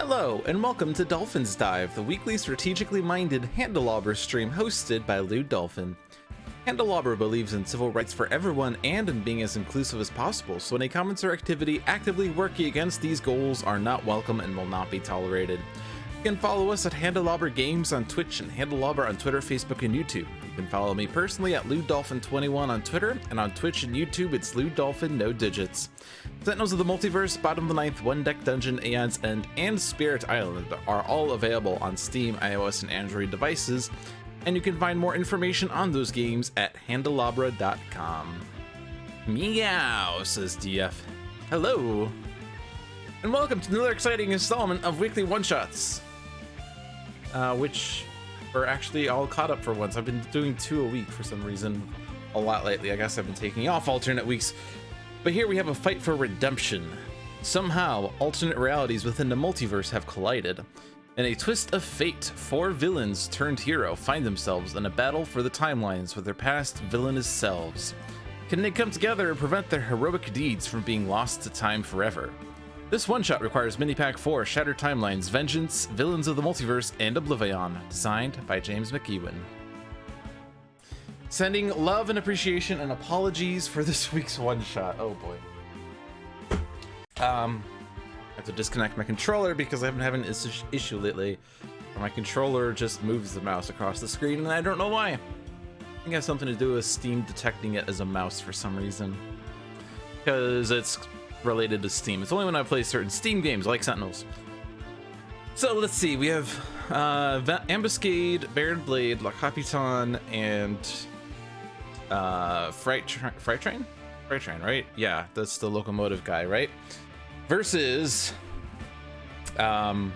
Hello, and welcome to Dolphin's Dive, the weekly strategically minded Handelabra stream hosted by Dolphin. Handelabra believes in civil rights for everyone and in being as inclusive as possible, so any comments or activity actively working against these goals are not welcome and will not be tolerated. You can follow us at Handelabra Games on Twitch and Handelabra on Twitter, Facebook, and YouTube. You can follow me personally at LewDolphin21 on Twitter, and on Twitch and YouTube it's LewDolphin, no digits. Sentinels of the Multiverse, Bottom of the Ninth, One Deck Dungeon, Aeon's End, and Spirit Island are all available on Steam, iOS, and Android devices, and you can find more information on those games at Handelabra.com. Meow, says DF. Hello, and welcome to another exciting installment of Weekly One-Shots, which we're actually all caught up for once. I've been doing 2 a week for some reason a lot lately. I guess I've been taking off alternate weeks. But here we have a fight for redemption. Somehow, alternate realities within the multiverse have collided. In a twist of fate, 4 villains turned hero find themselves in a battle for the timelines with their past villainous selves. Can they come together and prevent their heroic deeds from being lost to time forever? This one-shot requires Mini-Pack 4 Shattered Timelines, Vengeance, Villains of the Multiverse, and Oblivion, designed by James McEwen. Sending love and appreciation and apologies for this week's one-shot. Oh boy. I have to disconnect my controller because I've been having this issue lately where my controller just moves the mouse across the screen and I don't know why. I think it has something to do with Steam detecting it as a mouse for some reason. Because it's related to Steam. It's only when I play certain Steam games like Sentinels. So let's see, we have Ambuscade, Baron Blade, La Capitan, and Fright Train, right? Yeah, that's the locomotive guy, right? Versus that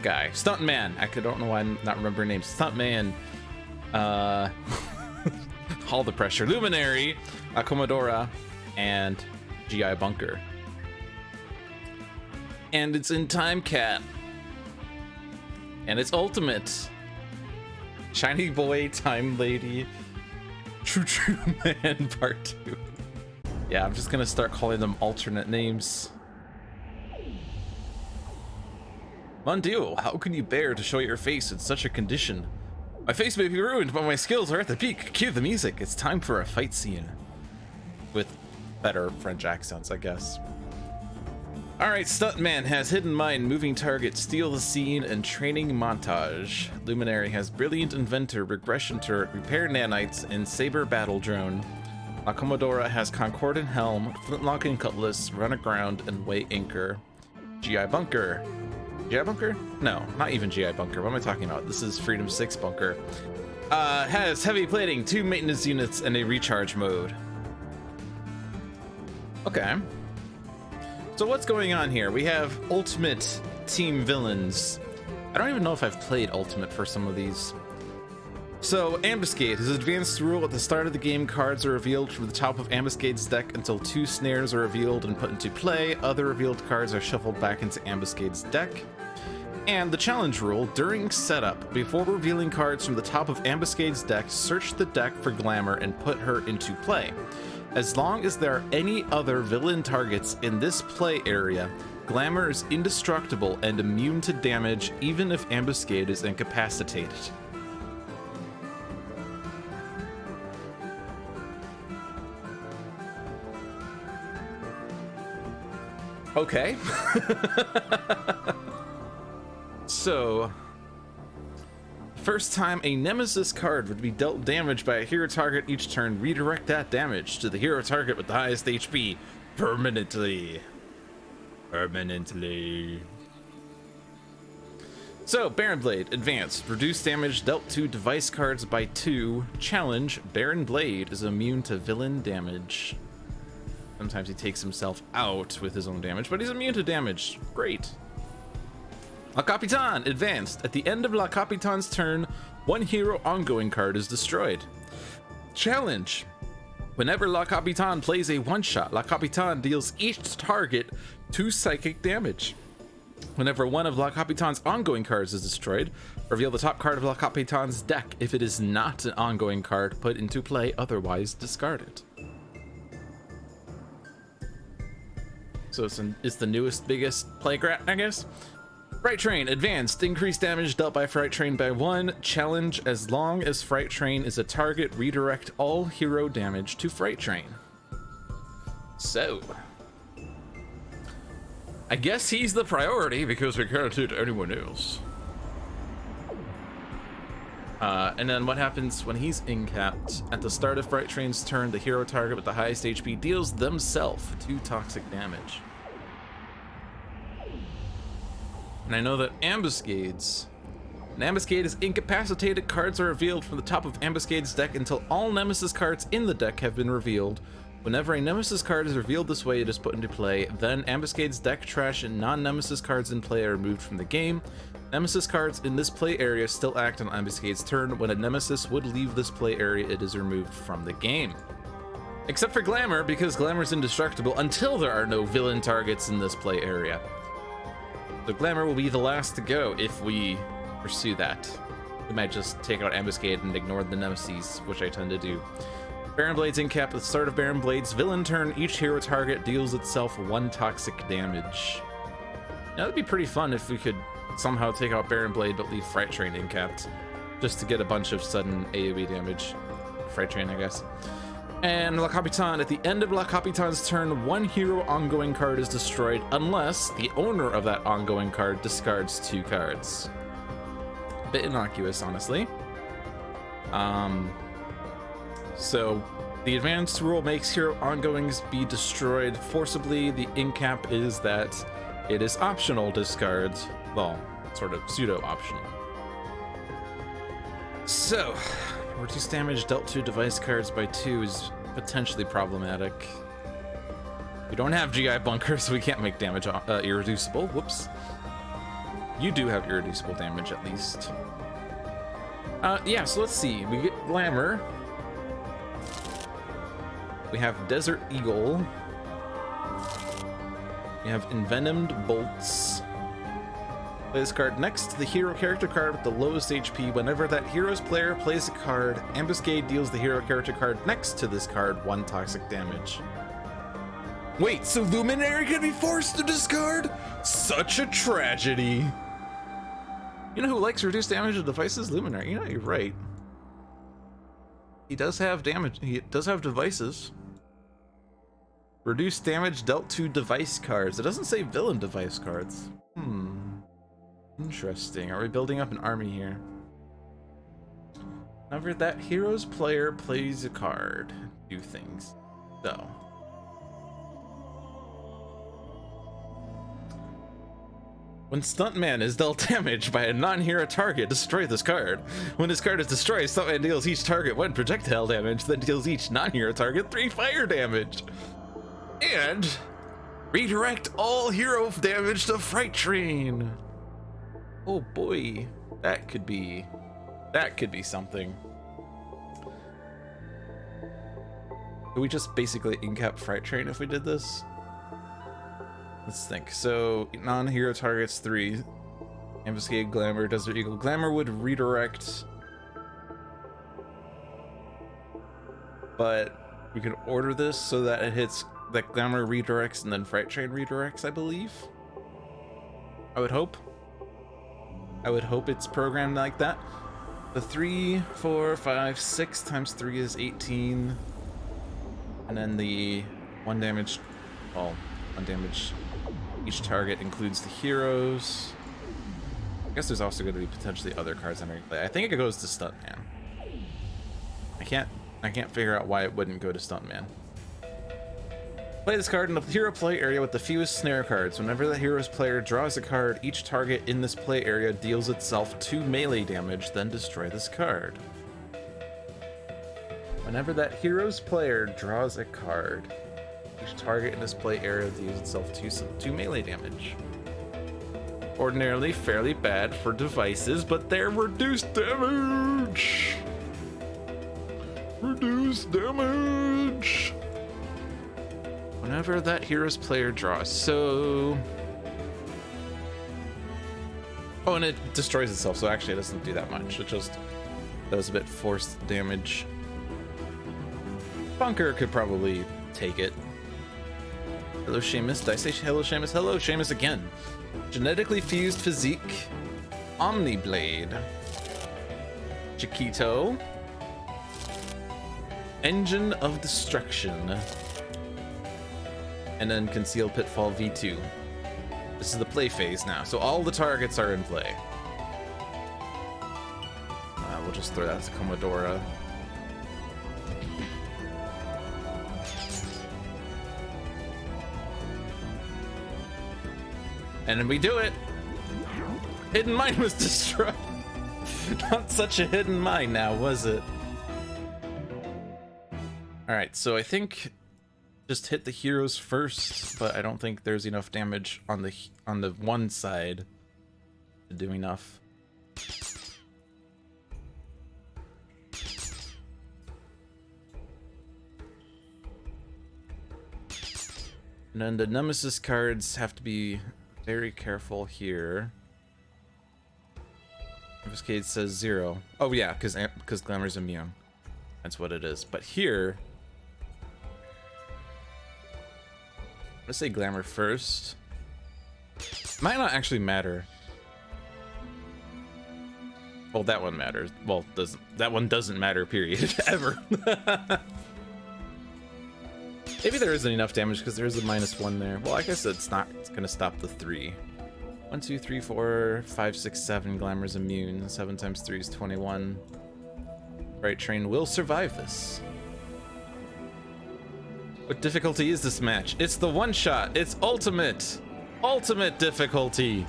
guy, Stuntman. I don't know why I'm not remembering names. Stuntman, All the Pressure, Luminary, Comodora, and GI Bunker. And it's in Time Cat, and it's ultimate. Shiny Boy, Time Lady, True Man Part 2. Yeah, I'm just gonna start calling them alternate names. Mon Dieu, how can you bear to show your face in such a condition? My face may be ruined, but my skills are at the peak. Cue the music. It's time for a fight scene. With better French accents, I guess. Alright, Stuntman has Hidden Mind, Moving Target, Steal the Scene, and Training Montage. Luminary has Brilliant Inventor, Regression Turret, Repair Nanites, and Saber Battle Drone. Comodora has Concordant Helm, Flintlock and Cutlass, Run Aground, and Weigh Anchor. GI Bunker. GI Bunker? No, not even GI Bunker. What am I talking about? This is Freedom 6 Bunker. Has Heavy Plating, 2 Maintenance Units, and a Recharge Mode. Okay. So what's going on here? We have Ultimate Team Villains. I don't even know if I've played Ultimate for some of these. So, Ambuscade. His advanced rule at the start of the game, cards are revealed from the top of Ambuscade's deck until 2 snares are revealed and put into play. Other revealed cards are shuffled back into Ambuscade's deck. And the challenge rule, during setup, before revealing cards from the top of Ambuscade's deck, search the deck for Glamour and put her into play. As long as there are any other villain targets in this play area, Glamour is indestructible and immune to damage even if Ambuscade is incapacitated. Okay. So, first time a Nemesis card would be dealt damage by a hero target each turn, redirect that damage to the hero target with the highest HP permanently. So, Baron Blade, advanced. Reduce damage dealt to device cards by 2. Challenge, Baron Blade is immune to villain damage. Sometimes he takes himself out with his own damage, but he's immune to damage. Great. La Capitan, advanced. At the end of La Capitan's turn, 1 hero ongoing card is destroyed. Challenge. Whenever La Capitan plays a one-shot, La Capitan deals each target 2 psychic damage. Whenever one of La Capitan's ongoing cards is destroyed, reveal the top card of La Capitan's deck. If it is not an ongoing card, put into play, otherwise discard it. so it's the newest, biggest playground, I guess. Fright Train, advanced, increased damage dealt by Fright Train by 1. Challenge, as long as Fright Train is a target, redirect all hero damage to Fright Train. So, I guess he's the priority because we can't do it to anyone else. And then what happens when he's incapped? At the start of Fright Train's turn, the hero target with the highest HP deals themselves 2 toxic damage. And I know that Ambuscades. When Ambuscade is incapacitated, cards are revealed from the top of Ambuscade's deck until all Nemesis cards in the deck have been revealed. Whenever a Nemesis card is revealed this way, it is put into play. Then Ambuscade's deck trash and non-Nemesis cards in play are removed from the game. Nemesis cards in this play area still act on Ambuscade's turn. When a Nemesis would leave this play area, it is removed from the game. Except for Glamour, because Glamour's indestructible until there are no villain targets in this play area. So Glamour will be the last to go if we pursue that. We might just take out Ambuscade and ignore the Nemesis, which I tend to do. Baron Blade's incap at the start of Baron Blade's villain turn. Each hero target deals itself 1 toxic damage. Now that'd be pretty fun if we could somehow take out Baron Blade but leave Fright Train incapped, just to get a bunch of sudden AoE damage. Fright Train, I guess. And La Capitan, at the end of La Capitan's turn, 1 hero ongoing card is destroyed unless the owner of that ongoing card discards 2 cards. Bit innocuous, honestly. So the advanced rule makes hero ongoings be destroyed forcibly. The incap is that it is optional discards. Well, sort of pseudo-optional. So, reduce damage dealt to device cards by 2 is potentially problematic. We don't have GI bunkers, so we can't make damage irreducible. Whoops. You do have irreducible damage, at least. Yeah, so let's see. We get Glamour. We have Desert Eagle. We have Envenomed Bolts. Play this card next to the hero character card with the lowest HP. Whenever that hero's player plays a card, Ambuscade deals the hero character card next to this card 1 toxic damage. Wait, so Luminary can be forced to discard? Such a tragedy. You know who likes reduced damage to devices? Luminary. You know, you're right. He does have damage. He does have devices. Reduced damage dealt to device cards. It doesn't say villain device cards. Interesting. Are we building up an army here? Whenever that hero's player plays a card, do things. So. When Stuntman is dealt damage by a non-hero target, destroy this card. When this card is destroyed, Stuntman deals each target 1 projectile damage, then deals each non-hero target 3 fire damage. And redirect all hero damage to Fright Train. Oh boy, that could be something. Could we just basically incap Fright Train if we did this? Let's think. So non-hero targets 3. Ambuscade, Glamour, Desert Eagle. Glamour would redirect, but we can order this so that it hits, that Glamour redirects and then Fright Train redirects, I believe. I would hope it's programmed like that. The 3, 4, 5, 6 times 3 is 18. And then the 1 damage, well, 1 damage each target includes the heroes. I guess there's also going to be potentially other cards entering play. I think it goes to Stuntman. I can't figure out why it wouldn't go to Stuntman. Play this card in the hero play area with the fewest snare cards. Whenever the hero's player draws a card, each target in this play area deals itself 2 melee damage, then destroy this card. Whenever that hero's player draws a card, each target in this play area deals itself 2 melee damage. Ordinarily fairly bad for devices, but they're reduced damage! Reduced damage! Whenever that hero's player draws, so... Oh, and it destroys itself, so actually it doesn't do that much. It just does a bit forced damage. Bunker could probably take it. Hello, Seamus. Did I say hello, Seamus? Hello, Seamus again. Genetically fused physique. Omniblade. Chiquito. Engine of Destruction. And then Concealed Pitfall V2. This is the play phase now, so all the targets are in play. We'll just throw that to Comodora. And then we do it! Hidden Mine was destroyed! Not such a hidden mine now, was it? Alright, so I think just hit the heroes first, but I don't think there's enough damage on the one side to do enough. And then the Nemesis cards have to be very careful here. Ambuscade says 0. Oh yeah, because Glamour's immune. That's what it is. But here, let's say Glamour first. Might not actually matter. Well, that one matters. Well, that one doesn't matter, period. Ever. Maybe there isn't enough damage because there is a -1 there. Well, I guess it's not. It's gonna stop the 3. 1, 2, 3, 4, 5, 6, 7. Glamour's immune. 7 times 3 is 21. Fright Train will survive this. What difficulty is this match? It's the one shot. It's ultimate. Ultimate difficulty.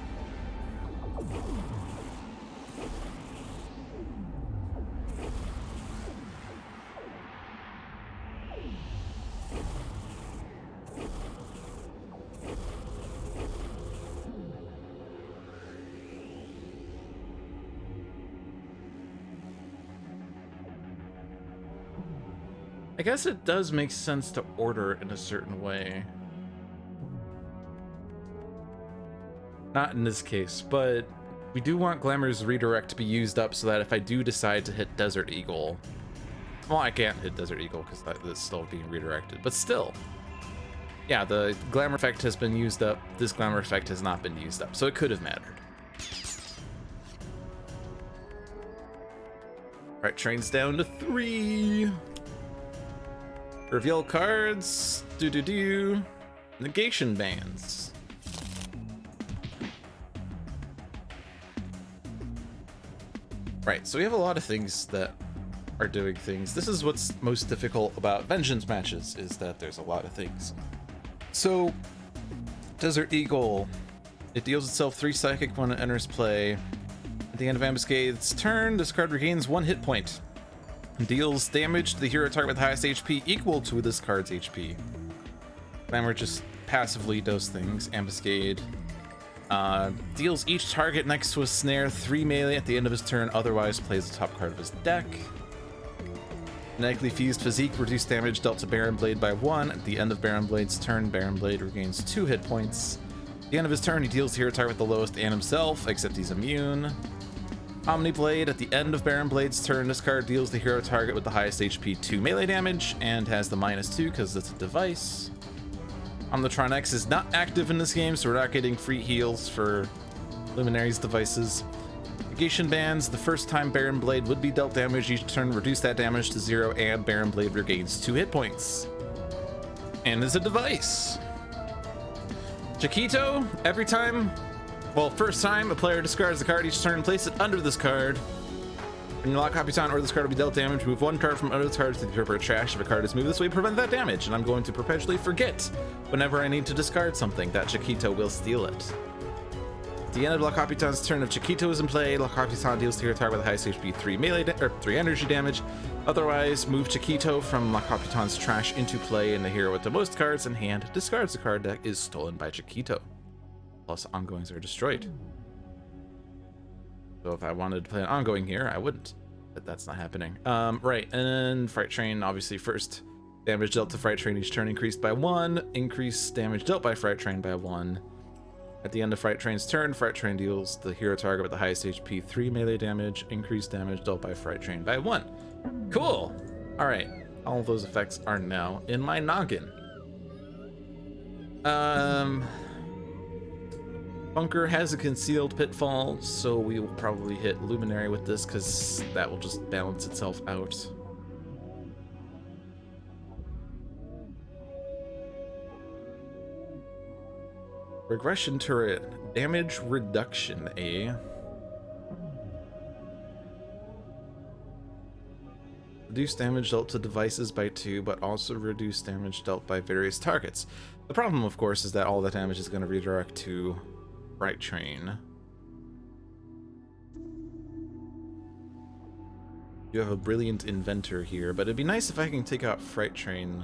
I guess it does make sense to order in a certain way. Not in this case, but we do want Glamour's redirect to be used up so that if I do decide to hit Desert Eagle... Well, I can't hit Desert Eagle because that's still being redirected, but still. Yeah, the Glamour effect has been used up. This Glamour effect has not been used up, so it could have mattered. Alright, train's down to 3. Reveal cards. Negation bands. Right, so we have a lot of things that are doing things. This is what's most difficult about Vengeance matches, is that there's a lot of things. So, Desert Eagle. It deals itself 3 psychic when it enters play. At the end of Ambuscade's turn, this card regains 1 hit point. Deals damage to the hero target with the highest HP equal to this card's HP. Glamour just passively does things. Ambuscade deals each target next to a snare 3 melee at the end of his turn, otherwise plays the top card of his deck. Genetically fused physique, reduced damage dealt to Baron Blade by 1. At the end of Baron Blade's turn, Baron Blade regains 2 hit points. At the end of his turn, he deals the hero target with the lowest and himself, except he's immune. Omniblade, at the end of Baron Blade's turn, this card deals the hero target with the highest HP 2 melee damage and has the -2 because it's a device. Omnitron X is not active in this game, so we're not getting free heals for Luminary's devices. Negation bands, the first time Baron Blade would be dealt damage each turn, reduce that damage to 0, and Baron Blade regains 2 hit points. And is a device. Chiquito, every time... Well, first time, a player discards the card each turn and place it under this card. When you lock Capitan or this card will be dealt damage, move 1 card from under this card to the appropriate trash. If a card is moved this way, prevent that damage. And I'm going to perpetually forget whenever I need to discard something that Chiquito will steal it. At the end of La Capitan's turn, if Chiquito is in play, La Capitan deals to your target with the highest HP 3 melee or 3 energy damage. Otherwise, move Chiquito from La Capitan's trash into play, and the hero with the most cards in hand discards the card that is stolen by Chiquito. Plus, ongoings are destroyed. So if I wanted to play an ongoing here, I wouldn't, but that's not happening. Right, and then Fright Train, obviously first. Damage dealt to Fright Train each turn increased by 1. Increase damage dealt by Fright Train by 1. At the end of Fright Train's turn, Fright Train deals the hero target with the highest HP 3 melee damage. Increased damage dealt by Fright Train by 1. Cool! Alright, all of those effects are now in my noggin. Um, Bunker has a concealed pitfall, so we will probably hit Luminary with this because that will just balance itself out. Regression turret, damage reduction, eh? Reduce damage dealt to devices by 2, but also reduce damage dealt by various targets. The problem, of course, is that all the damage is going to redirect to Fright Train. You have a brilliant inventor here, but it'd be nice if I can take out Fright Train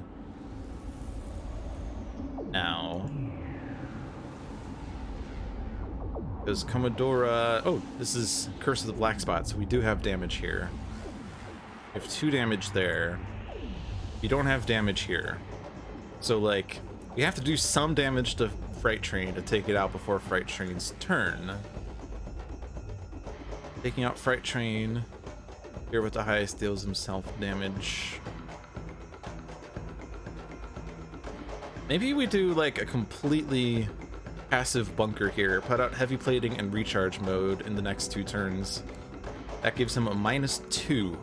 now. Because Comodora... Oh, this is Curse of the Black Spot, so we do have damage here. We have 2 damage there. We don't have damage here. So, like, we have to do some damage to Fright Train to take it out before Fright Train's turn. Taking out Fright Train. Here with the highest deals himself damage. Maybe we do, like, a completely passive bunker here. Put out heavy plating and recharge mode in the next 2 turns. That gives him a -2.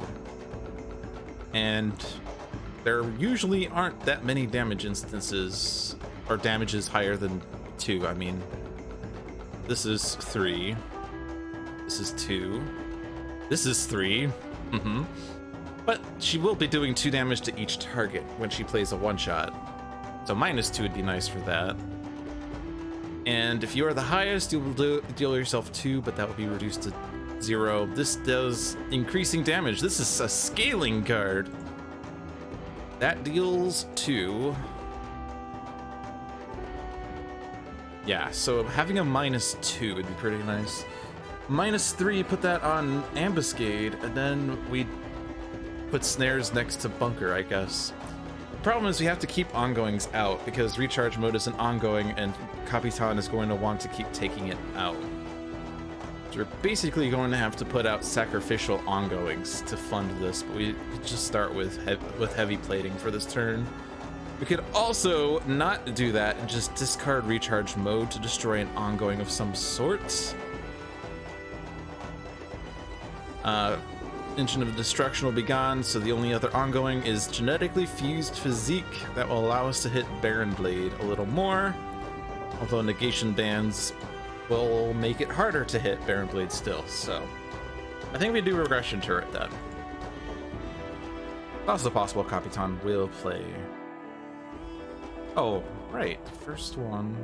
And there usually aren't that many damage instances, or damages higher than 2. I mean, this is 3. This is 2. This is 3. But she will be doing 2 damage to each target when she plays a one-shot. So -2 would be nice for that. And if you are the highest, you will deal yourself 2, but that will be reduced to 0. This does increasing damage. This is a scaling card. That deals 2. Yeah, so having a -2 would be pretty nice. -3, put that on Ambuscade, and then we put snares next to Bunker, I guess. The problem is we have to keep ongoings out, because recharge mode is an ongoing, and Capitan is going to want to keep taking it out. So we're basically going to have to put out sacrificial ongoings to fund this, but we just start with heavy plating for this turn. We could also not do that and just discard recharge mode to destroy an ongoing of some sort. Engine of Destruction will be gone, so the only other ongoing is Genetically Fused Physique. That will allow us to hit Baron Blade a little more, although negation bands will make it harder to hit Baron Blade still, so I think we do Regression Turret then. Also possible Capitan will play. Oh, right, the first one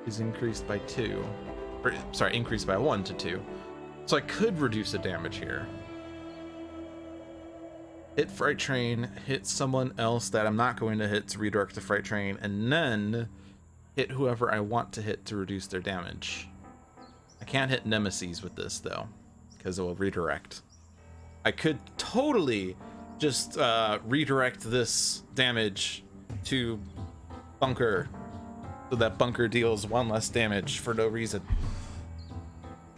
is increased by 2. Or, sorry, increased by 1 to 2. So I could reduce the damage here. Hit Fright Train, hit someone else that I'm not going to hit to redirect the Fright Train, and then hit whoever I want to hit to reduce their damage. I can't hit Nemesis with this, though, because it will redirect. I could totally just redirect this damage to Bunker, so that Bunker deals 1 less damage for no reason.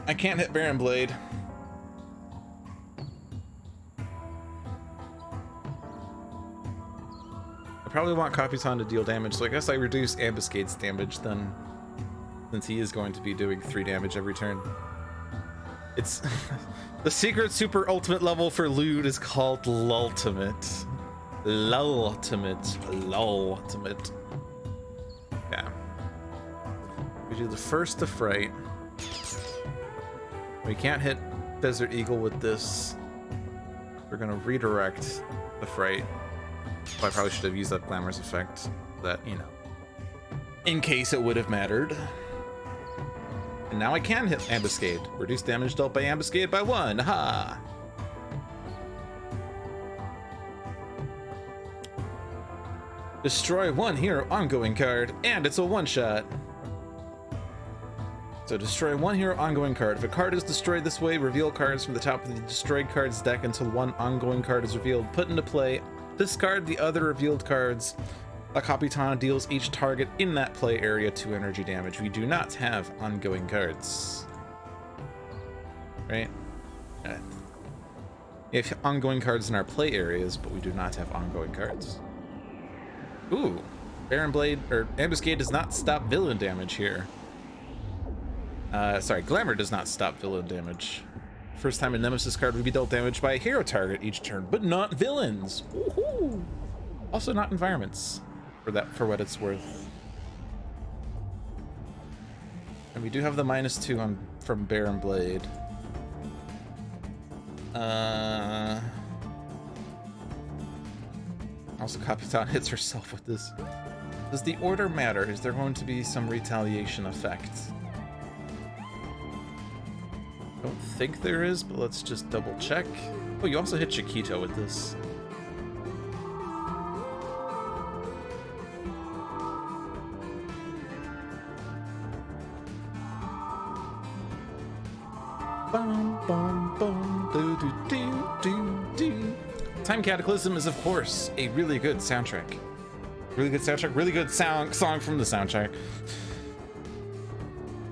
I can't hit Baron Blade. I probably want Capitan to deal damage, so I guess I reduce Ambuscade's damage then, since he is going to be doing 3 damage every turn. It's the secret super ultimate level for Lude is called Lultimate. Lultimate. Lultimate. Yeah. We do the first to Fright. We can't hit Desert Eagle with this. We're gonna redirect the Fright. Well, I probably should have used that Glamorous effect, that, you know, in case it would have mattered. And now I can hit Ambuscade. Reduce damage dealt by Ambuscade by 1. Ha! Destroy 1 hero ongoing card, and it's a one-shot. So destroy 1 hero ongoing card. If a card is destroyed this way, reveal cards from the top of the destroyed cards deck until 1 ongoing card is revealed. Put into play. Discard the other revealed cards. A Capitan deals each target in that play area 2 energy damage. We do not have ongoing cards. Right? We have ongoing cards in our play areas, but we do not have ongoing cards. Ooh. Baron Blade, or Ambuscade does not stop villain damage here. Sorry, Glamour does not stop villain damage. First time a Nemesis card would be dealt damage by a hero target each turn, but not villains. Woohoo! Also not environments, for what it's worth. And we do have the -2 from Baron Blade. Also, Capitan hits herself with this. Does the order matter? Is there going to be some retaliation effect? Don't think there is, but let's just double check. Oh, you also hit Chiquito with this. Bum, bum, bum, do, do, do, do, do. Time Cataclysm is, of course, a really good soundtrack. Really good soundtrack, really good song from the soundtrack.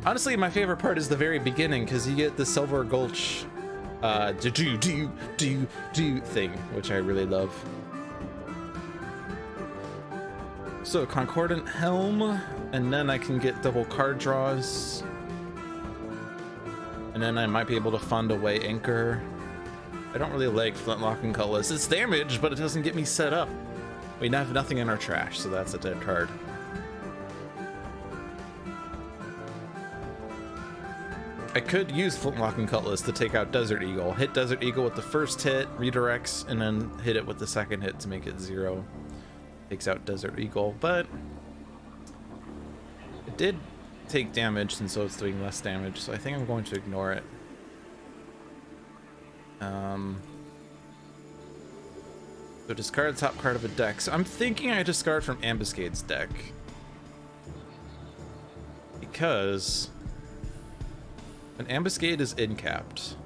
Honestly, my favorite part is the very beginning, because you get the Silver Gulch do thing, which I really love. So, Concordant Helm, and then I can get double card draws. And then I might be able to fund away Anchor. I don't really like Flintlock and Cutlass. It's damage, but it doesn't get me set up. We have nothing in our trash, so that's a dead card. I could use Flintlock and Cutlass to take out Desert Eagle. Hit Desert Eagle with the first hit, redirects, and then hit it with the second hit to make it 0. Takes out Desert Eagle, but it did take damage, and so it's doing less damage, so I think I'm going to ignore it. So discard the top card of a deck. So I'm thinking I discard from Ambuscade's deck, because an Ambuscade is incapped.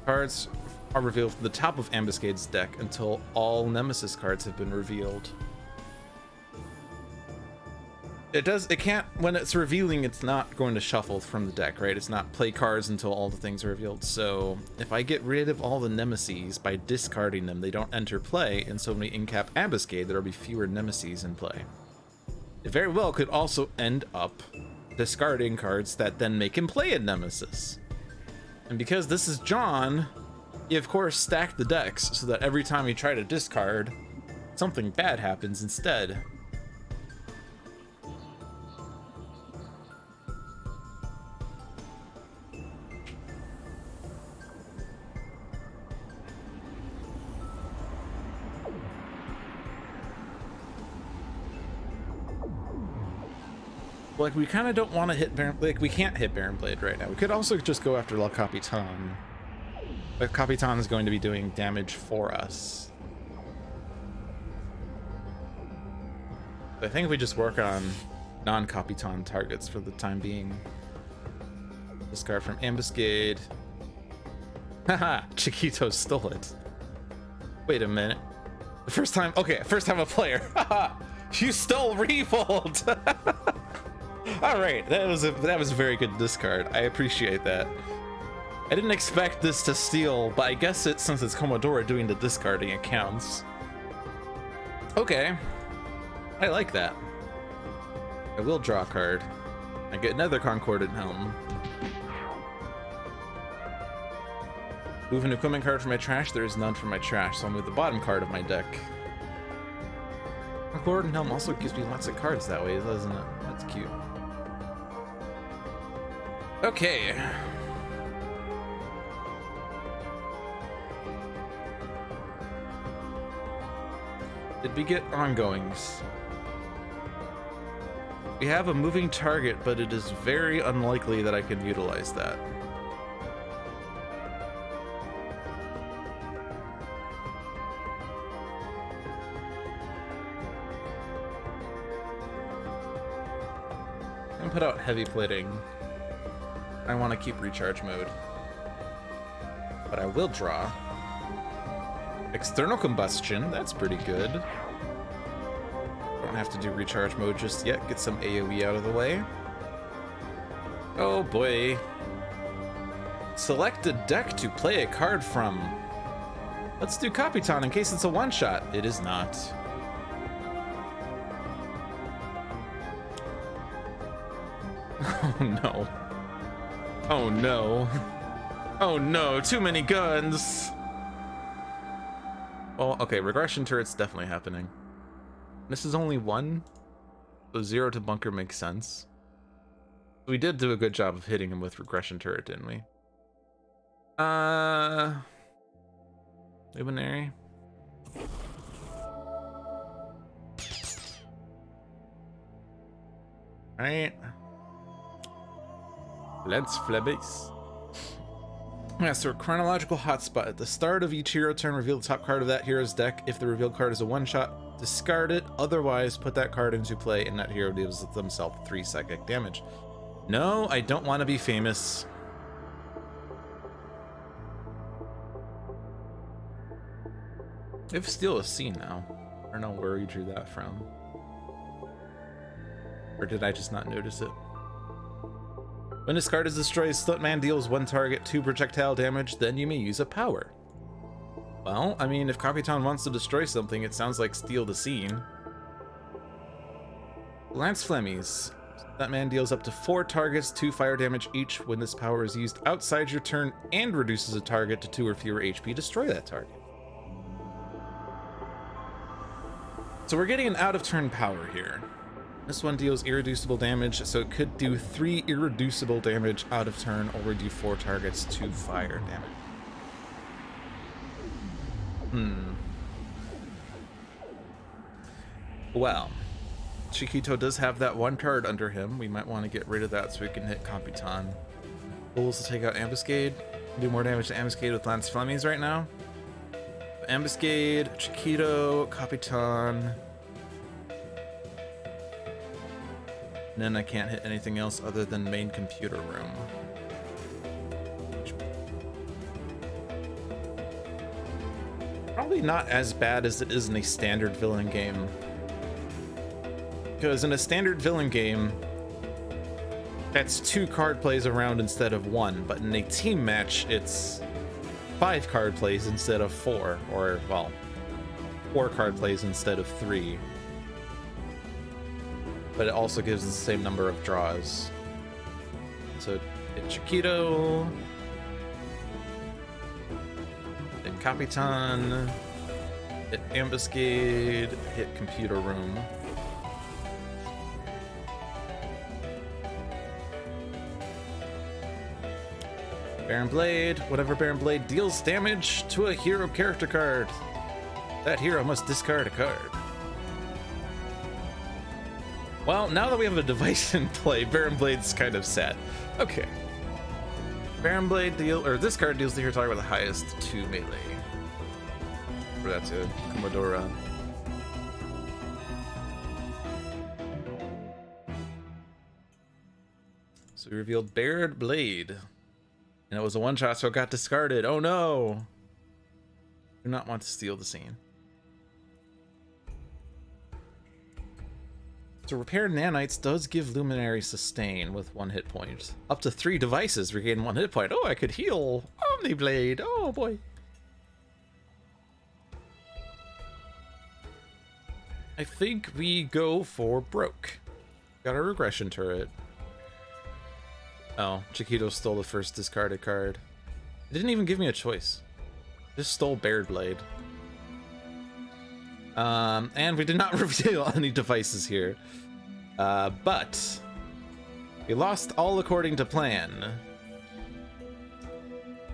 Cards are revealed from the top of Ambuscade's deck until all Nemesis cards have been revealed. It can't, when it's revealing, it's not going to shuffle from the deck, right? It's not play cards until all the things are revealed. So if I get rid of all the Nemesis by discarding them, they don't enter play, and so when we incap Ambuscade, there will be fewer Nemesis in play. It very well could also end up discarding cards that then make him play a Nemesis. And because this is John, you of course stack the decks so that every time you try to discard, something bad happens instead. Like, we kind of don't want to hit Baron, like, we can't hit Baron Blade right now. We could also just go after La Capitan. But Capitan is going to be doing damage for us. I think if we just work on non-Capitan targets for the time being. Discard from Ambuscade. Haha, Chiquito stole it. Wait a minute. The first time, okay, first time a player. Haha, you stole Revolt. All right, that was a very good discard. I appreciate that. I didn't expect this to steal, but I guess since it's Comodora doing the discarding, it counts. Okay, I like that. I will draw a card. I get another Concordant Helm. Move an equipment card from my trash. There is none from my trash, so I'll move the bottom card of my deck. Concordant Helm also gives me lots of cards that way, doesn't it? That's cute. Okay. Did we get ongoings? We have a moving target, but it is very unlikely that I can utilize that. I'm gonna put out heavy plating. I want to keep recharge mode, but I will draw external combustion. That's pretty good. Don't have to do recharge mode just yet. Get some AoE out of the way. Oh boy. Select a deck to play a card from. Let's do Capitan in case it's a one-shot. It is not. Oh no. Oh no. Oh no, too many guns. Well, okay, regression turret's definitely happening. This is only one, so 0 to bunker makes sense. We did do a good job of hitting him with regression turret, didn't we? Luminary. Right. Let's flebase. Yeah, so chronological hotspot. At the start of each hero turn, reveal the top card of that hero's deck. If the revealed card is a one-shot, discard it. Otherwise, put that card into play, and that hero deals themselves 3 psychic damage. No, I don't want to be famous. If Steal a Scene now. I don't know where you drew that from. Or did I just not notice it? When this card is destroyed, Stuntman deals 1 target 2 projectile damage, then you may use a power. Well, I mean, if Capitan wants to destroy something, it sounds like Steal the Scene. Lance Flemmies. Stuntman deals up to 4 targets 2 fire damage each. When this power is used outside your turn and reduces a target to 2 or fewer HP, destroy that target. So we're getting an out-of-turn power here. This one deals irreducible damage, so it could do 3 irreducible damage out of turn, or do 4 targets 2 fire damage. Well, Chiquito does have that 1 card under him. We might want to get rid of that so we can hit Capitan. Goals to take out Ambuscade. Do more damage to Ambuscade with Lance Flemmies right now. Ambuscade, Chiquito, Capitan. And then I can't hit anything else other than main computer room. Probably not as bad as it is in a standard villain game. Because in a standard villain game, that's 2 card plays around instead of 1. But in a team match, it's 5 card plays instead of 4. Or, well, 4 card plays instead of 3. But it also gives the same number of draws. So hit Chiquito, hit Capitan, hit Ambuscade, hit computer room. Baron Blade, whatever Baron Blade deals damage to a hero character card, that hero must discard a card. Well, now that we have a device in play, Baron Blade's kind of sad. Okay. Baron Blade this card deals to your target with the highest 2 melee. Or that's a Comodora. So we revealed Baron Blade. And it was a 1-shot, so it got discarded. Oh no! Do not want to Steal the Scene. So Repair Nanites does give Luminary sustain with 1 hit point. Up to 3 devices regain 1 hit point. Oh, I could heal Omniblade. Oh boy. I think we go for broke. Got a regression turret. Oh, Chiquito stole the first discarded card. It didn't even give me a choice. Just stole Baron Blade. And we did not reveal any devices here. But we lost all according to plan,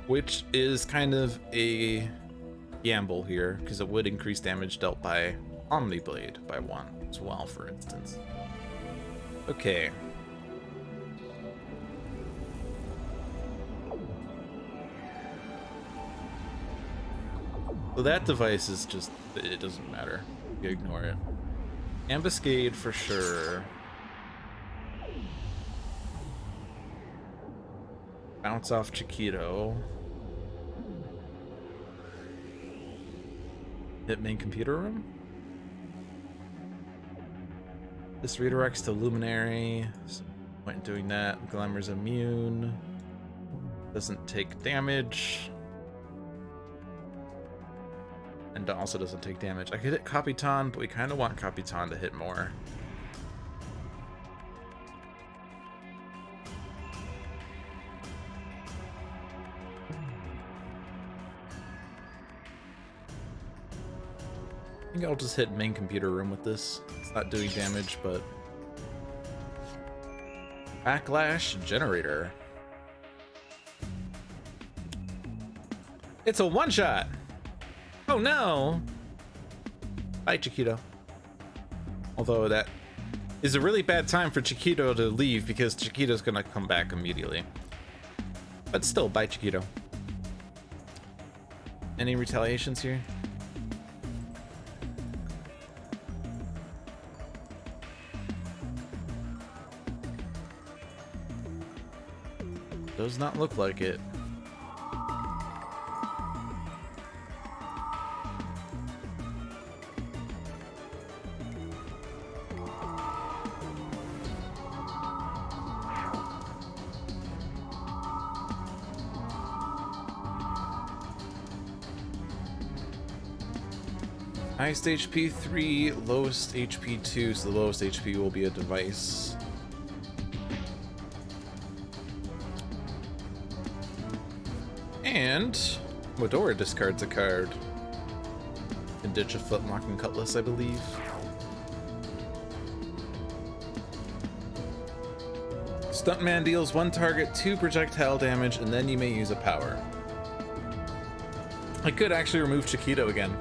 which is kind of a gamble here, because it would increase damage dealt by Omniblade by 1 as well, for instance. Okay. So that device is just, it doesn't matter. You ignore it. Ambuscade for sure. Bounce off Chiquito. Hit main computer room. This redirects to Luminary. So no point in doing that. Glamour's immune. Doesn't take damage. And also doesn't take damage. I could hit Capitan, but we kind of want Capitan to hit more. think I'll just hit main computer room with this. It's not doing damage, but... Backlash generator. It's a one-shot! Oh no! Bye, Chiquito. Although that is a really bad time for Chiquito to leave because Chiquito's gonna come back immediately. But still, bye, Chiquito. Any retaliations here? Does not look like it. Highest HP 3, lowest HP 2, so the lowest HP will be a device. And Comodora discards a card. Can ditch a Flintlock and Cutlass, I believe. Stuntman deals 1 target 2 projectile damage, and then you may use a power. I could actually remove Chiquito again.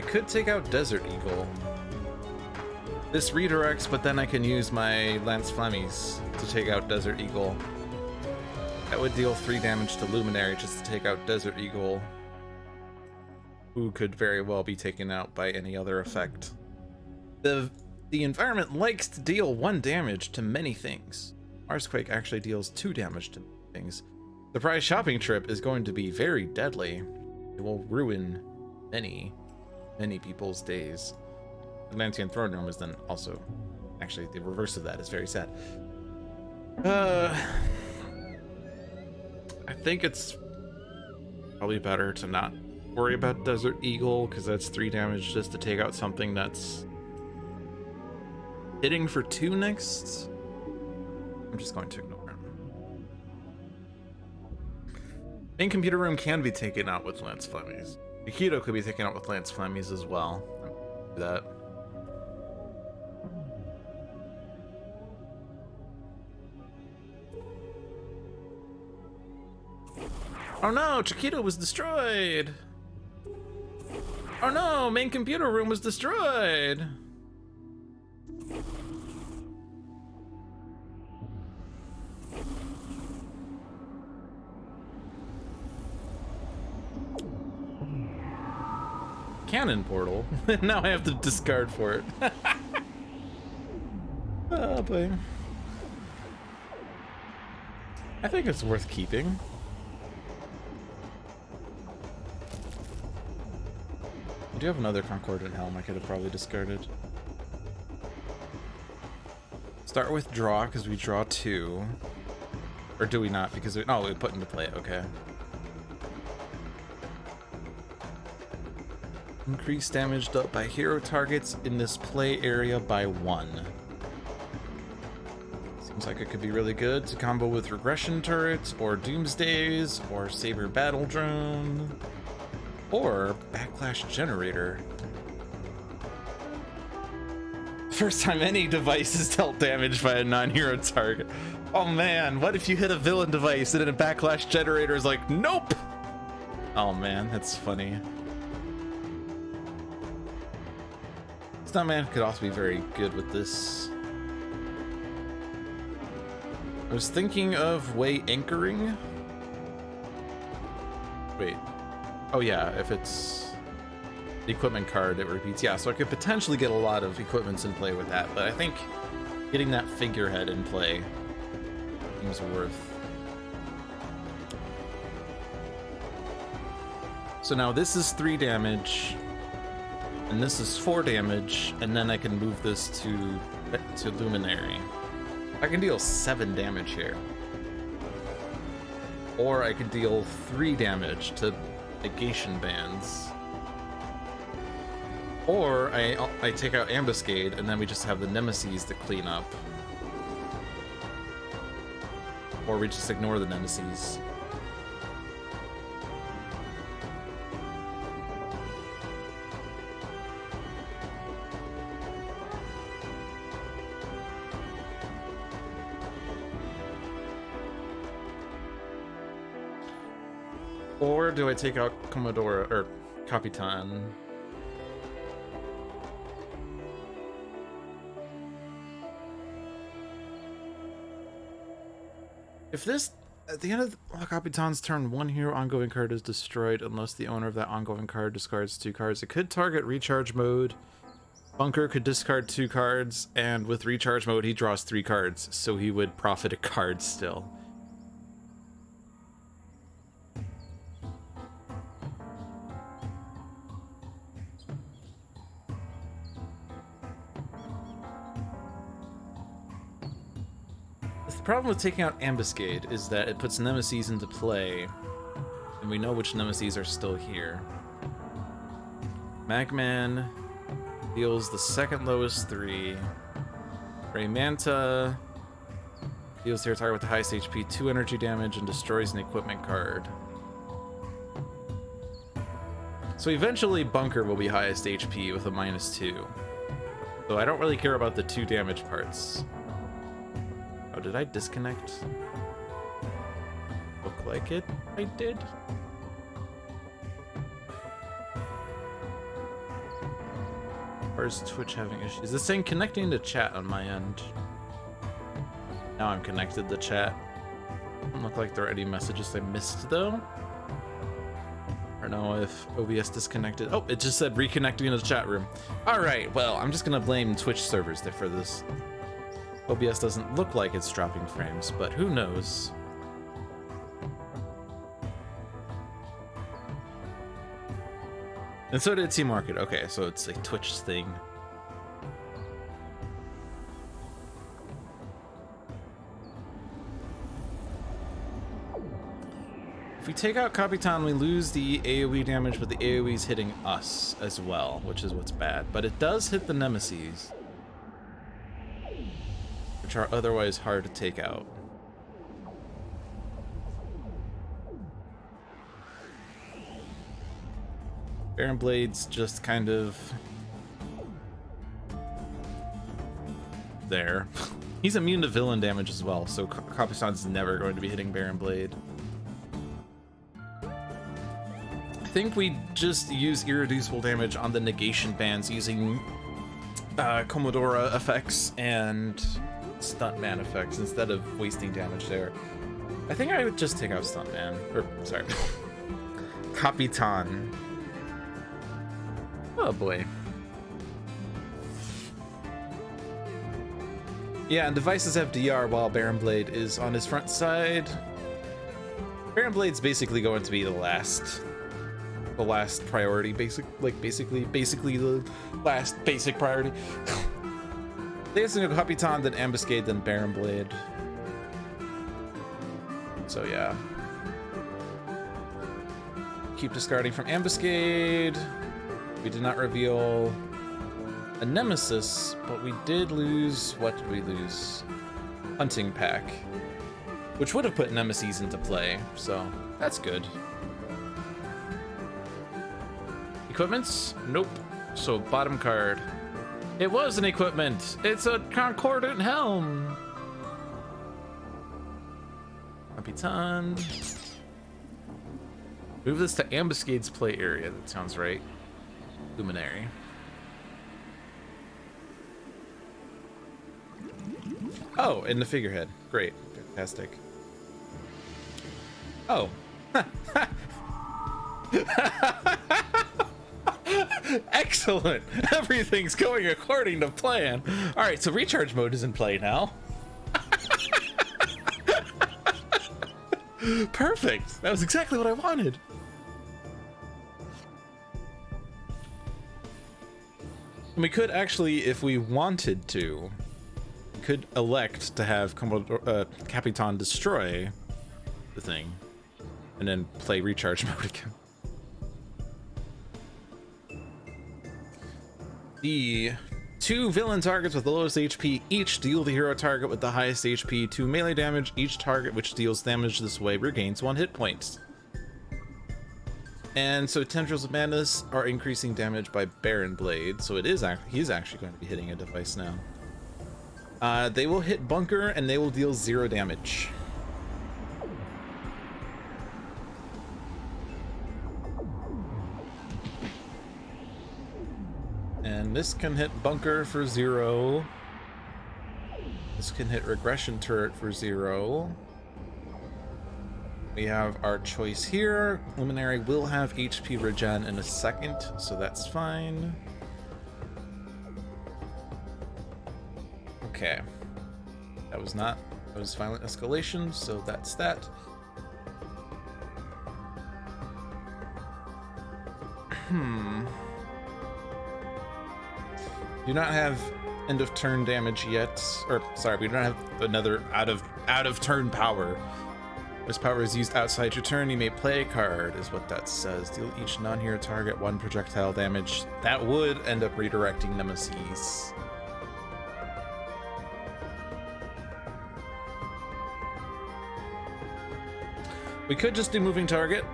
Could take out Desert Eagle. This redirects, but then I can use my Lance Flemmies to take out Desert Eagle. That would deal 3 damage to Luminary just to take out Desert Eagle, who could very well be taken out by any other effect. The environment likes to deal 1 damage to many things. Marsquake actually deals 2 damage to things. The prize shopping trip is going to be very deadly. It will ruin many people's days. The Atlantean throne room is then also, actually the reverse of that is very sad. I think it's probably better to not worry about Desert Eagle, because that's 3 damage just to take out something that's hitting for 2 next. I'm just going to ignore him. Main computer room can be taken out with Lance Flemmies. Chiquito could be taken out with Lance Flemmies as well. Do that. Oh no, Chiquito was destroyed! Oh no, main computer room was destroyed! Cannon portal. Now I have to discard for it. Oh boy. I think it's worth keeping. I do have another Concordant Helm I could have probably discarded. Start with draw, because we draw 2. Or do we not? Because we put into play, okay. Increase damage dealt by hero targets in this play area by 1. Seems like it could be really good to combo with regression turrets, or doomsdays, or saber battle drone, or backlash generator. First time any device is dealt damage by a non-hero target. Oh man, what if you hit a villain device and then a backlash generator is like, nope! Oh man, that's funny. Stuntman could also be very good with this. I was thinking of way anchoring. Wait. Oh yeah, if it's the equipment card, it repeats. Yeah, so I could potentially get a lot of equipments in play with that, but I think getting that figurehead in play seems worth. So now this is 3 damage. And this is 4 damage, and then I can move this to Luminary. I can deal 7 damage here. Or I could deal 3 damage to negation bands. Or I take out Ambuscade, and then we just have the Nemesis to clean up. Or we just ignore the Nemesis. Or do I take out Comodora or Capitan? If this, at the end of Capitan's turn, one hero ongoing card is destroyed unless the owner of that ongoing card discards 2 cards. It could target recharge mode. Bunker could discard 2 cards, and with recharge mode, he draws 3 cards, so he would profit a card still. The problem with taking out Ambuscade is that it puts Nemesis into play, and we know which Nemesis are still here. Magman deals the second lowest 3. Raymanta deals to your target with the highest HP 2 energy damage and destroys an equipment card. So eventually Bunker will be highest HP with a -2. So I don't really care about the 2 damage parts. Oh, did I disconnect? Look like it. I did. Or is Twitch having issues? It's saying connecting to chat on my end. Now I'm connected to chat. Doesn't look like there are any messages I missed though. I don't know if OBS disconnected. Oh, it just said reconnecting to the chat room. All right, well, I'm just gonna blame Twitch servers there for this. OBS doesn't look like it's dropping frames, but who knows? And so did Team Market. Okay, so it's a Twitch thing. If we take out Capitan, we lose the AoE damage, but the AoE's hitting us as well, which is what's bad. But it does hit the Nemesis, which are otherwise hard to take out. Baron Blade's just kind of there. He's immune to villain damage as well, so Capitan's never going to be hitting Baron Blade. I think we just use irreducible damage on the negation bands using Comodora effects and Stuntman effects instead of wasting damage there. I think I would just take out Stuntman, or sorry, Capitan. Oh boy. Yeah, and devices have DR while Baron Blade is on his front side. Baron Blade's basically going to be the last priority, basically the last basic priority. Dancing with Capitan, then Ambuscade, then Baron Blade. So yeah. Keep discarding from Ambuscade. We did not reveal a Nemesis, but we did lose, what did we lose? Hunting Pack, which would have put Nemesis into play, so that's good. Equipments? Nope. So bottom card. It was an equipment. It's a Concordant Helm. Capitan. Move this to Ambuscade's play area. That sounds right. Luminary. Oh, and the figurehead. Great. Fantastic. Oh. Excellent. Everything's going according to plan. All right, so recharge mode is in play now. Perfect. That was exactly what I wanted. And we could actually, if we wanted to, could elect to have Capitan destroy the thing and then play recharge mode again. The 2 villain targets with the lowest HP each deal the hero target with the highest HP 2 melee damage. Each target which deals damage this way regains 1 hit point. And so Tendrils of Madness are increasing damage by Baron Blade, so he's actually going to be hitting a device now. They will hit Bunker and they will deal 0 damage. And this can hit Bunker for 0. This can hit Regression Turret for 0. We have our choice here. Luminary will have HP regen in a second, so that's fine. Okay. That was violent escalation, so that's that. Do not have end of turn damage yet, or sorry, we don't have another out of turn power. This power is used outside your turn. You may play a card, is what that says. Deal each non-hero target 1 projectile damage. That would end up redirecting Nemesis. We could just do moving target.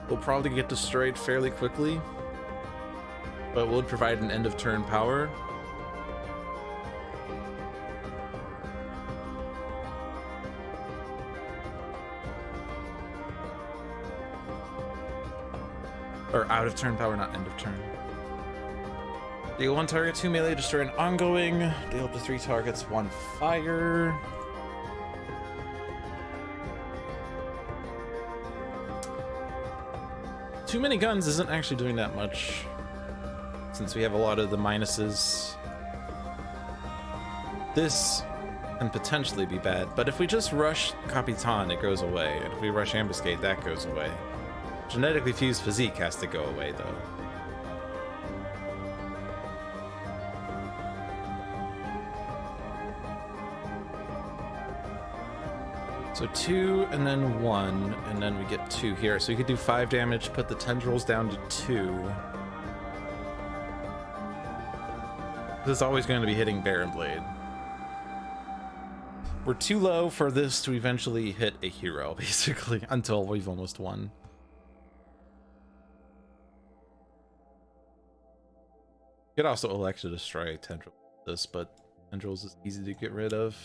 We'll probably get destroyed fairly quickly, but would provide an end of turn power. Or out of turn power, not end of turn. Deal 1 target, 2 melee, destroy an ongoing. Deal up to 3 targets, 1 fire. Too many guns isn't actually doing that much, since we have a lot of the minuses. This can potentially be bad, but if we just rush Capitan, it goes away. And if we rush Ambuscade, that goes away. Genetically fused physique has to go away, though. So 2 and then 1, and then we get 2 here. So we could do 5 damage, put the tendrils down to 2. This is always going to be hitting Baron Blade. We're too low for this to eventually hit a hero, basically, until we've almost won. You could also elect to destroy tendrils with this, but tendrils is easy to get rid of.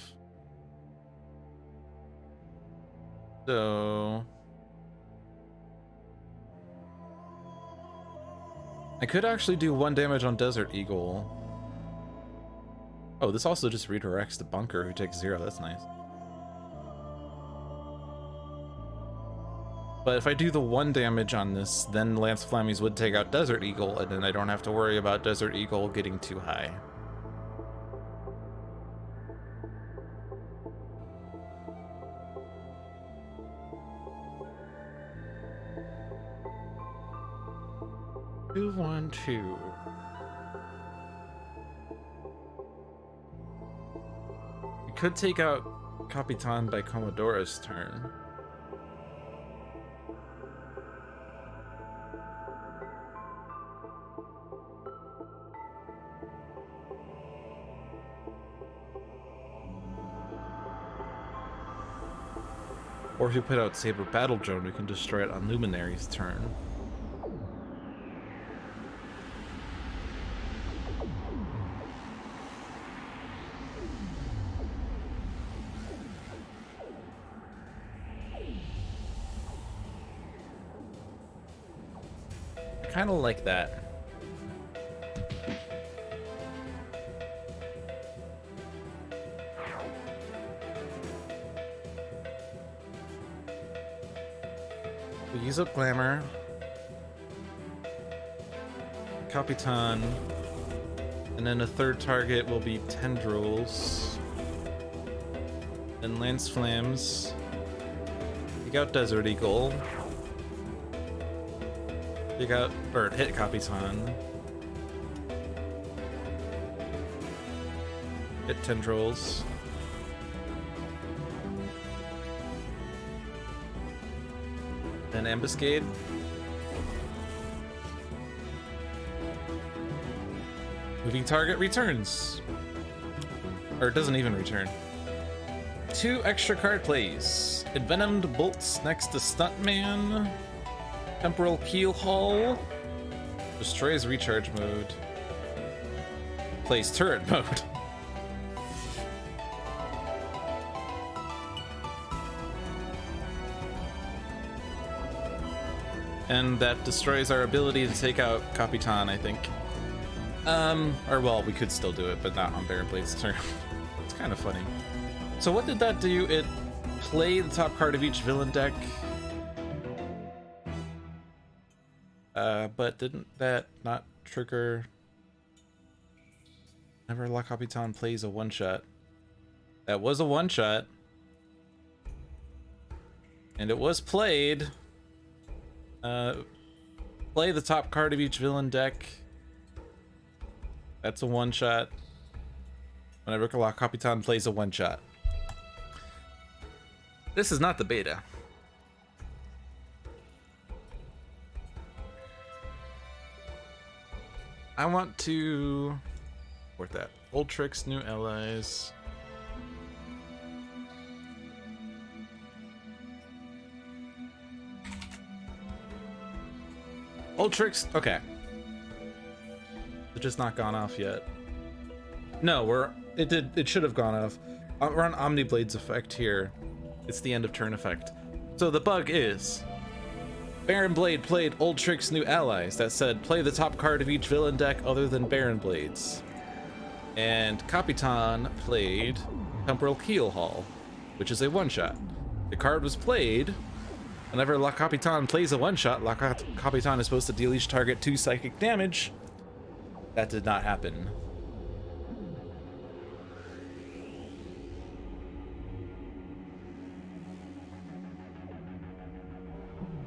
So I could actually do 1 damage on Desert Eagle. Oh, this also just redirects the Bunker, who takes 0. That's nice. But if I do the 1 damage on this, then Lance Flammies would take out Desert Eagle, and then I don't have to worry about Desert Eagle getting too high. Two, 1, 2. We could take out Capitan by Comodora's turn. Or if you put out Saber Battle Drone, we can destroy it on Luminary's turn. I kind of like that. We use up Glamour, Capitan, and then a third target will be Tendrils, and Lance Flames. Take out Desert Eagle. Take out, or hit Capitan. Hit Tendrils. Then Ambuscade. Moving target returns. Or it doesn't even return. 2 extra card plays. Envenomed Bolts next to Stuntman. Temporal Keelhaul. Destroys recharge mode. Plays turret mode. And that destroys our ability to take out Capitan, I think. Or well, we could still do it, but not on Baron Blade's turn. It's kind of funny. So what did that do? It played the top card of each villain deck. But didn't that not trigger... Never La Capitan plays a one-shot. That was a one-shot. And it was played. Play the top card of each villain deck. That's a one-shot. Whenever La Capitan plays a one-shot. This is not the beta. I want to... Worth that. Old tricks, new allies. Old tricks, okay. It's just not gone off yet. No, it should have gone off. We're on Omniblade's effect here. It's the end of turn effect. So the bug is Baron Blade played Old Tricks New Allies that said play the top card of each villain deck other than Baron Blades. And Capitan played Temporal Keelhaul, which is a one-shot. The card was played. Whenever La Capitan plays a one-shot, La Capitan is supposed to deal each target 2 psychic damage. That did not happen.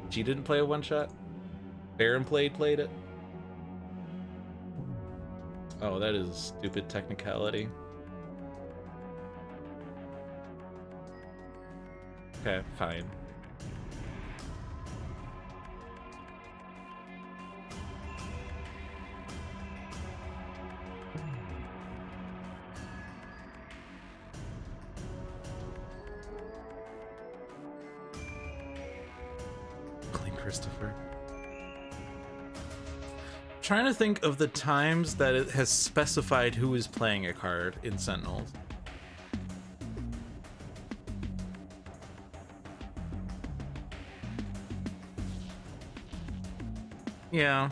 She didn't play a one-shot? Baron played it? Oh, that is a stupid technicality. Okay, fine. Christopher. Trying to think of the times that it has specified who is playing a card in Sentinels. Yeah.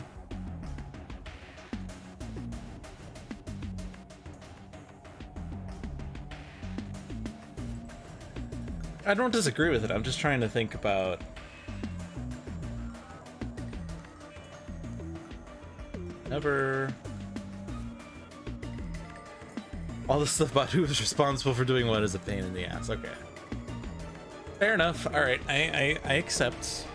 I don't disagree with it. I'm just trying to think about never. All this stuff about who was responsible for doing what is a pain in the ass. Okay. Fair enough. All right. I accept.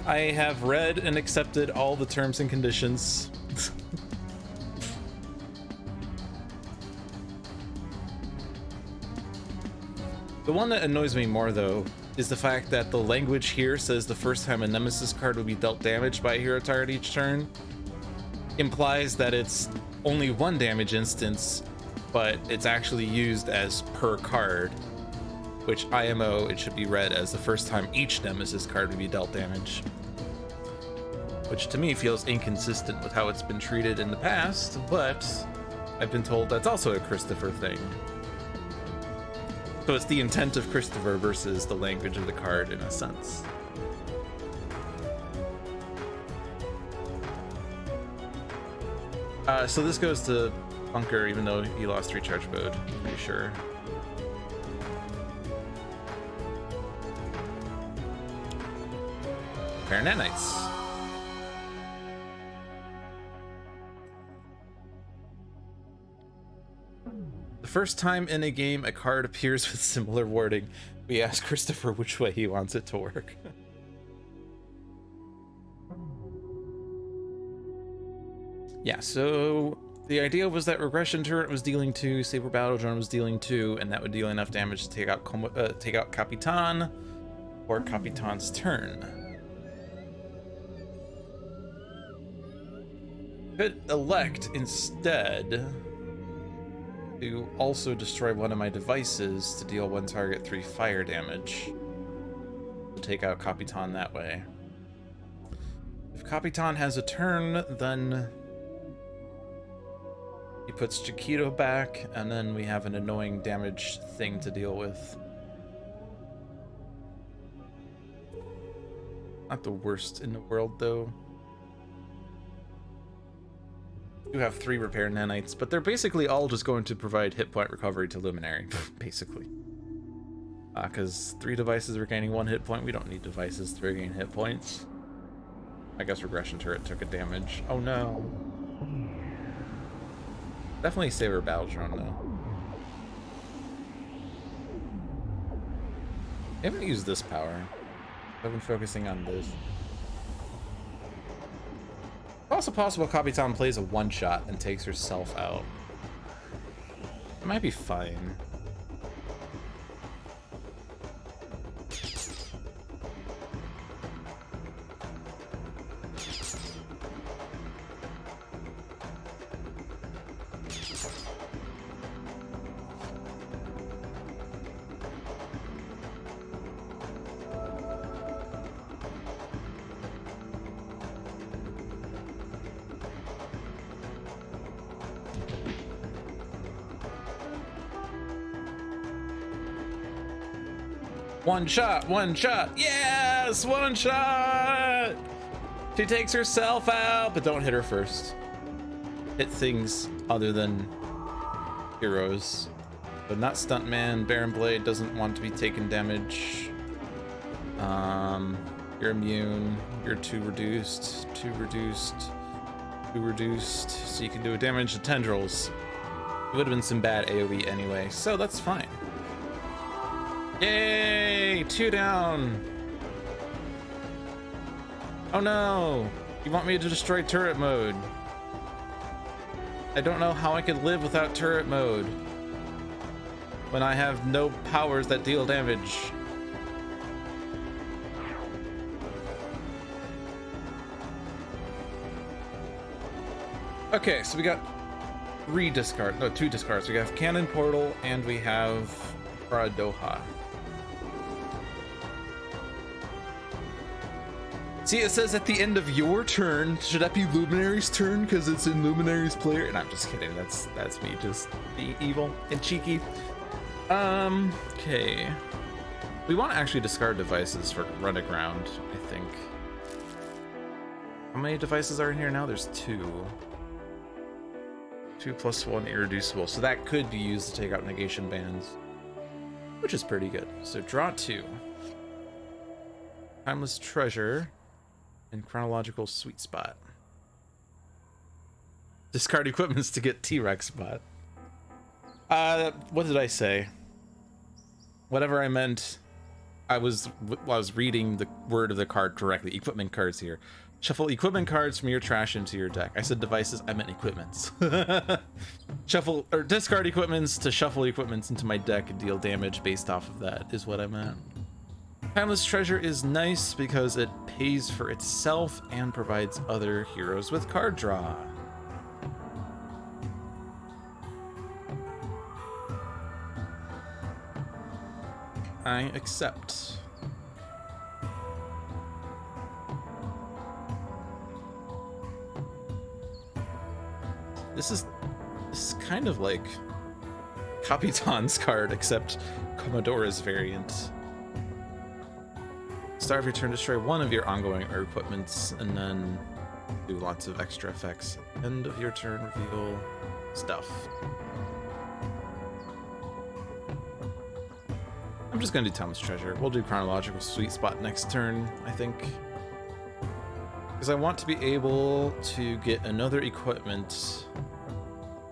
I have read and accepted all the terms and conditions. The one that annoys me more, though, is the fact that the language here says the first time a Nemesis card will be dealt damage by a hero target each turn implies that it's only 1 damage instance, but it's actually used as per card, which IMO, it should be read as the first time each Nemesis card will be dealt damage, which to me feels inconsistent with how it's been treated in the past, but I've been told that's also a Christopher thing. So it's the intent of Christopher versus the language of the card in a sense. So this goes to Bunker, even though he lost recharge mode, I'm pretty sure. Fair Nanites. The first time in a game a card appears with similar wording, we ask Christopher which way he wants it to work. Yeah, so the idea was that Regression Turret was dealing 2, Saber Battle Drone was dealing 2, and that would deal enough damage to take out Capitan or Capitan's turn. Could elect instead to also destroy one of my devices to deal one target 3 fire damage. To take out Capitan that way. If Capitan has a turn, then he puts Chiquito back, and then we have an annoying damage thing to deal with. Not the worst in the world, though. You have 3 repair nanites, but they're basically all just going to provide hit point recovery to Luminary, basically. Because 3 devices are gaining 1 hit point. We don't need devices to regain hit points. I guess Regression Turret took a damage. Oh no. Definitely save our battle drone though. I haven't used this power. I've been focusing on this. It's also possible Capitan plays a one-shot and takes herself out. It might be fine. One shot, yes, one shot! She takes herself out, but don't hit her first. Hit things other than heroes. But not Stuntman. Baron Blade doesn't want to be taking damage. You're immune. You're 2 reduced, 2 reduced, 2 reduced. So you can do a damage to tendrils. It would have been some bad AoE anyway, so that's fine. Yay! 2 down! Oh no! You want me to destroy turret mode? I don't know how I could live without turret mode when I have no powers that deal damage. Okay, so we got 2 discards. We have Cannon Portal and we have Paradoha. See, it says at the end of your turn. Should that be Luminary's turn because it's in Luminary's player? And I'm just kidding. That's me just being evil and cheeky. Okay. We want to actually discard devices for run aground, I think. How many devices are in here now? There's 2. 2 + 1 irreducible. So that could be used to take out negation bands, which is pretty good. So draw 2. Timeless Treasure. And Chronological Sweet Spot. Discard equipments to get T-Rex spot. What did I say? Whatever I meant. I was reading the word of the card correctly. Equipment cards here. Shuffle equipment cards from your trash into your deck. I said devices, I meant equipments. Shuffle or discard equipments to shuffle equipments into my deck and deal damage based off of that is what I meant. Timeless Treasure is nice because it pays for itself and provides other heroes with card draw. I accept. This is kind of like Capitan's card, except Comodora's variant. Start of your turn, destroy one of your ongoing equipments, and then do lots of extra effects. End of your turn, reveal stuff. I'm just gonna do Timeless Treasure. We'll do Chronological Sweet Spot next turn, I think. Because I want to be able to get another equipment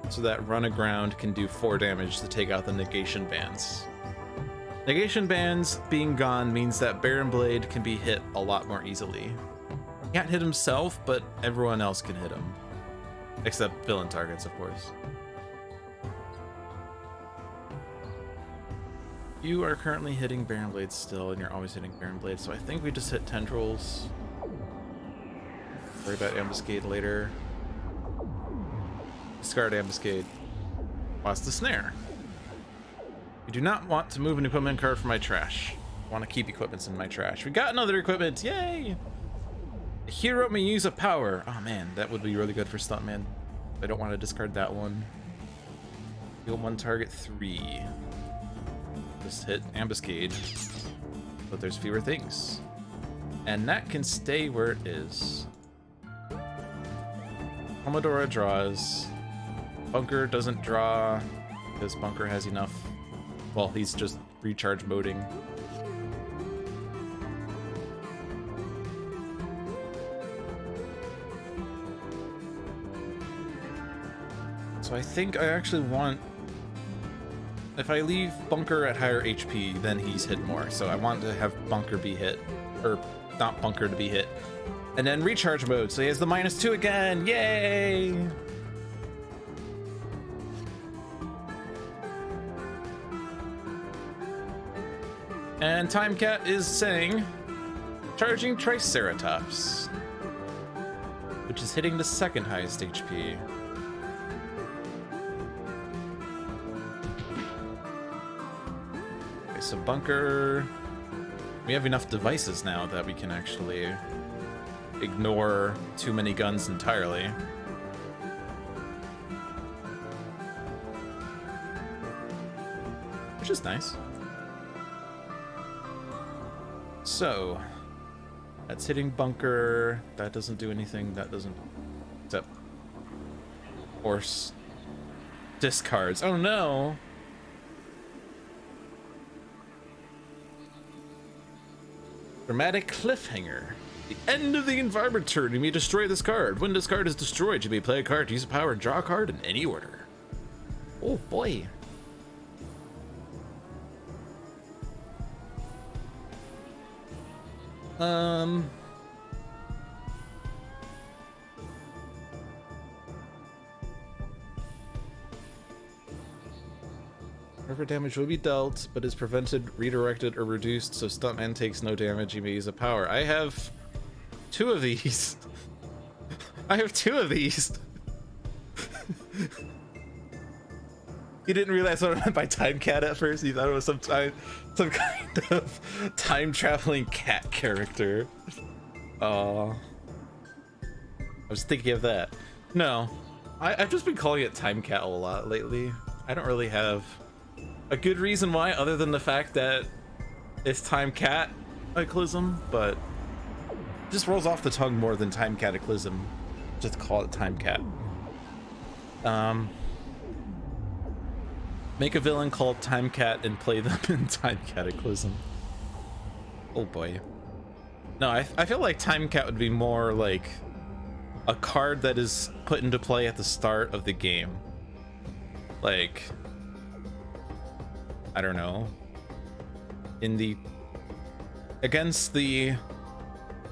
so that Run Aground can do 4 damage to take out the negation bands. Negation bands being gone means that Baron Blade can be hit a lot more easily. He can't hit himself, but everyone else can hit him. Except villain targets, of course. You are currently hitting Baron Blade still, and you're always hitting Baron Blade, so I think we just hit Tendrils. Worry about Ambuscade later. Discard Ambuscade. Lost the snare. You do not want to move an equipment card from my trash. I want to keep equipments in my trash. We got another equipment! Yay! A hero may use a power. Oh man, that would be really good for Stuntman. I don't want to discard that one. Heal one target 3. Just hit Ambuscade. But there's fewer things. And that can stay where it is. Comodora draws. Bunker doesn't draw because Bunker has enough. Well, he's just recharge moding. So I think I actually want... If I leave Bunker at higher HP, then he's hit more. So I want to have Bunker be hit. Or not Bunker to be hit. And then recharge mode, so he has the -2 again! Yay! And Timecat is saying, charging Triceratops, which is hitting the second highest HP. Okay, so Bunker, we have enough devices now that we can actually ignore too many guns entirely. Which is nice. So, that's hitting Bunker. That doesn't do anything. That doesn't... Except... Force. Discards. Oh no! Dramatic cliffhanger. The end of the environment turn, you may destroy this card. When this card is destroyed, you may play a card, use a power, and draw a card in any order. Oh boy. Whatever damage will be dealt, but is prevented, redirected, or reduced, so Stuntman takes no damage. You may use a power. I have 2 of these. I have 2 of these. He didn't realize what I meant by time cat at first. He thought it was some kind of time-traveling cat character. I was thinking of that. No, I've just been calling it time cat a lot lately. I don't really have a good reason why, other than the fact that it's time cataclysm, but it just rolls off the tongue more than time cataclysm. Just call it time cat. Make a villain called Time Cat and play them in Time Cataclysm. Oh boy. No, I feel like Time Cat would be more like a card that is put into play at the start of the game. Like, I don't know. In the... Against the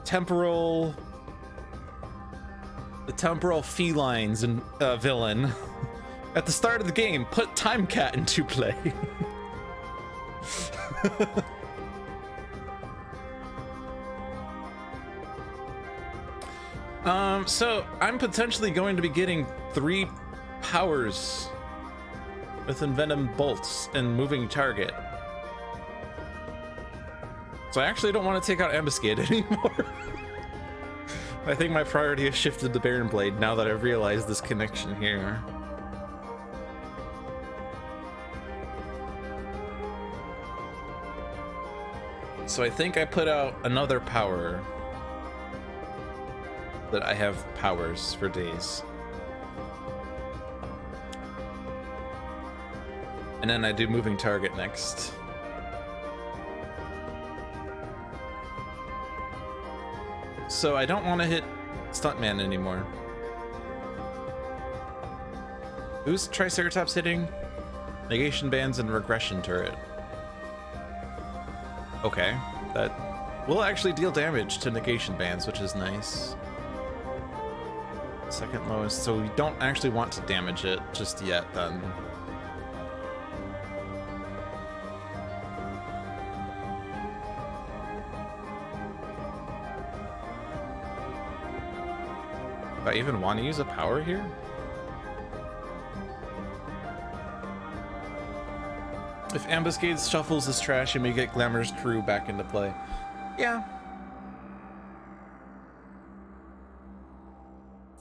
temporal felines and villain. At the start of the game, put Time Cat into play. So I'm potentially going to be getting 3 powers with Envenom Bolts and Moving Target. So I actually don't want to take out Ambuscade anymore. I think my priority has shifted to Baron Blade now that I've realized this connection here. So I think I put out another power that I have powers for days. And then I do Moving Target next. So I don't want to hit Stuntman anymore. Who's Triceratops hitting? Negation Bands and Regression Turret. Okay, that will actually deal damage to Negation Bands, which is nice. Second lowest, so we don't actually want to damage it just yet then. Do I even want to use a power here? if Ambuscade shuffles his trash, and may get Glamour's crew back into play. Yeah.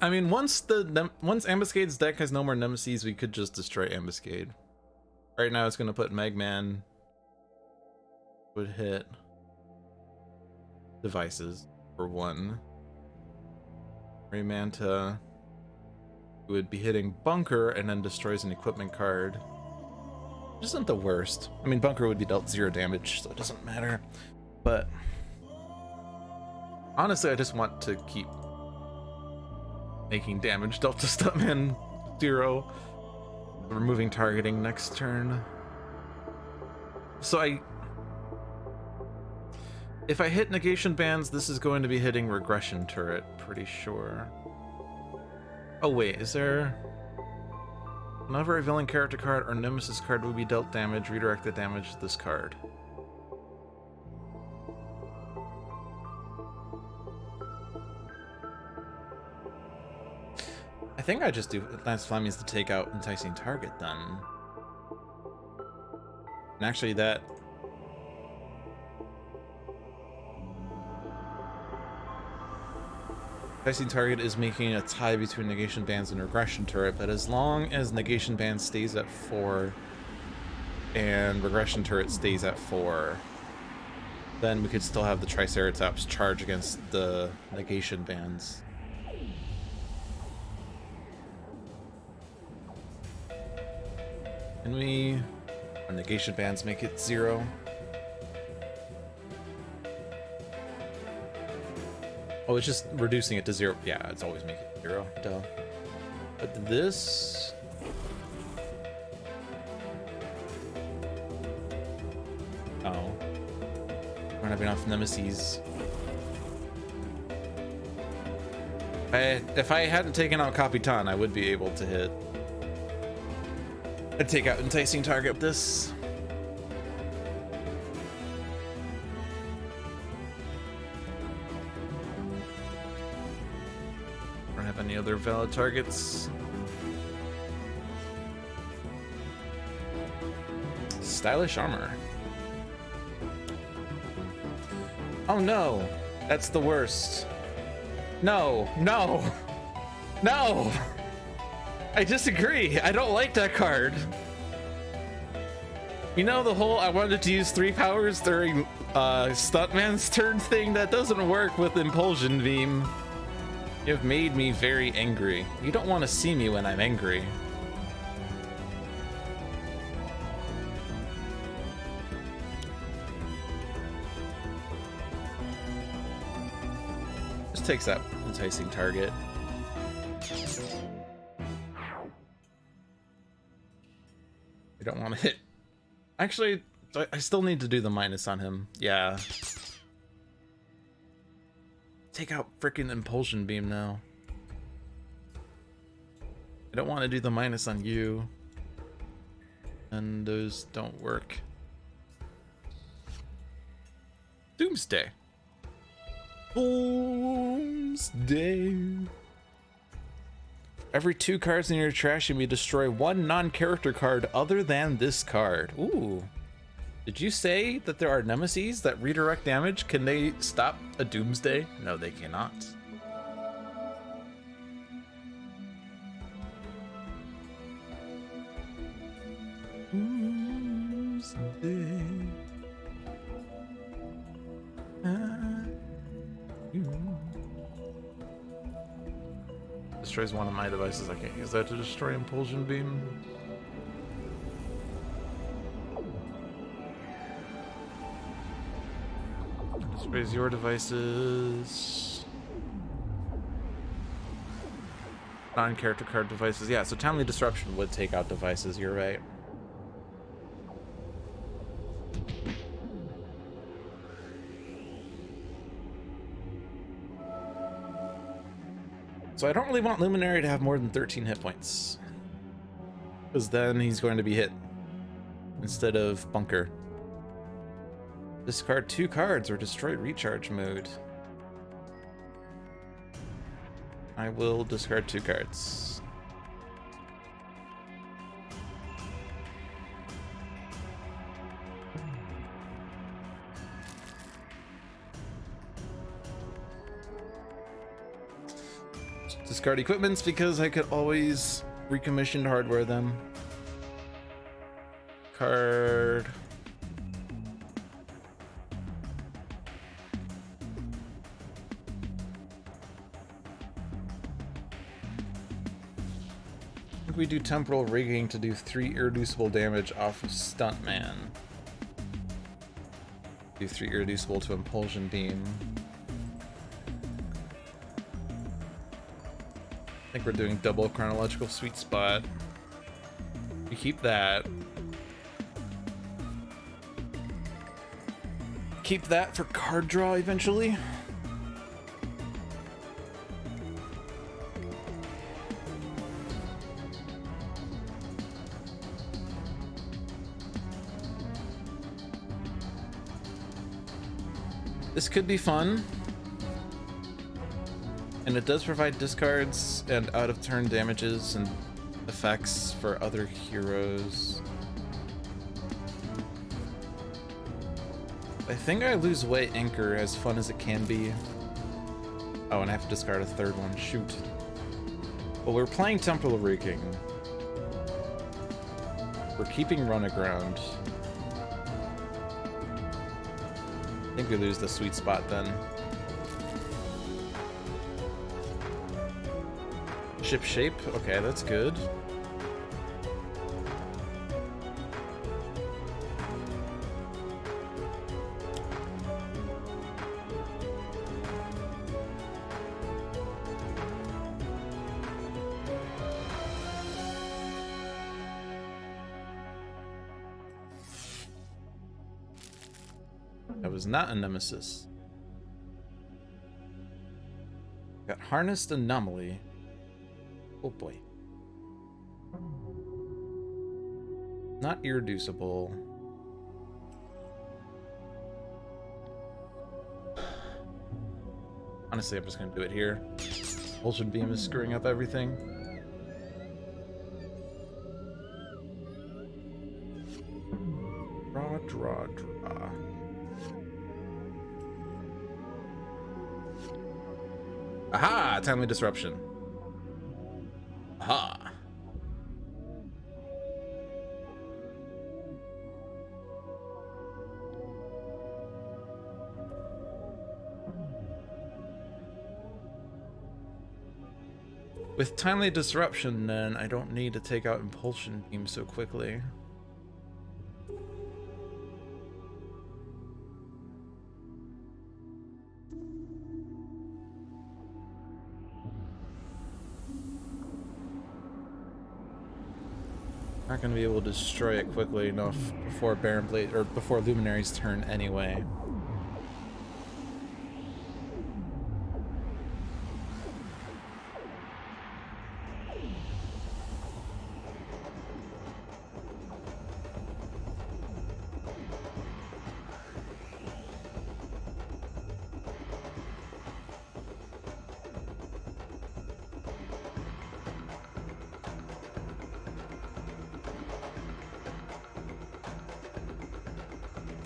I mean, once Ambuscade's deck has no more nemesis, we could just destroy Ambuscade. Right now, it's gonna put Megman. Would hit devices for 1. Raymanta would be hitting Bunker and then destroys an equipment card. Which isn't the worst. I mean, Bunker would be dealt 0 damage, so it doesn't matter. But honestly, I just want to keep making damage dealt to Stuntman 0. Removing targeting next turn. So if I hit negation bands, this is going to be hitting regression turret, pretty sure. Oh wait, is there... Whenever a villain character card or nemesis card will be dealt damage, redirect the damage to this card. I think I just do Advanced Flammings to take out Enticing Target then. And actually that... Enticing Target is making a tie between Negation Bands and Regression Turret, but as long as Negation Band stays at 4 and Regression Turret stays at 4, then we could still have the Triceratops charge against the Negation Bands. Can we... Our Negation Bands make it 0? Oh, it's just reducing it to 0. Yeah, it's always making it 0. Duh. But this... Oh. I don't have enough nemesis. If I hadn't taken out Capitan, I would be able to hit. I'd take out Enticing Target with this. Don't have any other valid targets. Stylish armor. Oh no, that's the worst. No, no, no. I disagree. I don't like that card. You know the whole I wanted to use 3 powers during Stuntman's turn thing? That doesn't work with Impulsion Beam. You've made me very angry. You don't want to see me when I'm angry. Just takes that Enticing Target. I don't want to hit. Actually, I still need to do the minus on him. Yeah. Take out frickin' Impulsion Beam now. I don't want to do the minus on you. And those don't work. Doomsday. Doomsday. Every 2 cards in your trash, you may destroy 1 non-character card other than this card. Ooh. Did you say that there are nemesis that redirect damage? Can they stop a Doomsday? No, they cannot. Doomsday. Destroys one of my devices. I can't use that to destroy Impulsion Beam. Destroys your devices. Non-character card devices. Yeah, so Timely Disruption would take out devices. You're right. So I don't really want Luminary to have more than 13 hit points, because then he's going to be hit instead of Bunker. Discard 2 cards or destroy recharge mode. I will discard 2 cards. Discard equipments because I could always recommissioned hardware them. Card. I think we do temporal rigging to do 3 irreducible damage off of Stuntman. Do 3 irreducible to Impulsion Beam. I think we're doing double chronological sweet spot. We keep that. Keep that for card draw eventually. This could be fun. And it does provide discards and out of turn damages and effects for other heroes. I think I lose away Anchor, as fun as it can be. Oh, and I have to discard a third one. Shoot. Well, we're playing Temporal Rigging. We're keeping Run Aground. I think we lose the sweet spot then. Ship shape? Okay, that's good. That was not a nemesis. Got Harnessed Anomaly. Oh boy. Not irreducible. Honestly, I'm just gonna do it here. Ultra Beam is screwing up everything. Draw. Aha! Timely Disruption. Aha! With Timely Disruption, then, I don't need to take out Impulsion Beam so quickly. Not gonna be able to destroy it quickly enough before Baron Blade or before Luminary's turn anyway.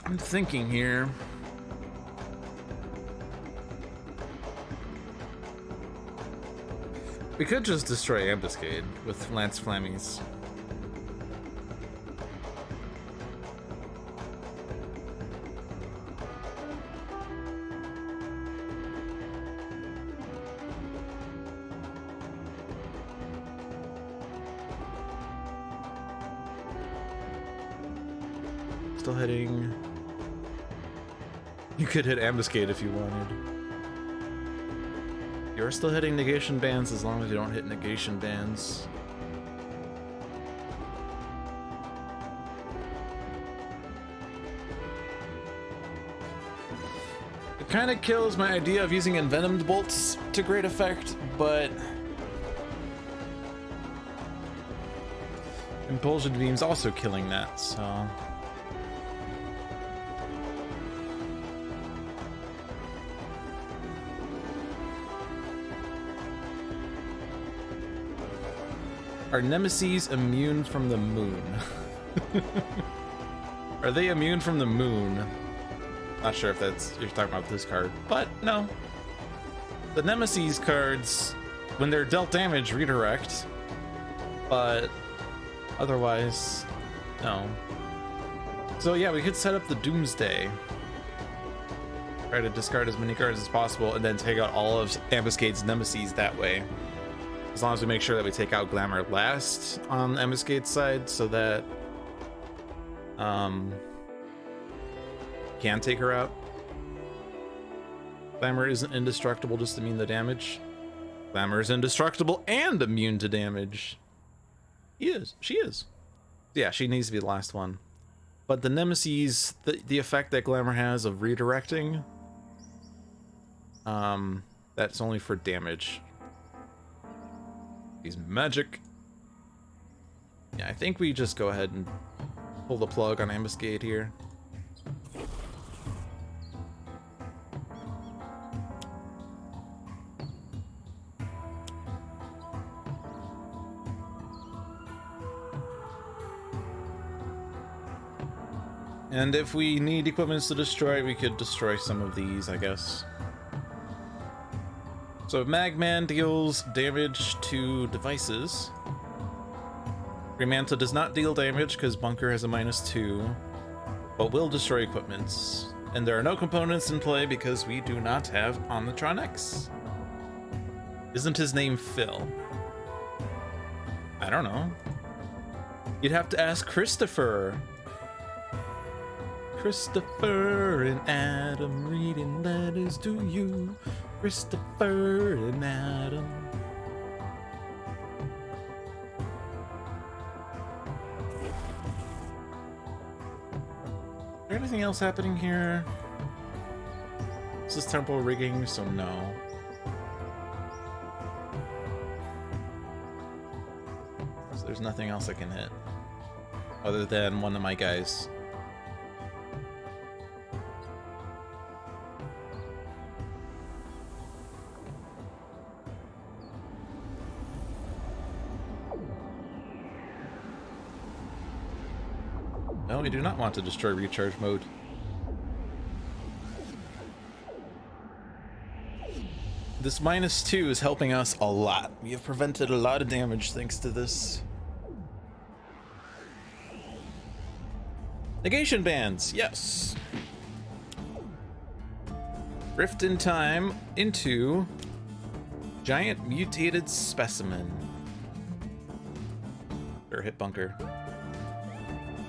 I'm thinking here. We could just destroy Ambuscade with Lance Flammies. Still hitting. You could hit Ambuscade if you wanted. You're still hitting negation bands as long as you don't hit negation bands. It kind of kills my idea of using envenomed bolts to great effect, but Impulsion Beam's also killing that, so. Are nemesis immune from the moon? Are they immune from the moon? Not sure if that's you're talking about this card, but no. The nemesis cards when they're dealt damage, redirect. But otherwise, no. So yeah, we could set up the Doomsday. Try to discard as many cards as possible and then take out all of Ambuscade's nemesis that way. As long as we make sure that we take out Glamour last on Ambuscade's side so that can take her out. Glamour isn't indestructible just to mean the damage. Glamour is indestructible and immune to damage. She is. Yeah, she needs to be the last one. But the nemesis, the effect that Glamour has of redirecting, that's only for damage. He's magic. Yeah, I think we just go ahead and pull the plug on Ambuscade here. And if we need equipments to destroy, we could destroy some of these, I guess. So Magman deals damage to devices. Remanta does not deal damage because Bunker has a -2, but will destroy equipments. And there are no components in play because we do not have Omnitronics. Isn't his name Phil? I don't know. You'd have to ask Christopher. Christopher and Adam reading letters to you. Christopher and Adam. Is there anything else happening here? This is temple rigging, so no. So there's nothing else I can hit other than one of my guys. No, we do not want to destroy recharge mode. This -2 is helping us a lot. We have prevented a lot of damage thanks to this. Negation bands, yes. Rift in time into giant mutated specimen. Or hit Bunker.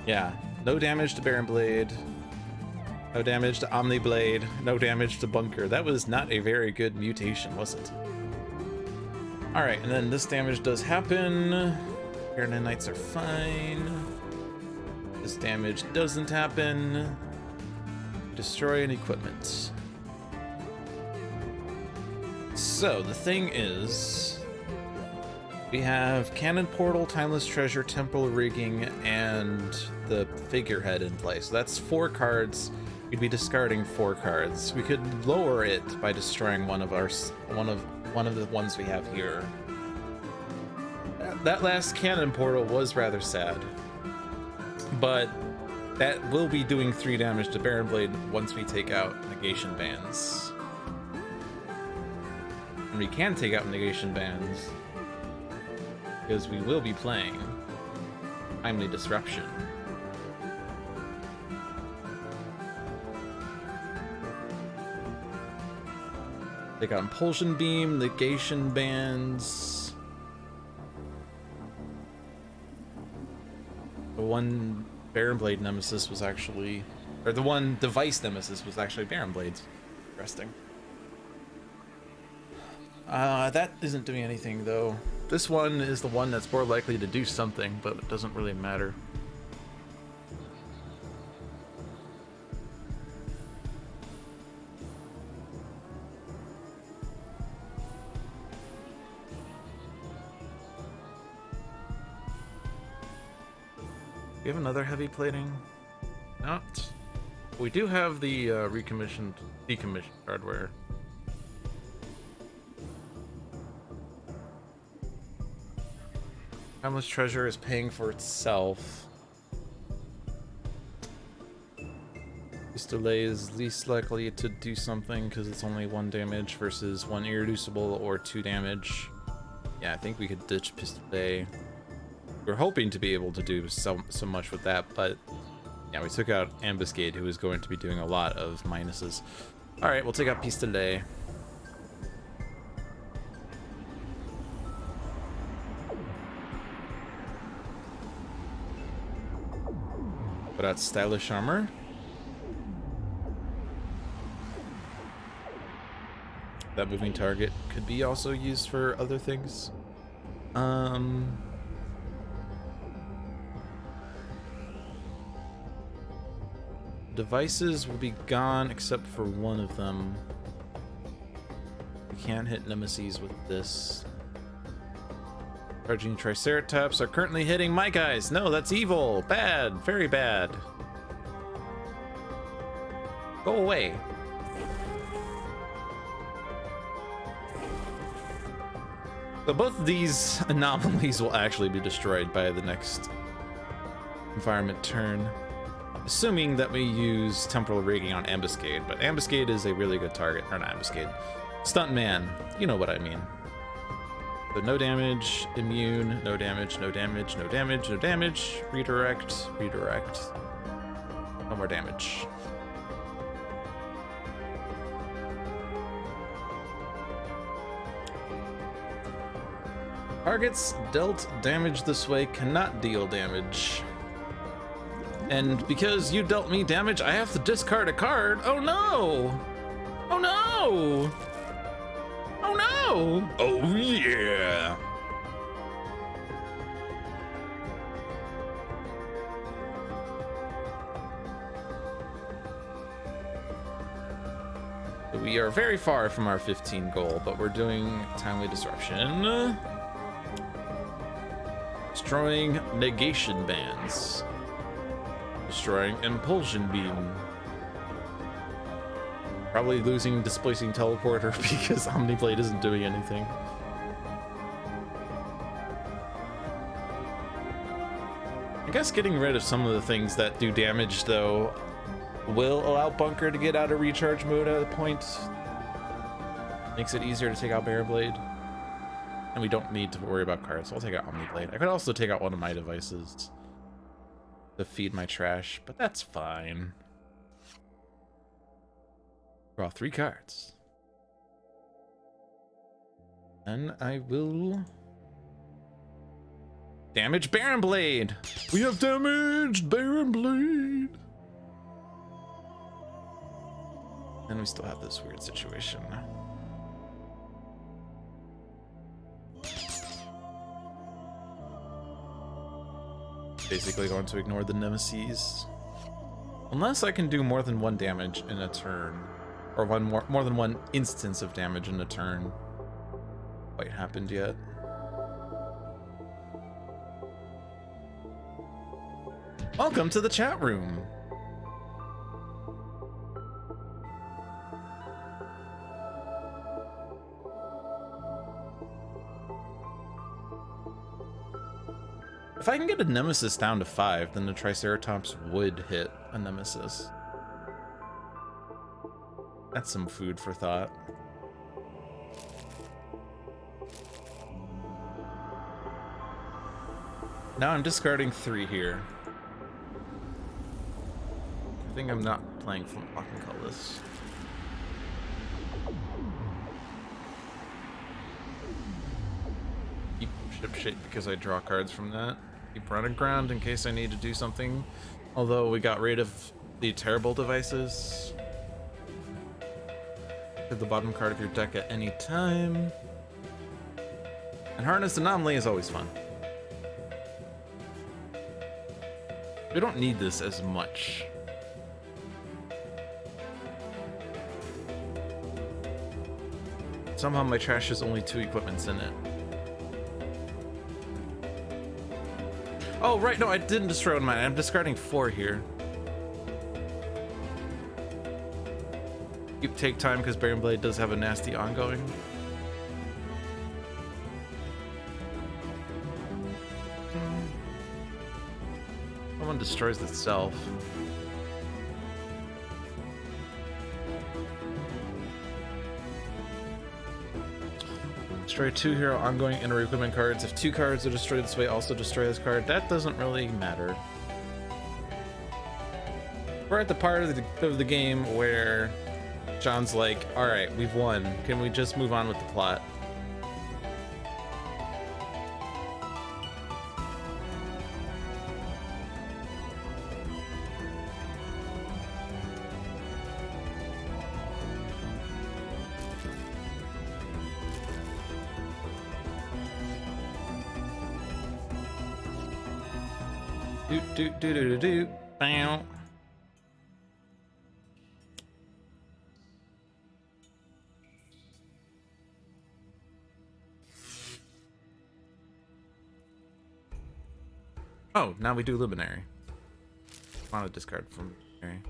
Yeah. No damage to Baron Blade, no damage to Omni Blade, no damage to Bunker. That was not a very good mutation, was it? Alright, and then this damage does happen. Baron Knights are fine. This damage doesn't happen. Destroy an equipment. So, the thing is, we have Cannon Portal, Timeless Treasure, Temple Rigging, and the Figurehead in play. So that's 4 cards. We'd be discarding 4 cards. We could lower it by destroying one of the ones we have here. That last Cannon Portal was rather sad, but that will be doing 3 damage to Baron Blade once we take out negation bands. And we can take out negation bands because we will be playing Timely Disruption. They got Impulsion Beam, Negation Bands. The one Baron Blade Nemesis was actually, or the one device Nemesis was actually Baron Blades. Interesting. That isn't doing anything though. This one is the one that's more likely to do something, but it doesn't really matter. We have another heavy plating? No. We do have the decommissioned hardware. Timeless Treasure is paying for itself. This delay is least likely to do something because it's only 1 damage versus 1 irreducible or 2 damage. Yeah, I think we could ditch Pistolet. We're hoping to be able to do so much with that, but yeah, we took out Ambuscade, who is going to be doing a lot of minuses. All right, we'll take out Pistolet. Put out Stylish Armor. That moving target could be also used for other things. Devices will be gone except for one of them. We can't hit Nemesis with this. Charging Triceratops are currently hitting my guys. No, that's evil. Bad. Very bad. Go away. So both of these anomalies will actually be destroyed by the next environment turn. Assuming that we use Temporal Rigging on Ambuscade, but Ambuscade is a really good target. Or not Ambuscade. Stuntman. You know what I mean. So no damage, immune, no damage, no damage, no damage, no damage, redirect, redirect. No more damage. Targets dealt damage this way cannot deal damage. And because you dealt me damage, I have to discard a card. Oh no! Oh no! Oh no! Oh yeah! We are very far from our 15 goal, but we're doing Timely Disruption. Destroying Negation Bands. Destroying Impulsion Beam. Probably losing Displacing Teleporter because Omniblade isn't doing anything. I guess getting rid of some of the things that do damage, though, will allow Bunker to get out of recharge mode at a point. Makes it easier to take out Barrelblade. And we don't need to worry about cards, so I'll take out Omniblade. I could also take out one of my devices to feed my trash, but that's fine. Draw 3 cards. And I will damage Barrelblade. We have damaged Barrelblade. And we still have this weird situation. Basically going to ignore the Nemesis. Unless I can do more than 1 damage in a turn. Or more than 1 instance of damage in a turn. Quite happened yet. Welcome to the chat room. If I can get a Nemesis down to 5, then the Triceratops would hit a Nemesis. That's some food for thought. Now I'm discarding 3 here. I think I'm not playing Flintlock and Cutlass. Keep ship shape because I draw cards from that. Keep running ground in case I need to do something. Although we got rid of the terrible devices. Hit the bottom card of your deck at any time. And Harness Anomaly is always fun. We don't need this as much. Somehow my trash has only 2 equipments in it. Oh, right, no, I didn't destroy one of mine. I'm discarding 4 here. You take time because Barrelblade does have a nasty ongoing. Someone destroys itself. Destroy 2 hero ongoing inner equipment cards. If 2 cards are destroyed this way, also destroy this card. That doesn't really matter. We're at the part of the game where John's like, alright, we've won. Can we just move on with the plot? Do. Bow. Oh, now we do Luminary. I want to discard from Luminary.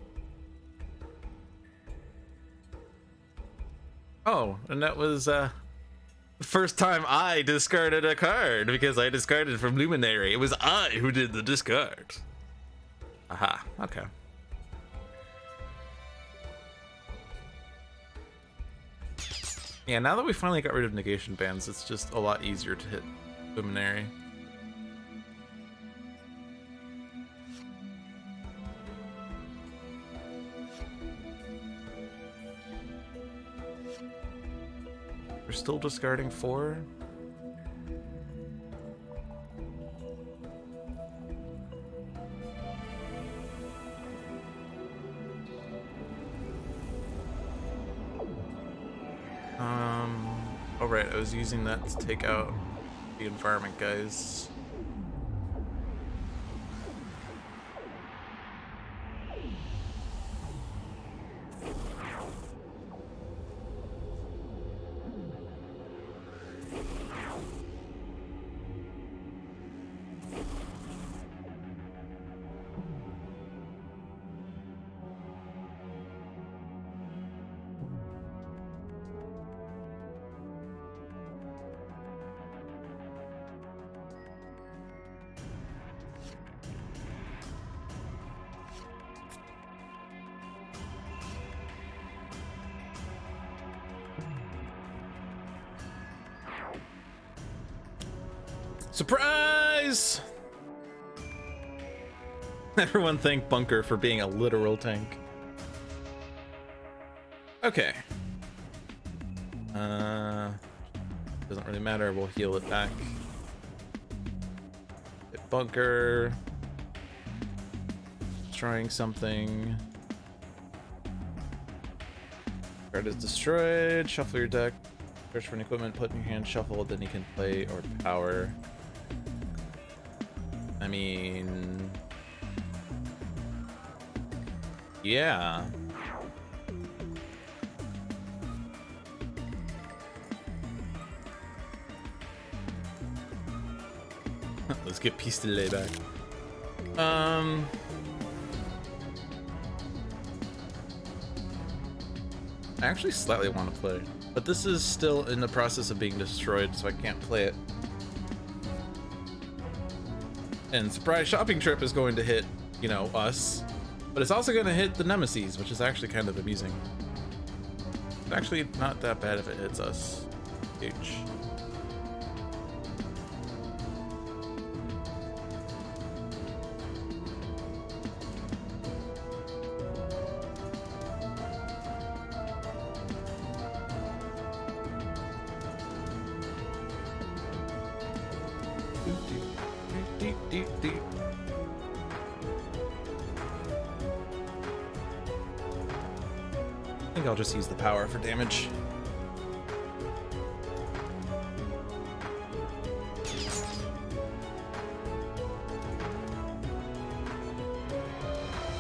Oh, and that was the first time I discarded a card because I discarded from Luminary. It was I who did the discard. Aha, okay. Yeah, now that we finally got rid of negation bans, it's just a lot easier to hit Luminary. We're still discarding 4. Oh right, I was using that to take out the environment guys. Surprise! Everyone thank Bunker for being a literal tank. Okay. Doesn't really matter, we'll heal it back. Hit Bunker. Destroying something. Card is destroyed. Shuffle your deck. Search for an equipment, put in your hand, shuffle, then you can play or power. I mean, yeah. Let's get Pistolet back. I actually slightly want to play, but this is still in the process of being destroyed, so I can't play it. And Surprise Shopping Trip is going to hit, you know, us, but it's also going to hit the Nemesis, which is actually kind of amusing. It's actually not that bad if it hits us. H. I think I'll just use the power for damage.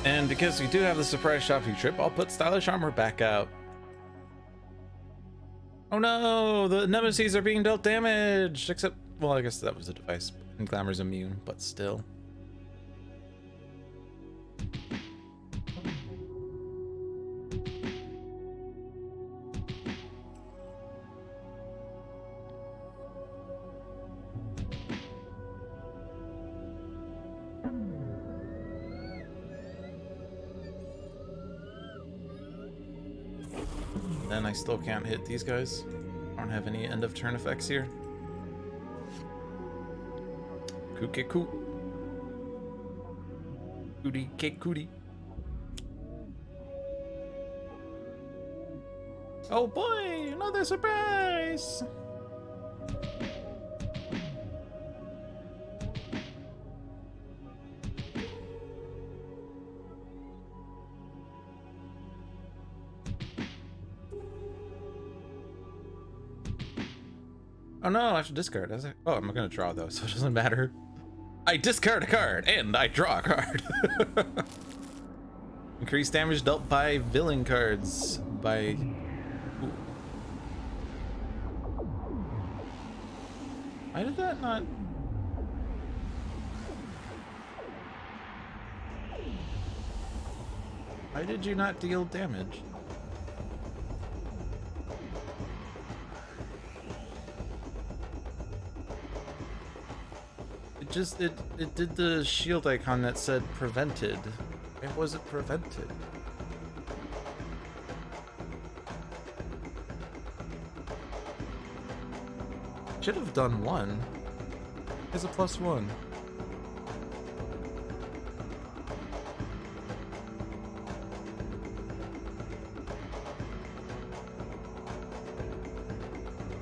And because we do have the Surprise Shopping Trip, I'll put Stylish Armor back out. Oh no, the Nemesis are being dealt damage! Except, well, I guess that was a device. And Glamour's immune, but still. Then I still can't hit these guys. Don't have any end of turn effects here. Kukeku. Cootie cake cootie. Oh boy, another surprise! Oh no, I have to discard. Oh, I'm gonna draw though, so it doesn't matter. I discard a card and I draw a card. Increased damage dealt by villain cards by. Ooh. Why did that not? Why did you not deal damage? It did the shield icon that said prevented. Why was it prevented? Should have done one. It's a +1.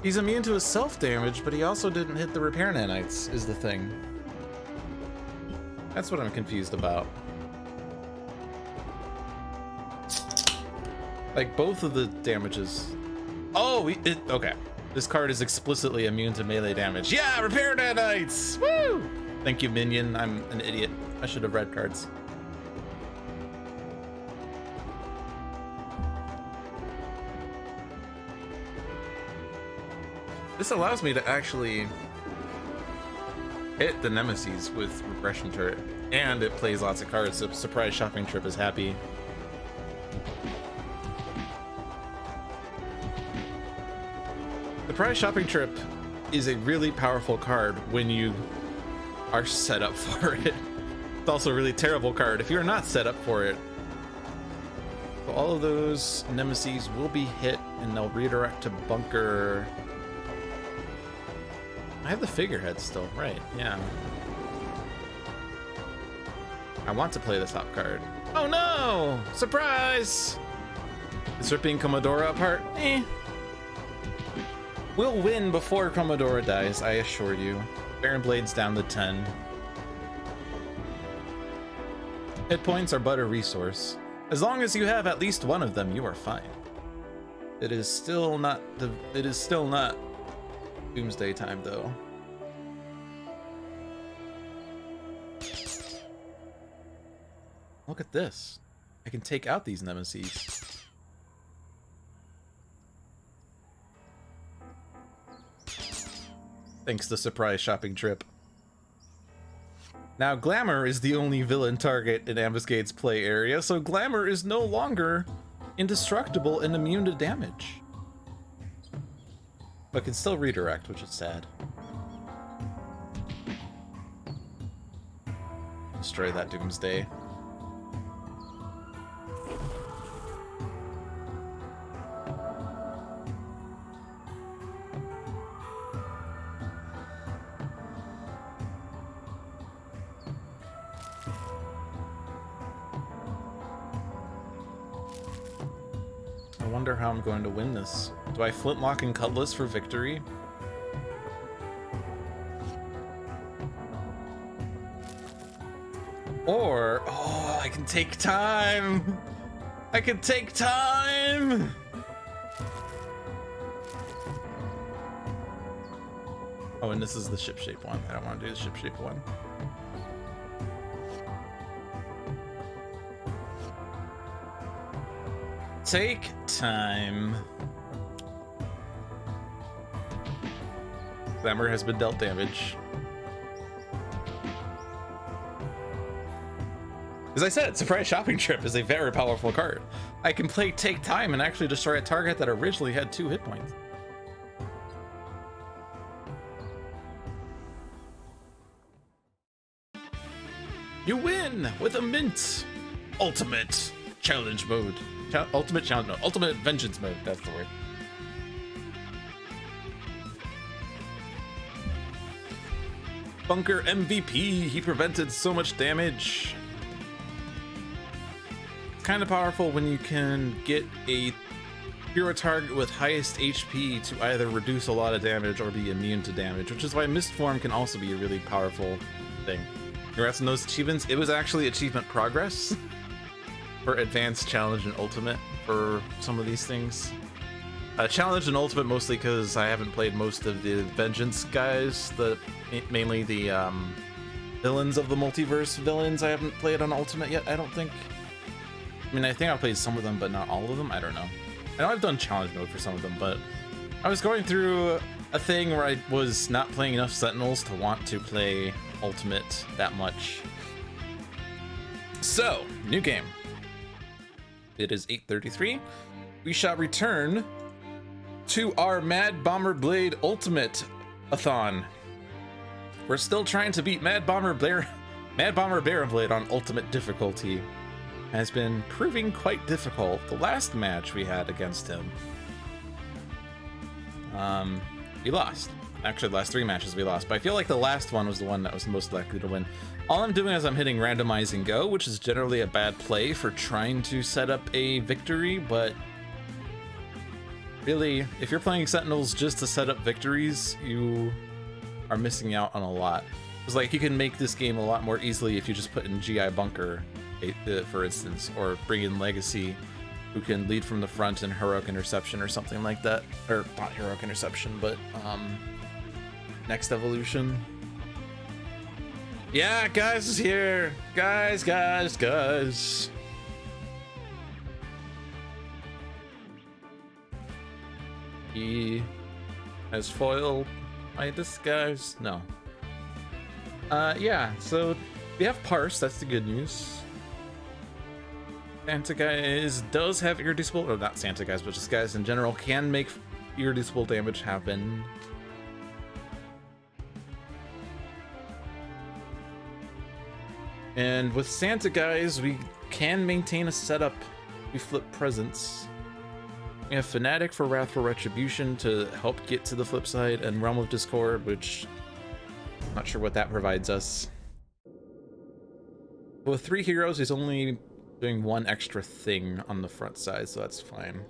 He's immune to his self-damage, but he also didn't hit the repair nanites, is the thing. That's what I'm confused about. Like, both of the damages. Oh, okay. This card is explicitly immune to melee damage. Yeah, repair nanites! Woo! Thank you, minion. I'm an idiot. I should have read cards. This allows me to actually hit the nemesis with regression turret, and it plays lots of cards, so surprise shopping trip is happy. Surprise shopping trip is a really powerful card when you are set up for it. It's also a really terrible card if you're not set up for it. So all of those nemesis will be hit and they'll redirect to bunker. I have the figurehead still, right? Yeah. I want to play the top card. Oh no! Surprise! Is ripping Comodora apart? Eh. We'll win before Comodora dies, I assure you. Baron Blade's down to 10. Hit points are but a resource. As long as you have at least one of them, you are fine. It is still not Doomsday time, though. Look at this. I can take out these nemesis. Thanks to surprise shopping trip. Now, Glamour is the only villain target in Ambuscade's play area, so Glamour is no longer indestructible and immune to damage. But can still redirect, which is sad. Destroy that Doomsday. I wonder how I'm going to win this. Do I flintlock and cutlass for victory? Or, oh, I can take time! I can take time! Oh, and this is the ship shape one. I don't want to do the ship shape one. Take time. Glamour has been dealt damage. As I said, Surprise Shopping Trip is a very powerful card. I can play Take Time and actually destroy a target that originally had 2 hit points. You win with a mint ultimate challenge mode. Ultimate challenge mode. Ultimate vengeance mode. That's the word. Bunker MVP. He prevented so much damage. It's kind of powerful when you can get a hero target with highest HP to either reduce a lot of damage or be immune to damage, which is why Mist Form can also be a really powerful thing. Congrats on those achievements. It was actually achievement progress for Advanced, Challenge, and Ultimate for some of these things. Challenge and Ultimate mostly because I haven't played most of the Vengeance guys, mainly the villains of the multiverse villains I haven't played on Ultimate yet, I don't think. I mean, I think I played some of them, but not all of them. I don't know. I know I've done challenge mode for some of them, but I was going through a thing where I was not playing enough Sentinels to want to play Ultimate that much. So, new game. It is 8:33. We shall return to our Mad Bomber Blade Ultimate-a-thon. We're still trying to beat Mad Bomber Baron Blade on Ultimate difficulty. Has been proving quite difficult. The last match we had against him, we lost. Actually, the last 3 matches we lost, but I feel like the last one was the one that was most likely to win. All I'm doing is I'm hitting randomize and go, which is generally a bad play for trying to set up a victory, but really, if you're playing Sentinels just to set up victories, you are missing out on a lot. It's like you can make this game a lot more easily if you just put in GI Bunker, for instance, or bring in Legacy, who can lead from the front in Heroic Interception or something like that. Or not Heroic Interception, but Next Evolution. Yeah, Guise is here. Guise. He has foiled my disguise. No. Yeah, so we have Parse, that's the good news. Santa Guise does have irreducible, or not Santa Guise, but just guys in general can make irreducible damage happen. And with Santa Guise, we can maintain a setup. We flip presence. We have Fanatic for Wrathful Retribution to help get to the flip side, and Realm of Discord, which I'm not sure what that provides us. With 3 heroes, he's only doing 1 extra thing on the front side, so that's fine.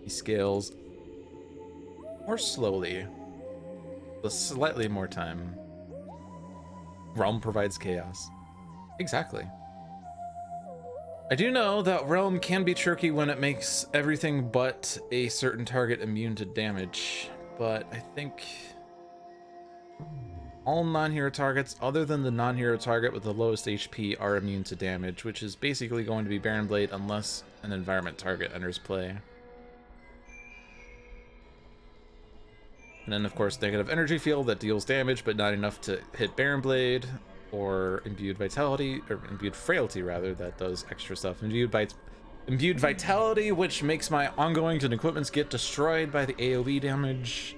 He scales more slowly, with slightly more time. Realm provides chaos. Exactly. I do know that Realm can be tricky when it makes everything but a certain target immune to damage, but I think all non-hero targets other than the non-hero target with the lowest HP are immune to damage, which is basically going to be Baron Blade unless an environment target enters play. And then of course negative energy field that deals damage but not enough to hit Baron Blade, or imbued vitality, or imbued frailty rather, that does extra stuff. Imbued vitality, which makes my ongoings and equipments get destroyed by the AoE damage.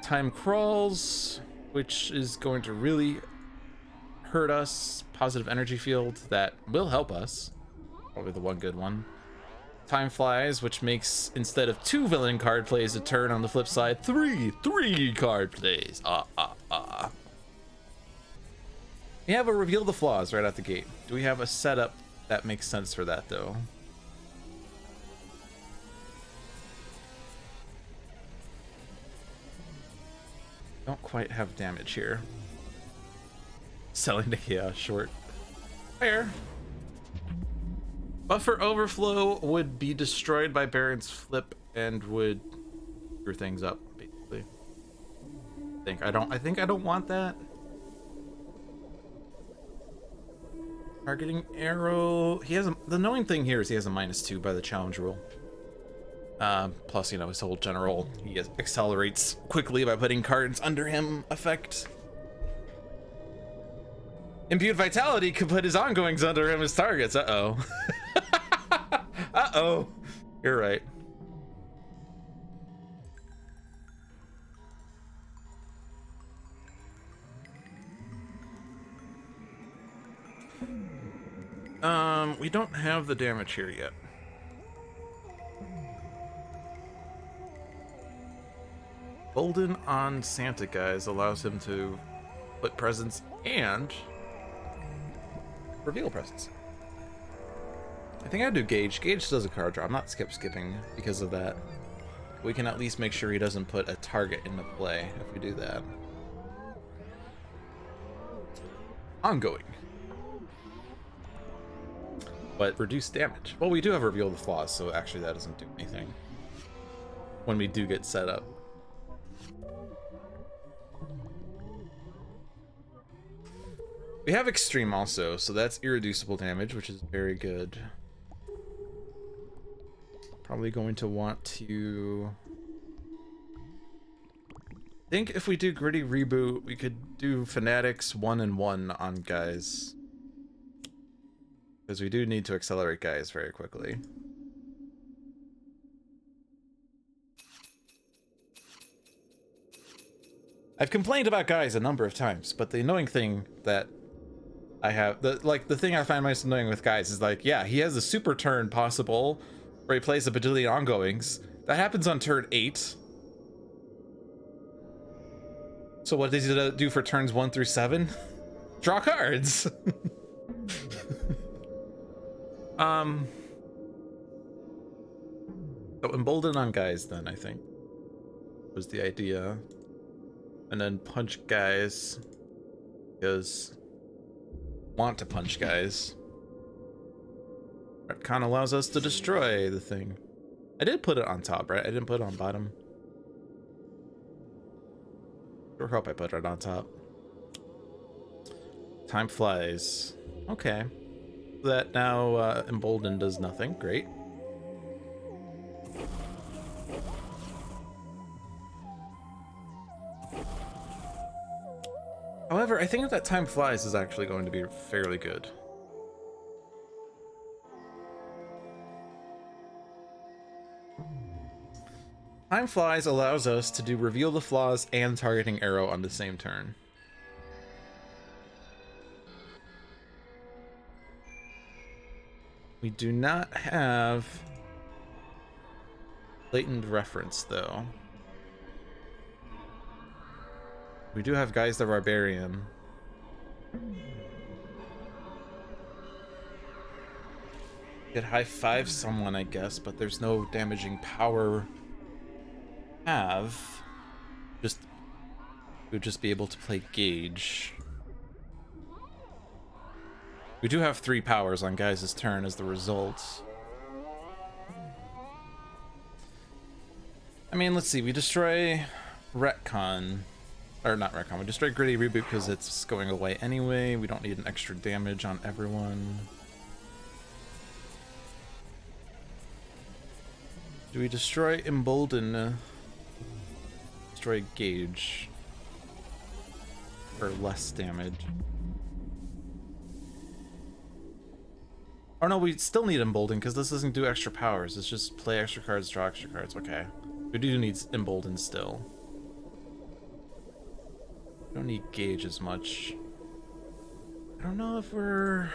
Time crawls, which is going to really hurt us. Positive energy field, that will help us. Probably the one good one. Time flies, which makes, instead of 2 villain card plays a turn on the flip side, 3 card plays. We have a reveal the flaws right out the gate. Do we have a setup that makes sense for that though? Don't quite have damage here. Selling the chaos short. Fair. Buffer overflow would be destroyed by Baron's flip and would screw things up, basically. I think I don't want that. Targeting arrow. He has the annoying thing here is he has a -2 by the challenge rule. Plus, you know, his whole general, he accelerates quickly by putting cards under him effect. Imbued vitality could put his ongoings under him as targets. Uh-oh. Uh-oh. You're right. We don't have the damage here yet. Bolden on Santa Guise allows him to put presents and reveal presents. I think I'd do Gauge. Gauge does a card draw. I'm not skipping because of that. We can at least make sure he doesn't put a target into play if we do that. Ongoing. But reduced damage. Well, we do have Reveal the Flaws, so actually that doesn't do anything when we do get set up. We have Extreme also, so that's irreducible damage, which is very good. Probably going to want to... I think if we do Gritty Reboot, we could do Fanatics 1 and 1 on Guise. Because we do need to accelerate Guise very quickly. I've complained about Guise a number of times, but the annoying thing that I have, the thing I find most annoying with Guise is like, yeah, he has a super turn possible where he plays a bajillion ongoings. That happens on turn 8. So what does he do for turns 1 through 7? Draw cards. So embolden on Guise then, I think, was the idea. And then punch Guise, because want to punch Guise. Retcon allows us to destroy the thing. I did put it on top, right? I didn't put it on bottom. Sure hope I put it on top. Time flies. Okay. That now embolden does nothing. Great. However, I think that Time Flies is actually going to be fairly good. Time Flies allows us to do Reveal the Flaws and Targeting Arrow on the same turn. We do not have Blatant Reference, though. We do have Guise the Barbarian. Could high five someone, I guess, but there's no damaging power. We'd just be able to play Gauge. We do have 3 powers on Guise's turn as the result. I mean, let's see. We destroy Retcon. Or not Retcon. We destroy Gritty Reboot because it's going away anyway. We don't need an extra damage on everyone. Do we destroy Embolden? Destroy Gauge for less damage. Oh no, we still need Embolden because this doesn't do extra powers. It's just play extra cards, draw extra cards. Okay. We do need Embolden still. We don't need Gauge as much. I don't know if we're...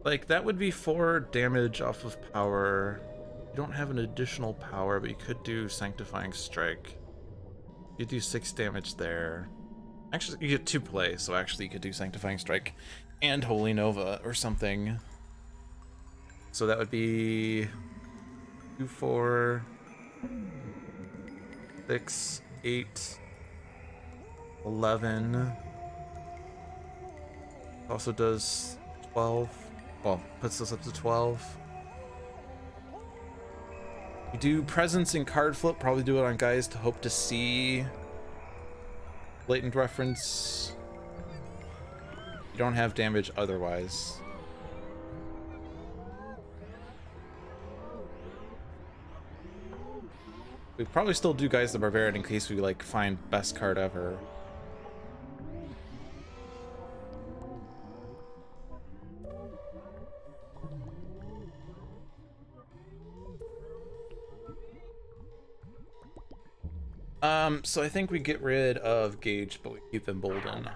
Like, that would be 4 damage off of power. You don't have an additional power, but you could do Sanctifying Strike. You do 6 damage there. Actually, you get 2 plays, so actually you could do Sanctifying Strike and Holy Nova or something. So that would be 2, 4, 6, 8, 11. Also does 12. Well, puts us up to 12. We do Presence and Card Flip, probably do it on Guise to hope to see Blatant Reference. You don't have damage otherwise. We probably still do Guise the Barbarian in case we like find best card ever. So I think we get rid of Gauge, but we keep Embolden.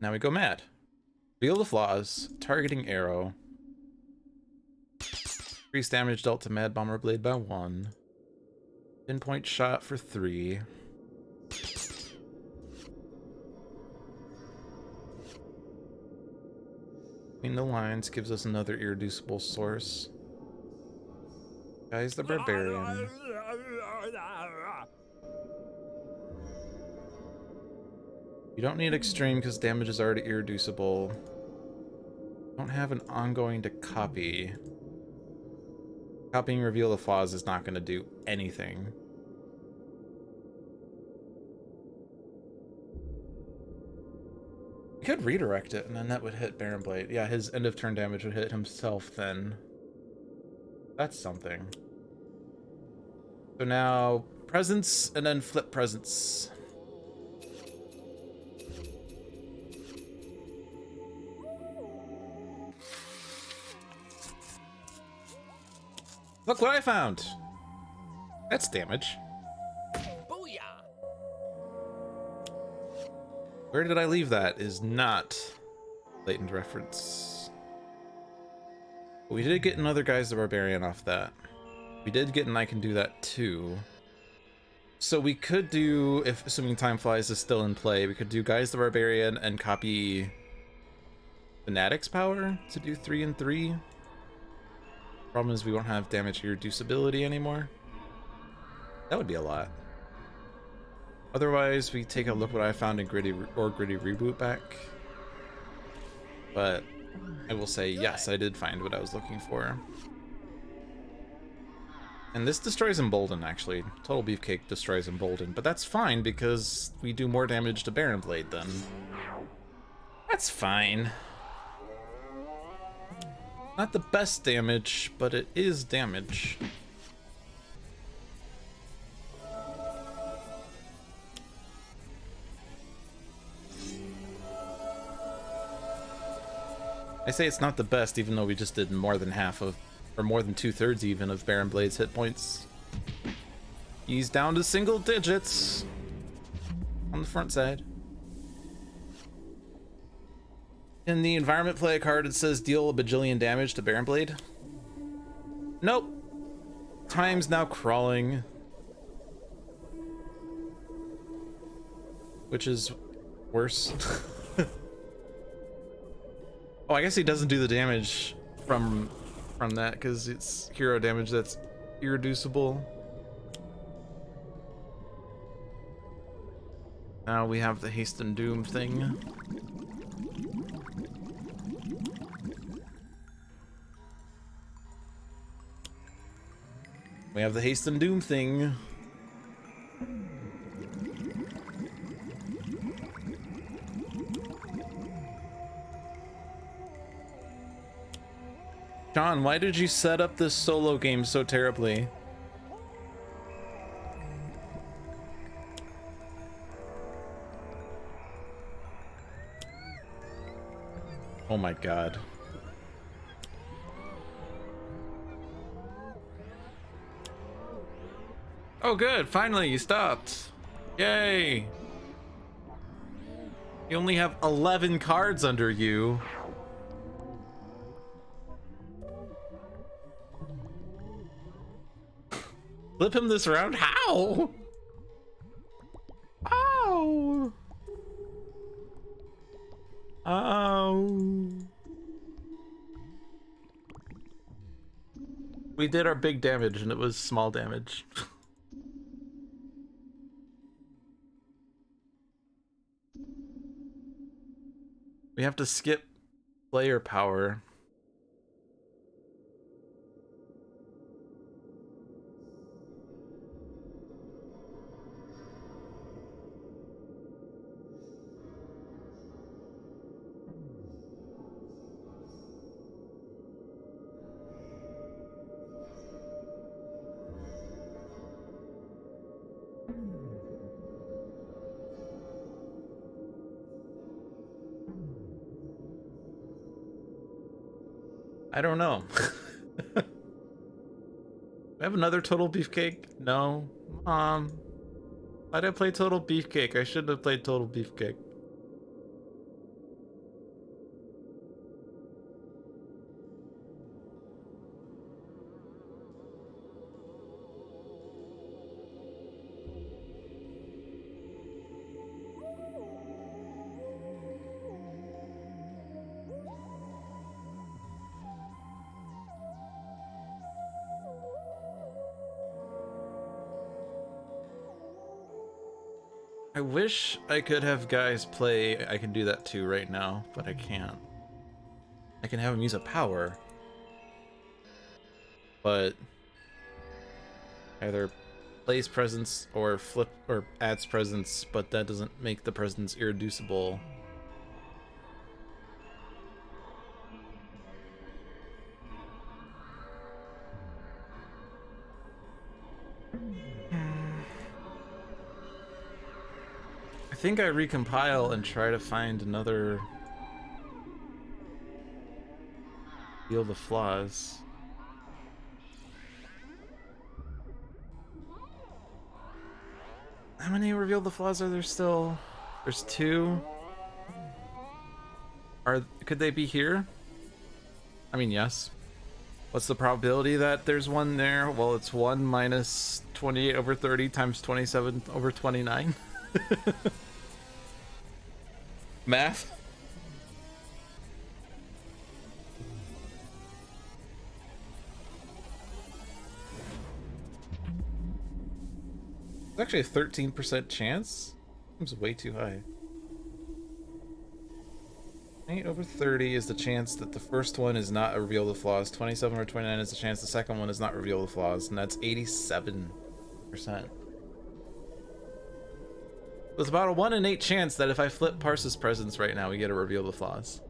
Now we go mad. Reveal the flaws. Targeting arrow. Increase damage dealt to Mad Bomber Blade by 1. Pinpoint shot for 3. Between the lines gives us another irreducible source. Guise the Barbarian. You don't need extreme because damage is already irreducible. Don't have an ongoing to copy. Copying reveal the flaws is not going to do anything. We could redirect it and then that would hit Baron Blade. Yeah, his end of turn damage would hit himself then. That's something. So now presence and then flip presence. Look what I found! That's damage. Booyah! Where did I leave that is not blatant reference. But we did get another Guise the Barbarian off that. We did get an I can do that too. So we could do, if assuming Time Flies is still in play, we could do Guise the Barbarian and copy Fanatic's power to do 3 and 3. Problem is we won't have damage irreducibility anymore. That would be a lot. Otherwise, we take a look what I found in Gritty Reboot back. But I will say, yes, I did find what I was looking for. And this destroys Embolden, actually. Total Beefcake destroys Embolden, but that's fine because we do more damage to Baron Blade then. That's fine. Not the best damage, but it is damage. I say it's not the best, even though we just did more than half of, or more than 2/3 even of Baron Blade's hit points. He's down to single digits on the front side. In the environment play card, it says deal a bajillion damage to Baron Blade. Nope. Time's now crawling. Which is worse. Oh, I guess he doesn't do the damage from that because it's hero damage that's irreducible. Now we have the haste and doom thing. We have the haste and doom thing. John, why did you set up this solo game so terribly? Oh my god. Oh good, finally you stopped. Yay! You only have 11 cards under you. Flip him this round? How? Ow! Oh. We did our big damage and it was small damage. We have to skip player power. I don't know. I have another Total Beefcake? No. Why did I play Total Beefcake? I shouldn't have played Total Beefcake. I wish I could have Guise play. I can do that too right now, but I can't. I can have him use a power, but either plays presence or flip or adds presence, but that doesn't make the presence irreducible. I think I recompile and try to find another Heal the Flaws. How many Reveal the Flaws are there still? There's 2. Could they be here? I mean, yes. What's the probability that there's one there? Well, it's 1 minus 28 over 30 times 27 over 29. Math. It's actually a 13% chance. Seems way too high. 8 over 30 is the chance that the first one is not a Reveal the Flaws. 27 over 29 is the chance the second one is not Reveal the Flaws, and that's 87%. There's about a 1 in 8 chance that if I flip Parse's presence right now, we get a Reveal the Flaws.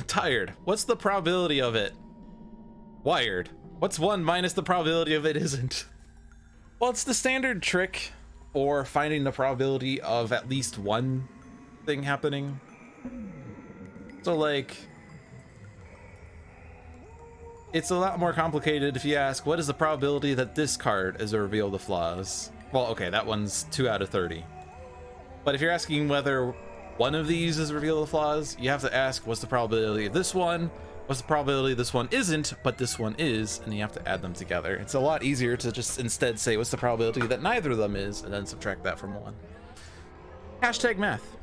Tired. What's the probability of it? Wired. What's 1 minus the probability of it isn't? Well, it's the standard trick for finding the probability of at least one thing happening. So, like, it's a lot more complicated if you ask, what is the probability that this card is a Reveal the Flaws? Well, okay, that one's 2 out of 30. But if you're asking whether one of these is Reveal the Flaws, you have to ask, what's the probability of this one? What's the probability this one isn't, but this one is? And you have to add them together. It's a lot easier to just instead say, what's the probability that neither of them is, and then subtract that from 1. Hashtag math.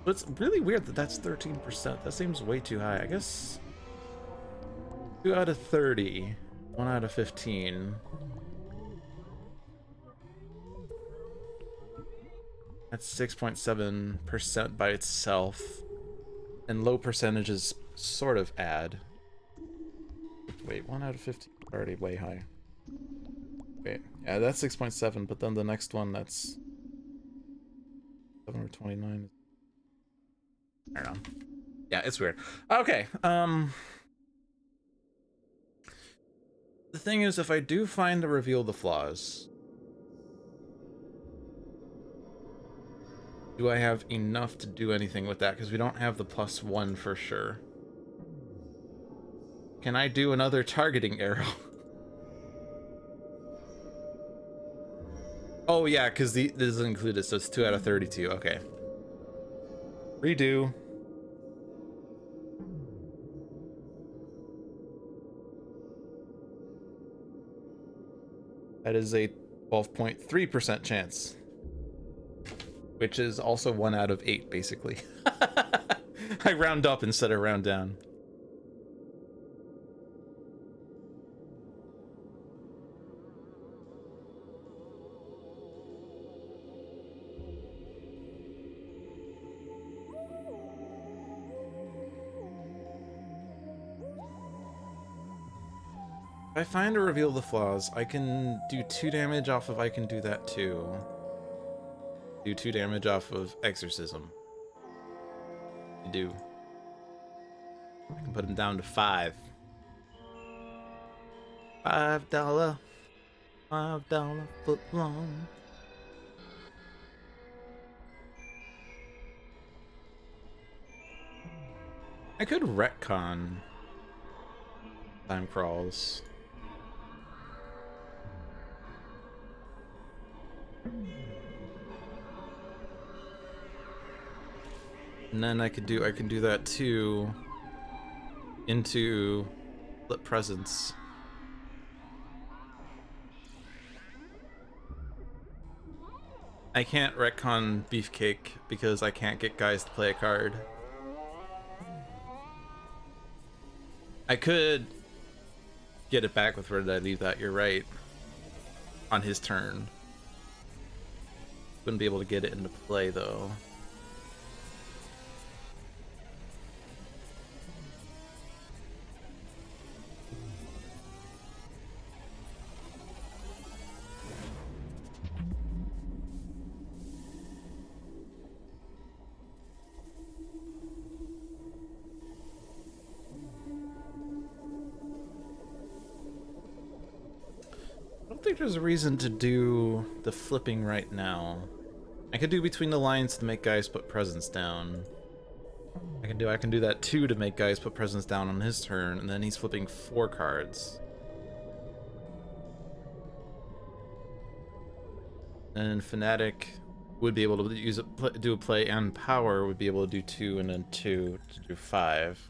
It's really weird that that's 13%. That seems way too high. I guess 2 out of 30, 1 out of 15. That's 6.7% by itself. And low percentages sort of add. Wait, 1 out of 15 is already way high. Wait, yeah, that's 6.7, but then the next one, that's 7 or 29. I don't know. Yeah, it's weird. Okay, the thing is, if I do find a Reveal the Flaws, do I have enough to do anything with that? Because we don't have the +1 for sure. Can I do another targeting arrow? Oh yeah, because this isn't included, so it's 2 out of 32. Okay. Redo. That is a 12.3% chance. Which is also 1 out of 8, basically. I round up instead of round down. If I find a Reveal the Flaws, I can do 2 damage off of I can do that too. Do 2 damage off of Exorcism. I do. I can put him down to 5. $5 foot long. I could retcon time crawls. And then I can do that too into Flip Presence. I can't retcon Beefcake because I can't get Guise to play a card. I could get it back with where did I leave that? You're right. On his turn. Wouldn't be able to get it into play though. I don't think there's a reason to do the flipping right now. I could do between the lines to make Guise put presence down. I can do that too to make Guise put presence down on his turn, and then he's flipping 4 cards. And Fanatic would be able to use it, do a play, and Power would be able to do 2 and then 2 to do 5.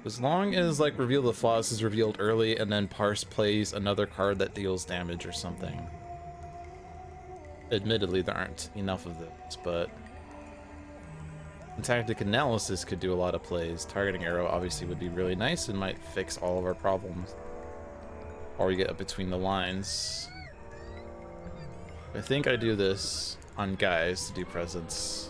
As long as, like, Reveal the Flaws is revealed early and then Parse plays another card that deals damage or something. Admittedly, there aren't enough of this, but Tactic Analysis could do a lot of plays. Targeting Arrow obviously would be really nice and might fix all of our problems. Or we get up between the lines. I think I do this on Guise to do presence.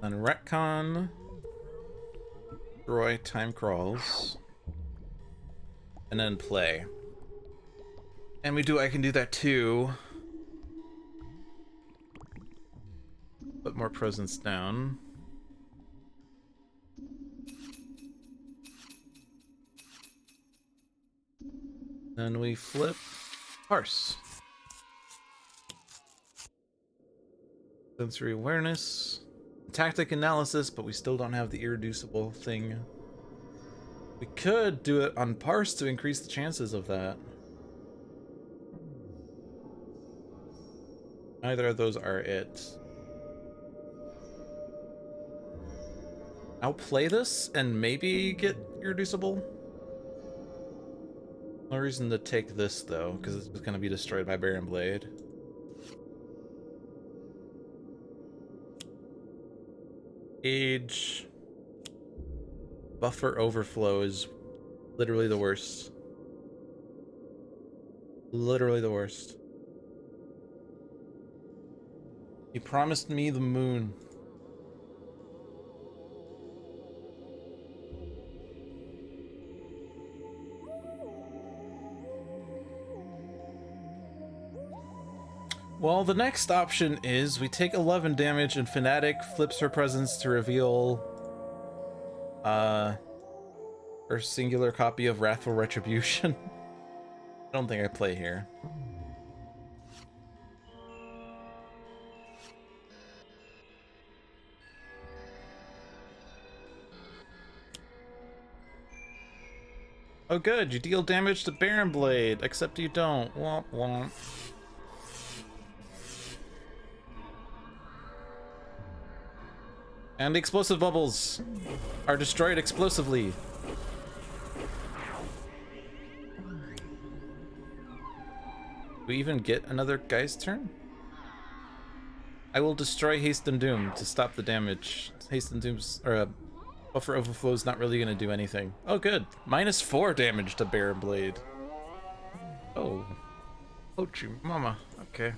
Then retcon, destroy, time crawls, and then play. And I can do that too. Put more presence down. Then we flip Parse. Sensory awareness. Tactic Analysis, but we still don't have the irreducible thing. We could do it on Parse to increase the chances of that. Neither of those are it. I'll play this and maybe get irreducible. No reason to take this though, because it's going to be destroyed by Barren Blade. Age. Buffer overflow is literally the worst. Literally the worst. He promised me the moon. Well, the next option is we take 11 damage and Fanatic flips her presence to reveal her singular copy of Wrathful Retribution. I don't think I play here. Oh good, you deal damage to Barren Blade, except you don't. Womp womp. And the explosive bubbles are destroyed explosively. Do we even get another Guise turn? I will destroy Haste and Doom to stop the damage. Haste and Doom's, Buffer Overflow is not really going to do anything. Oh good, -4 damage to Barren Blade. Oh. Ouchie mama, okay.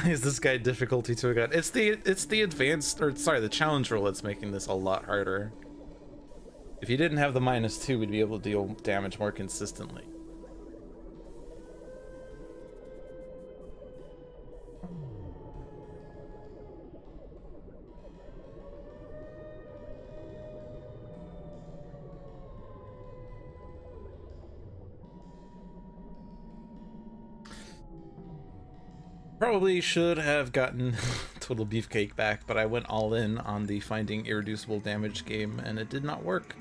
Is this guy difficulty to a god? It's the advanced, or sorry, the challenge rule that's making this a lot harder. If you didn't have the -2, we'd be able to deal damage more consistently. Probably should have gotten Total Beefcake back, but I went all in on the finding irreducible damage game, and it did not work.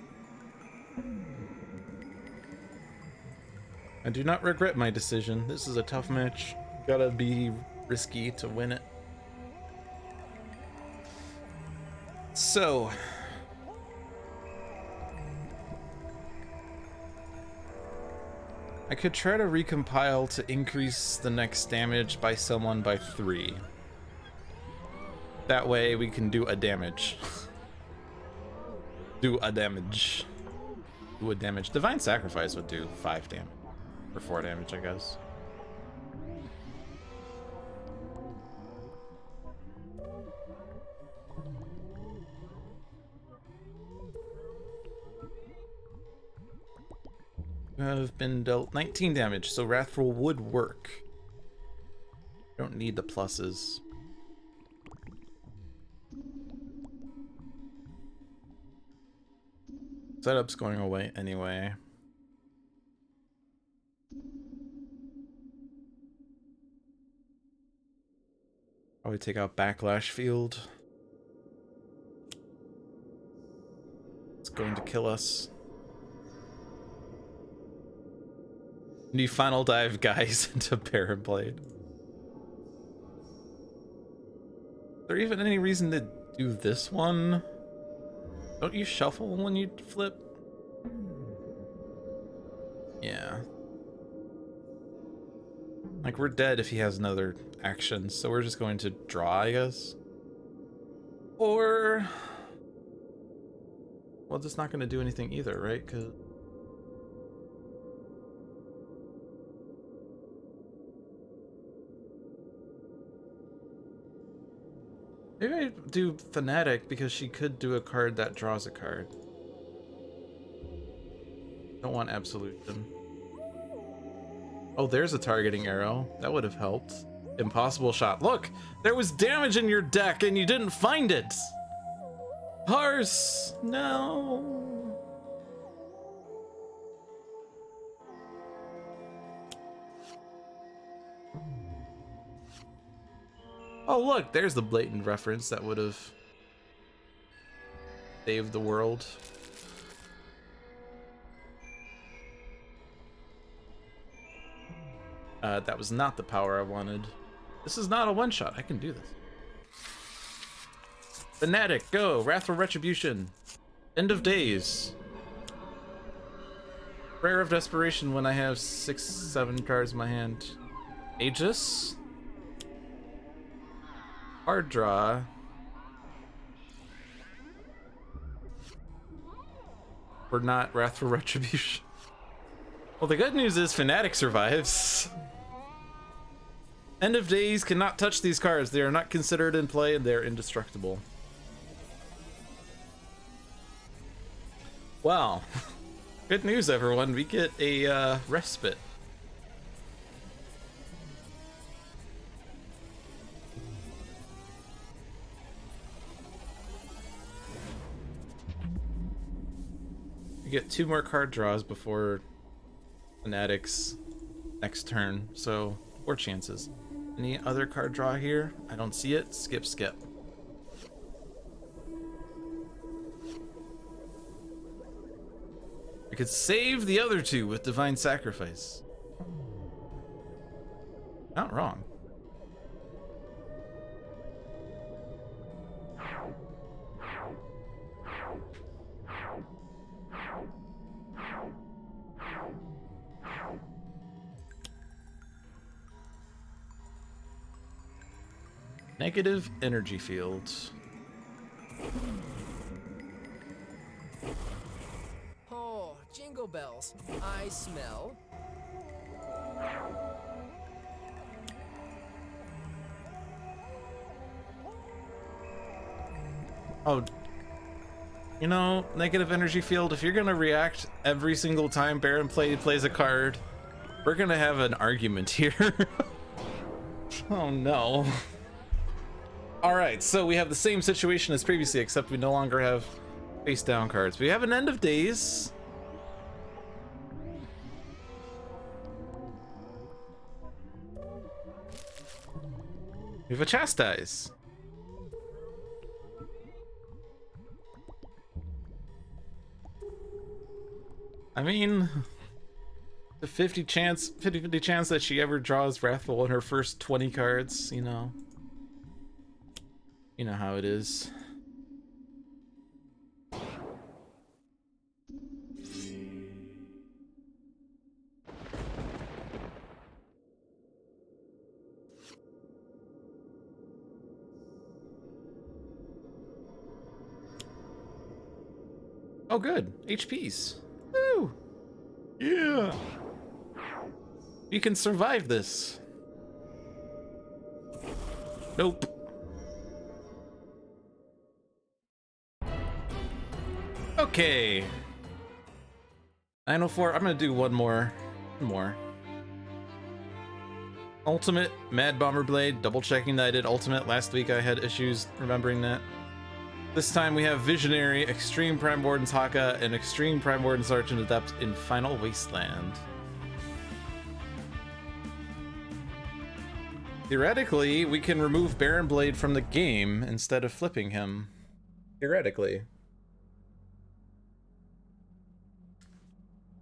I do not regret my decision. This is a tough match. Gotta be risky to win it. So... I could try to recompile to increase the next damage by someone by 3. That way we can do a damage. Do a damage. Divine Sacrifice would do 5 damage. Or 4 damage, I guess. Have been dealt 19 damage, so Wrathful would work. Don't need the pluses. Setup's going away anyway. Probably take out Backlash Field. It's going to kill us. New Final Dive Guise into Baron Blade. Is there even any reason to do this one? Don't you shuffle when you flip? Yeah. Like, we're dead if he has another action, so we're just going to draw, I guess. Or... well, that's not going to do anything either, right? Because... maybe I do Fanatic because she could do a card that draws a card. Don't want Absolution. Oh, there's a targeting arrow. That would have helped. Impossible Shot. Look! There was damage in your deck and you didn't find it! Parse! No! Oh look, there's the blatant reference that would have saved the world. That was not the power I wanted. This is not a one-shot. I can do this. Fanatic, go! Wrathful Retribution. End of Days. Prayer of Desperation when I have 6-7 cards in my hand. Aegis. Hard draw. We're not Wrathful Retribution. Well, the good news is Fanatic survives. End of Days cannot touch these cards. They are not considered in play and they're indestructible. Wow. Good news, everyone. We get a respite. We get 2 more card draws before Fanatic's next turn, so 4 chances. Any other card draw here? I don't see it. Skip, skip. I could save the other 2 with Divine Sacrifice. Not wrong. Negative energy fields. Oh, jingle bells. I smell. Oh, you know, negative energy field, if you're gonna react every single time Baron plays a card, we're gonna have an argument here. Oh no. Alright, so we have the same situation as previously, except we no longer have face down cards. We have an End of Days. We have a Chastise. I mean, the 50-50 chance that she ever draws Wrathful in her first 20 cards, you know. You know how it is. Oh, good. HPs. Woo! Yeah! You can survive this. Nope. Okay. 904. I'm gonna do one more. Ultimate Mad Bomber Blade. Double checking that I did Ultimate. Last week I had issues remembering that. This time we have Visionary, Extreme Prime Warden's Haka, and Extreme Prime Warden's Argent Adept in Final Wasteland. Theoretically, we can remove Baron Blade from the game instead of flipping him. Theoretically.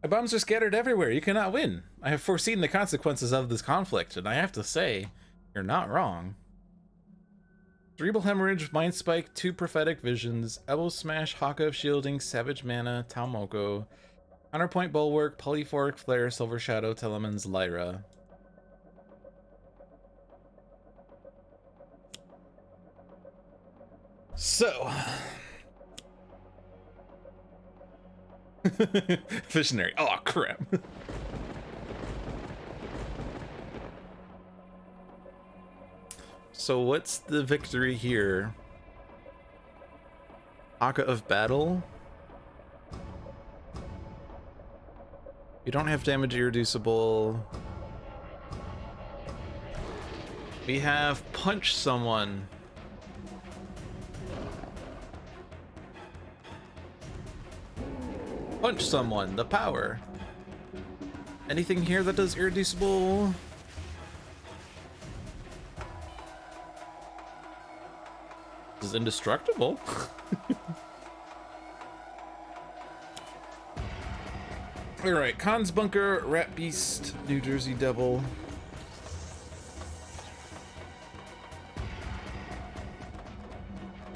My bombs are scattered everywhere. You cannot win. I have foreseen the consequences of this conflict, and I have to say, you're not wrong. Cerebral Hemorrhage, Mind Spike, 2 Prophetic Visions, Elbow Smash, Haka of Shielding, Savage Mana, Talmoko, Counterpoint Bulwark, Polyphoric Flare, Silver Shadow, Telemans, Lyra. So... Visionary. Oh, crap. So what's the victory here? Haka of Battle? We don't have damage irreducible. We have Punch Someone. Punch Someone, the power. Anything here that does irreducible? This is indestructible. Alright, Khan's Bunker, Rat Beast, New Jersey Devil.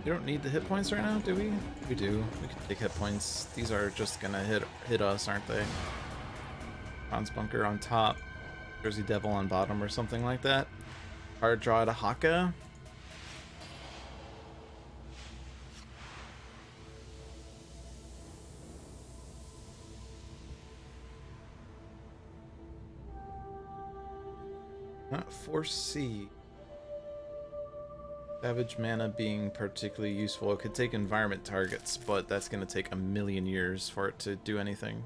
You don't need the hit points right now, do we? We do. We can take hit points. These are just gonna hit us, aren't they? Khan's Bunker on top, Jersey Devil on bottom or something like that. Hard draw to Haka. Not foresee Savage Mana being particularly useful. It could take environment targets, but that's going to take a million years for it to do anything.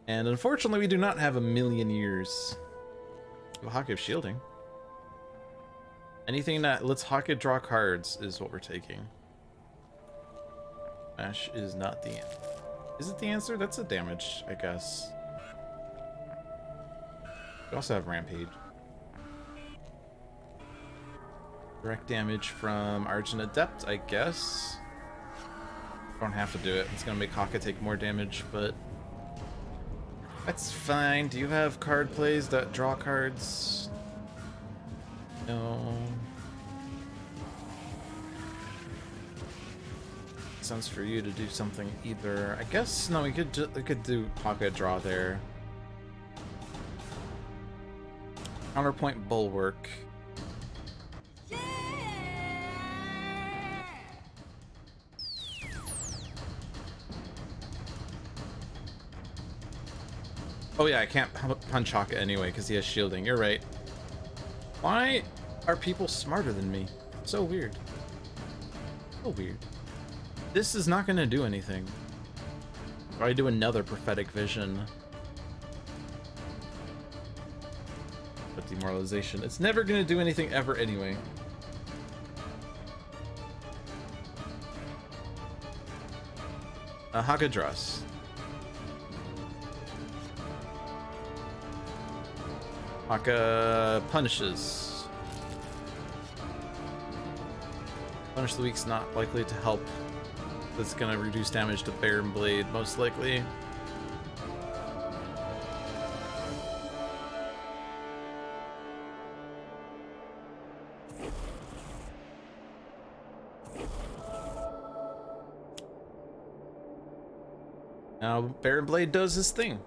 And unfortunately, we do not have a million years. We have a Haka of Shielding. Anything that lets Haka draw cards is what we're taking. Smash is not the answer. Is it the answer? That's a damage, I guess. We also have Rampage. Direct damage from Argent Adept, I guess. Don't have to do it. It's gonna make Haka take more damage, but that's fine. Do you have card plays that draw cards? No. Sense for you to do something either. I guess no. We could do Haka draw there. Counterpoint Bulwark. Oh yeah, I can't punch Haka anyway because he has shielding. You're right. Why are people smarter than me? So weird. So weird. This is not going to do anything. Or I do another Prophetic Vision. But Demoralization. It's never going to do anything ever anyway. Haka draws. Haka punishes. Punish the Weak's not likely to help. That's gonna reduce damage to Bear and Blade, most likely. Now, Bear and Blade does his thing.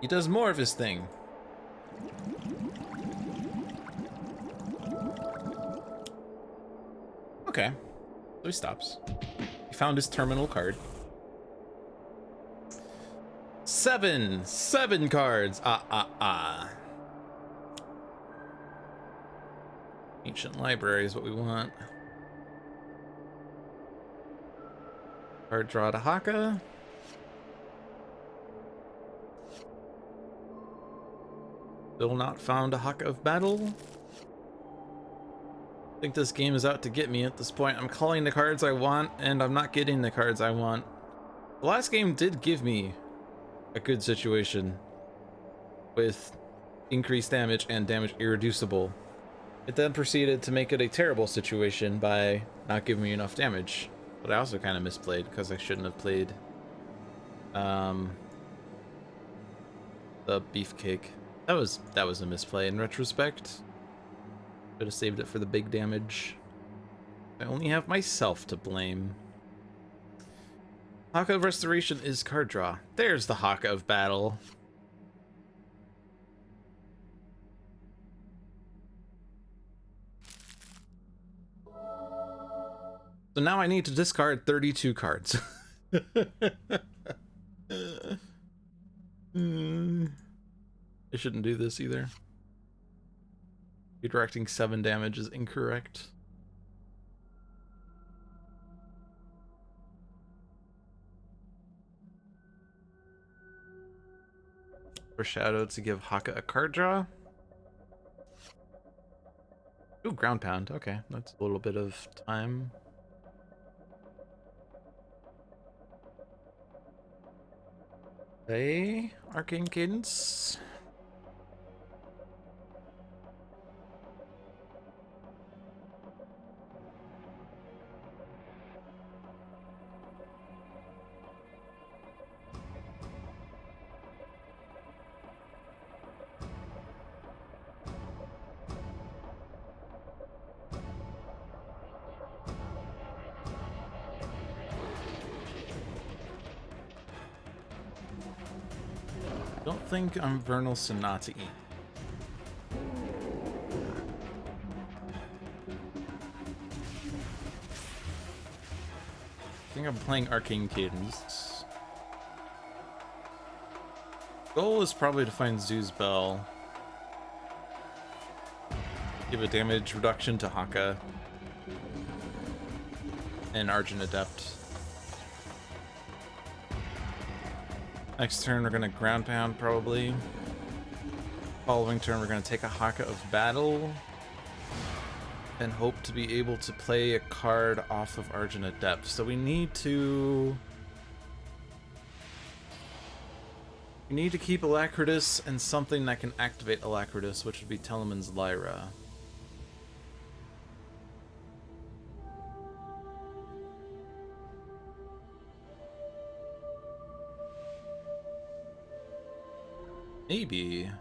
He does more of his thing. Okay, so he stops. He found his terminal card. Seven cards. Ancient Library is what we want. Card draw to Haka. Still not found a Haka of Battle. I think this game is out to get me at this point. I'm calling the cards I want, and I'm not getting the cards I want. The last game did give me a good situation with increased damage and damage irreducible. It then proceeded to make it a terrible situation by not giving me enough damage. But I also kind of misplayed because I shouldn't have played the Beefcake. That was a misplay in retrospect. Should have saved it for the big damage. I only have myself to blame. Haka of Restoration is card draw. There's the Haka of Battle. So now I need to discard 32 cards. I shouldn't do this either. Redirecting 7 damage is incorrect. Foreshadow to give Haka a card draw. Ooh, Ground Pound. Okay, that's a little bit of time. Play Arcane Cadence. Don't think I'm Vernal Sonata-y. I think I'm playing Arcane Cadence. Goal is probably to find Zoo's Bell. Give a damage reduction to Haka. And Argent Adept. Next turn we're gonna Ground Pound probably. Following turn we're gonna take a Haka of Battle. And hope to be able to play a card off of Argent Adept. So we need to keep Alacritus and something that can activate Alacritus, which would be Teleman's Lyra. Maybe.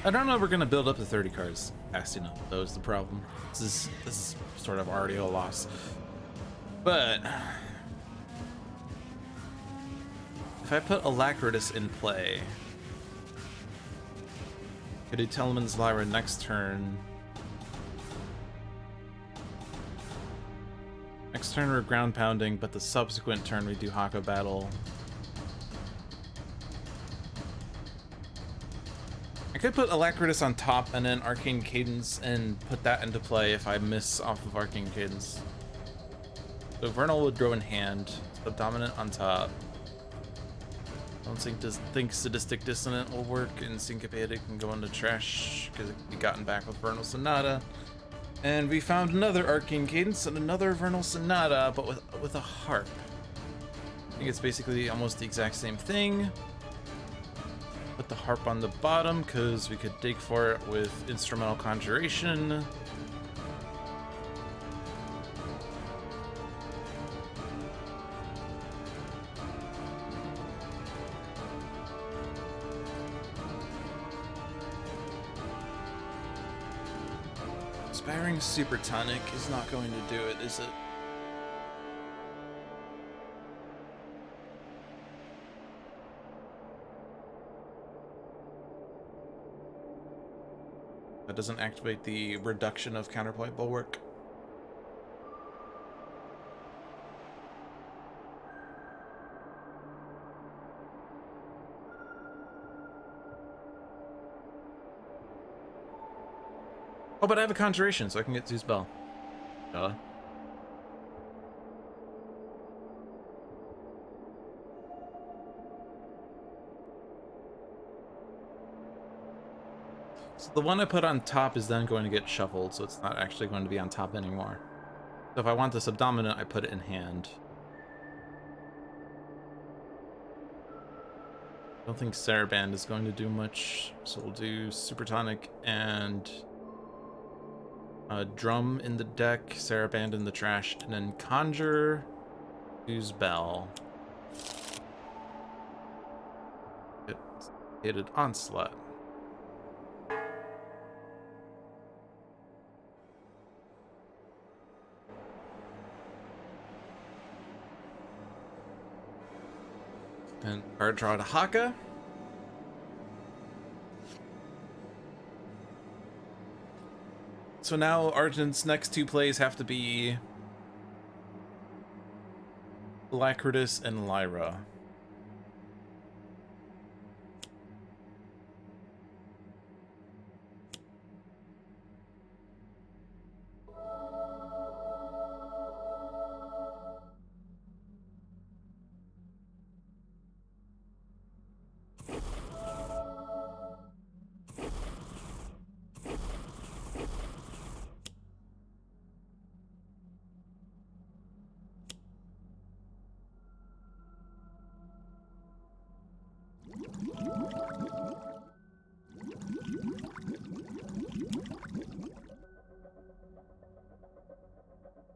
I don't know if we're gonna build up to 30 cards fast enough. That was the problem. This is sort of already a loss. But if I put Alacritus in play, I could do Teleman's Lyra next turn. Next turn we're ground pounding, but the subsequent turn we do Haka battle. I could put Alacritus on top and then Arcane Cadence and put that into play if I miss off of Arcane Cadence. So Vernal would go in hand, Subdominant on top. I don't think Sadistic Dissonant will work, and Syncopated can go into trash because it can be gotten back with Vernal Sonata. And we found another Arcane Cadence and another Vernal Sonata, but with a harp. I think it's basically almost the exact same thing. Put the harp on the bottom because we could dig for it with Instrumental Conjuration. Inspiring Supertonic is not going to do it, is it? That doesn't activate the reduction of counterpoint bulwark. Oh, but I have a conjuration, so I can get Zeus Bell. Duh. So the one I put on top is then going to get shuffled, so it's not actually going to be on top anymore. So if I want the Subdominant, I put it in hand. I don't think Saraband is going to do much, so we'll do Supertonic and Drum in the deck, Saraband in the trash, and then Conjure, use Bell. Hit an Onslaught. And card draw to Haka. So now Argent's next two plays have to be Alacritus and Lyra.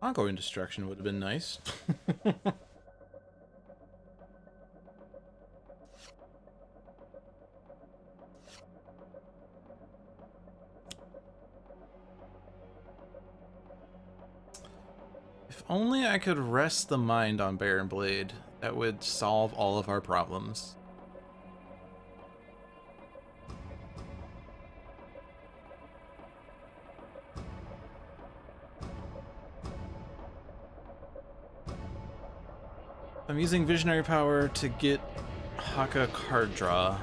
Ongoing Destruction would have been nice. If only I could rest the mind on Baron Blade, that would solve all of our problems. I'm using Visionary Power to get Haka card draw.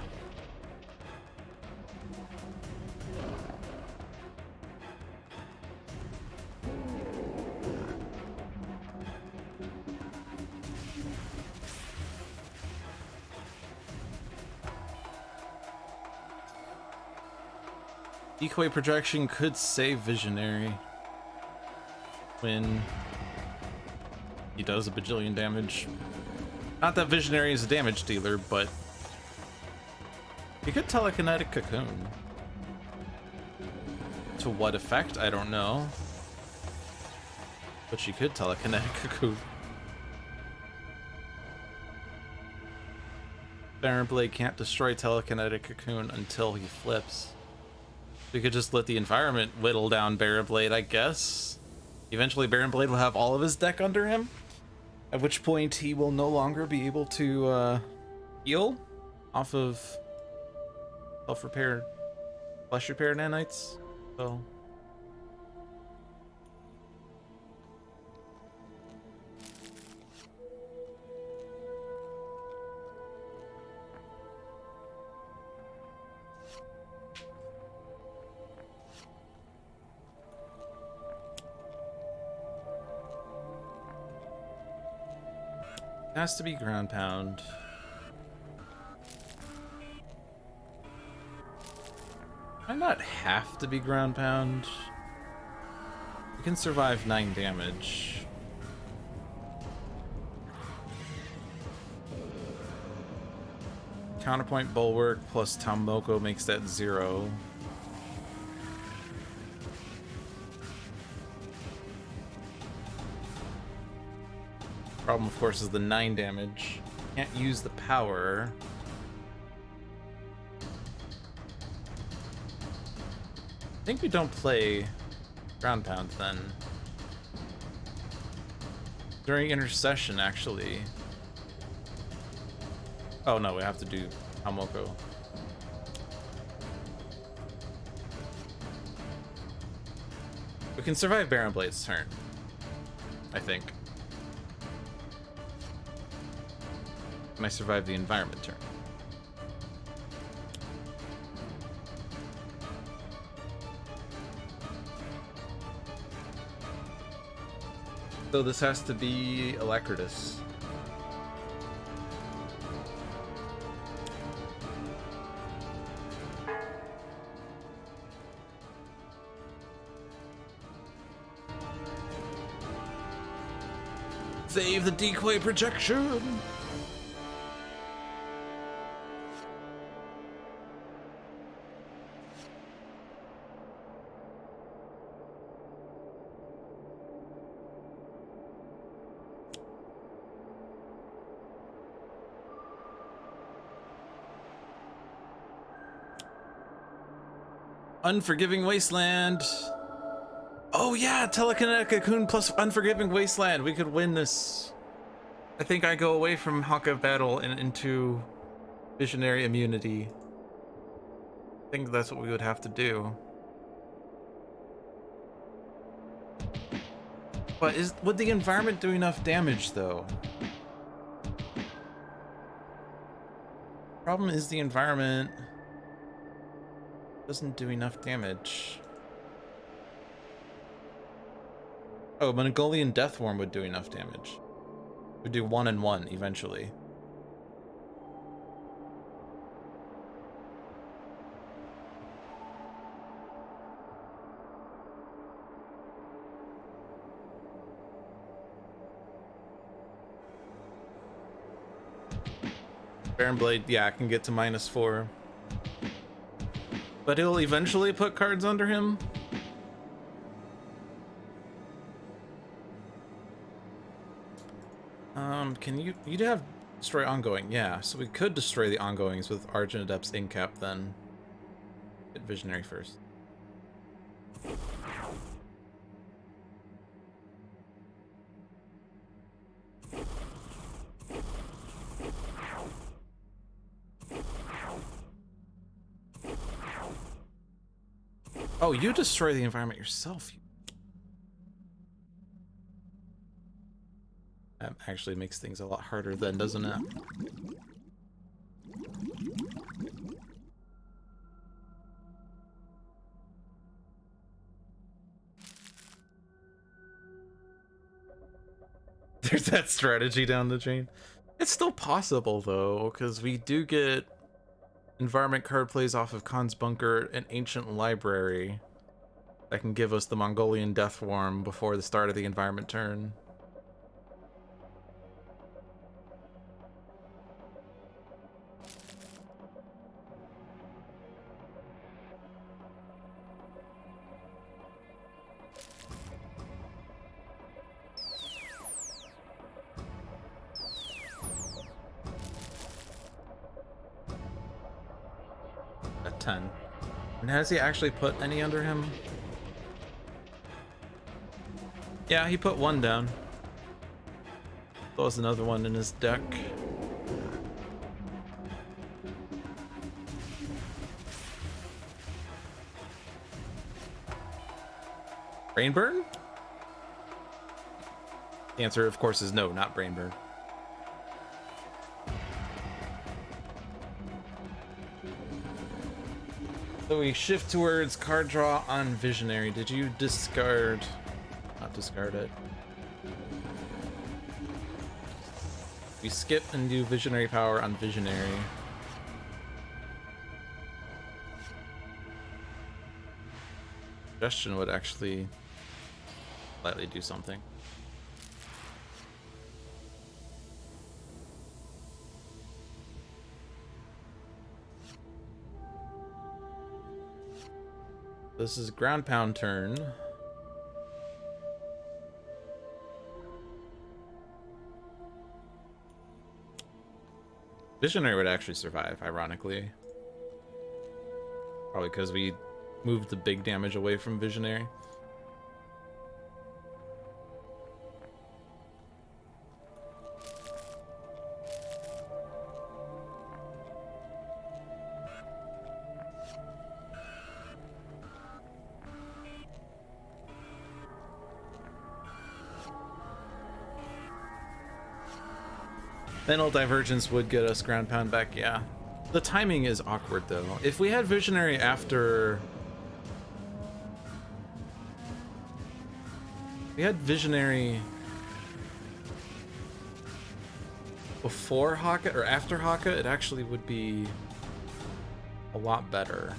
Decoy Projection could save Visionary when he does a bajillion damage. Not that Visionary is a damage dealer, but he could Telekinetic Cocoon. To what effect, I don't know. But she could Telekinetic Cocoon. Baron Blade can't destroy Telekinetic Cocoon until he flips. We could just let the environment whittle down Baron Blade, I guess. Eventually Baron Blade will have all of his deck under him. At which point he will no longer be able to heal off of self-repair, flesh repair nanites. So Has to be ground pound. Might not have to be ground pound. You can survive 9 damage. Counterpoint Bulwark plus Tomoko makes that 0. Problem, of course, is the 9 damage. Can't use the power. I think we don't play ground pound then. During intercession, actually. Oh no, we have to do Tomoko. We can survive Baron Blade's turn, I think. And I survive the environment turn. So this has to be Alacritus. Save the decoy projection! Unforgiving Wasteland. Oh yeah, Telekinetic Cocoon plus Unforgiving Wasteland. We could win this. I think I go away from Haka battle and into Visionary immunity. I think that's what we would have to do. But would the environment do enough damage though? Problem is the environment doesn't do enough damage. Oh, Mongolian Deathworm would do enough damage. Would do 1 and 1 eventually. Baron Blade, yeah, I can get to -4. But he'll eventually put cards under him. Can you'd have destroy ongoing, yeah. So we could destroy the ongoings with Argent Adept's Incap then. Get Visionary first. Oh, you destroy the environment yourself. That actually makes things a lot harder then, doesn't it? There's that strategy down the chain. It's still possible though, because we do get environment card plays off of Khan's Bunker and Ancient Library that can give us the Mongolian Deathworm before the start of the environment turn. A 10. And has he actually put any under him? Yeah, he put 1 down. Throws another one in his deck. Brainburn? The answer, of course, is no, not Brainburn. So we shift towards card draw on Visionary. Did you discard? Not discard it. We skip and do Visionary Power on Visionary. Suggestion would actually slightly do something. This is ground pound turn. Visionary would actually survive, ironically. Probably because we moved the big damage away from Visionary. Mental Divergence would get us ground pound back, yeah. The timing is awkward though. If we had Visionary after... We had Visionary before Haka or after Haka, it actually would be a lot better.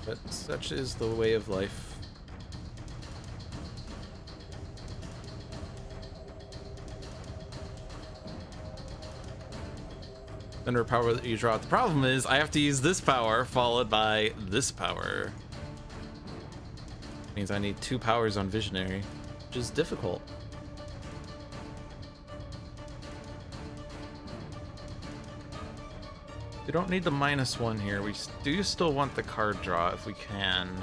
But such is the way of life. Thunder power that you draw. The problem is I have to use this power followed by this power. Means I need 2 powers on Visionary, which is difficult. We don't need the -1 here. We do still want the card draw if we can.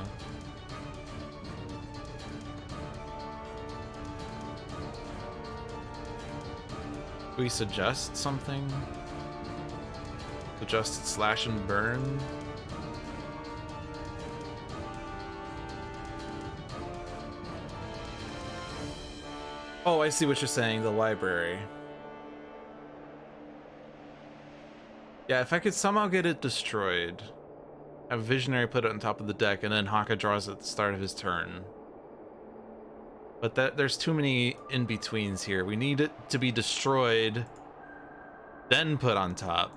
Do we suggest something? Suggest slash and burn? Oh, I see what you're saying, the library. Yeah, if I could somehow get it destroyed, have Visionary put it on top of the deck, and then Haka draws at the start of his turn. But there's too many in-betweens here. We need it to be destroyed, then put on top.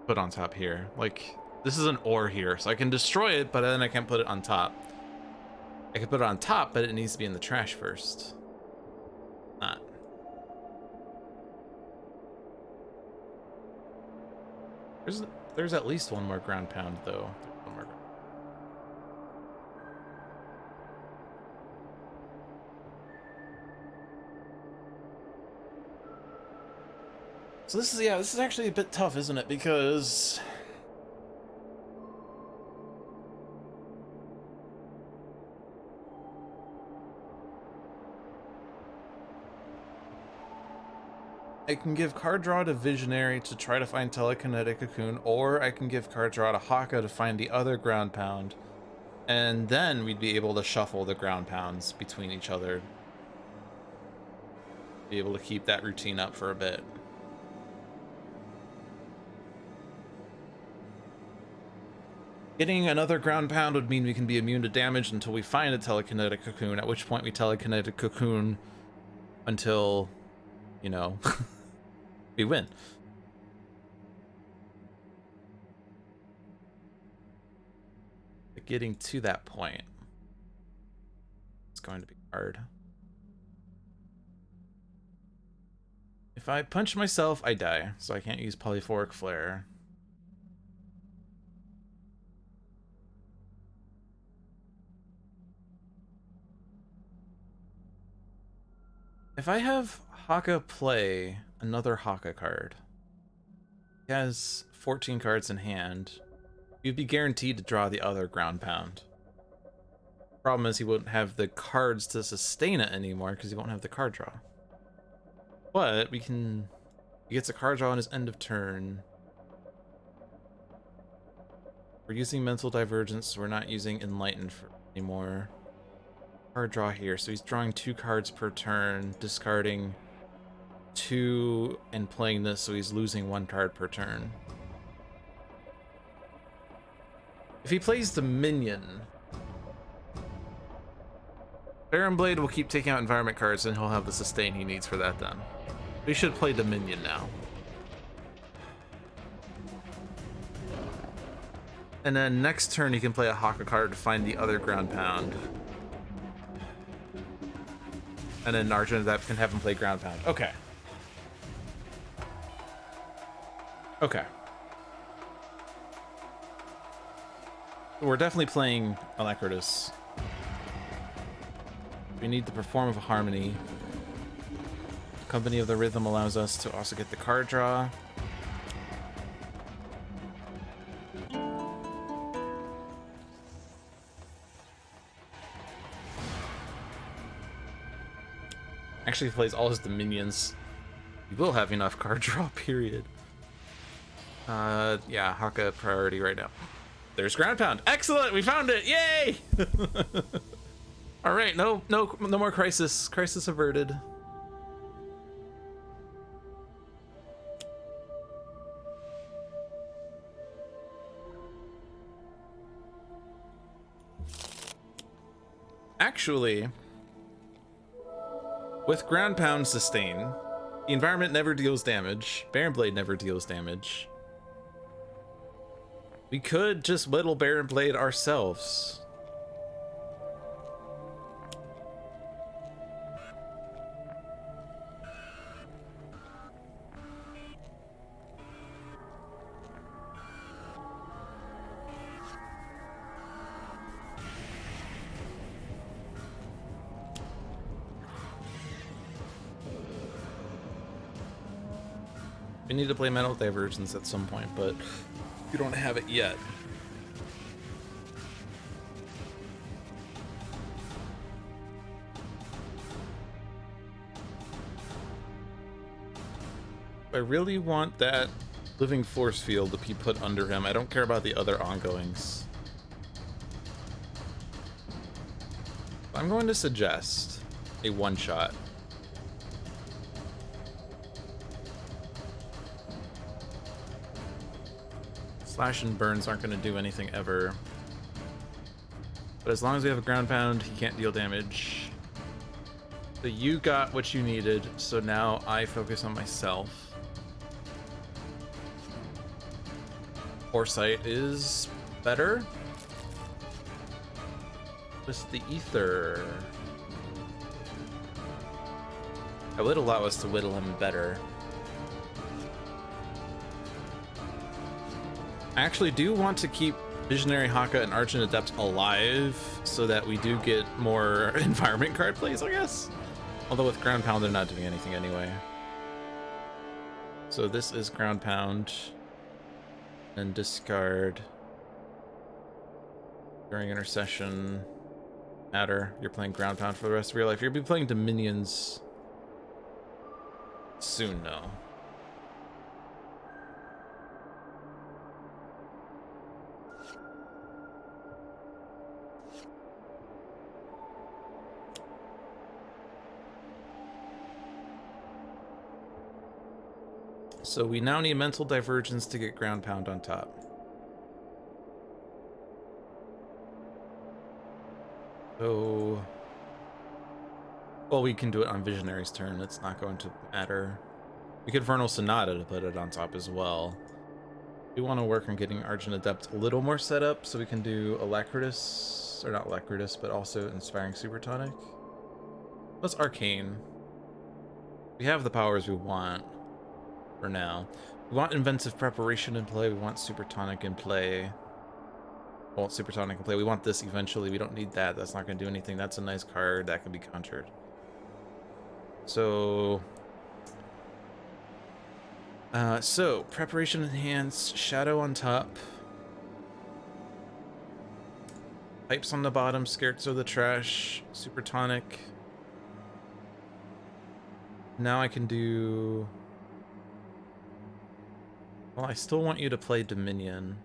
Put on top here. Like, this is an or here, so I can destroy it, but then I can't put it on top. I can put it on top, but it needs to be in the trash first. Not. There's at least one more ground pound though. One more. So this is actually a bit tough, isn't it? Because I can give card draw to Visionary to try to find Telekinetic Cocoon, or I can give card draw to Haka to find the other ground pound, and then we'd be able to shuffle the ground pounds between each other. Be able to keep that routine up for a bit. Getting another ground pound would mean we can be immune to damage until we find a Telekinetic Cocoon, at which point we Telekinetic Cocoon until, you know, we win. But getting to that point, it's going to be hard. If I punch myself, I die, so I can't use Polyphoric Flare. If I have Haka play another Haka card, he has 14 cards in hand, you'd be guaranteed to draw the other ground pound. Problem is he wouldn't have the cards to sustain it anymore because he won't have the card draw. But we can... He gets a card draw on his end of turn. We're using Mental Divergence, so we're not using Enlighten anymore. Card draw here, so he's drawing 2 cards per turn, discarding 2 and playing this, so he's losing 1 card per turn. If he plays Dominion, Baron Blade will keep taking out environment cards and he'll have the sustain he needs for that then. We should play Dominion now. And then next turn he can play a Haka card to find the other ground pound. And then Argent that can have him play ground pound. Okay. Okay. We're definitely playing Alacritus. We need the Perform of Harmony. Company of the Rhythm allows us to also get the card draw. Actually, if he plays all his Dominions, he will have enough card draw, period. Yeah, Haka priority right now. There's ground pound. Excellent, we found it. Yay! All right, no more crisis. Crisis averted. Actually, with ground pound sustain, the environment never deals damage. Baron Blade never deals damage. We could just whittle Baron Blade ourselves. We need to play Mental Divergence at some point, but you don't have it yet. I really want that Living Force Field to be put under him. I don't care about the other ongoings. I'm going to suggest a one-shot. Slash and burns aren't going to do anything ever. But as long as we have a ground pound, he can't deal damage. So you got what you needed, so now I focus on myself. Foresight is better. Just the ether. That would allow us to whittle him better. I actually do want to keep Visionary Haka and Argent Adept alive so that we do get more environment card plays, I guess. Although with Ground Pound, they're not doing anything anyway. So this is Ground Pound. And discard. During Intercession. Matter. You're playing Ground Pound for the rest of your life. You're going to be playing Dominions soon, though. So we now need Mental Divergence to get Ground Pound on top. So... well, we can do it on Visionary's turn. It's not going to matter. We could Vernal Sonata to put it on top as well. We want to work on getting Argent Adept a little more set up so we can do Alacritus, or not Alacritus, but also Inspiring Supertonic. Plus Arcane. We have the powers we want. For now. We want Inventive Preparation in play. We want Supertonic in play. Well, Supertonic in play. We want this eventually. We don't need that. That's not going to do anything. That's a nice card. That can be conjured. So... Preparation Enhanced. Shadow on top. Pipes on the bottom. Scherzo the trash. Supertonic. Now I can do... well, I still want you to play Dominion.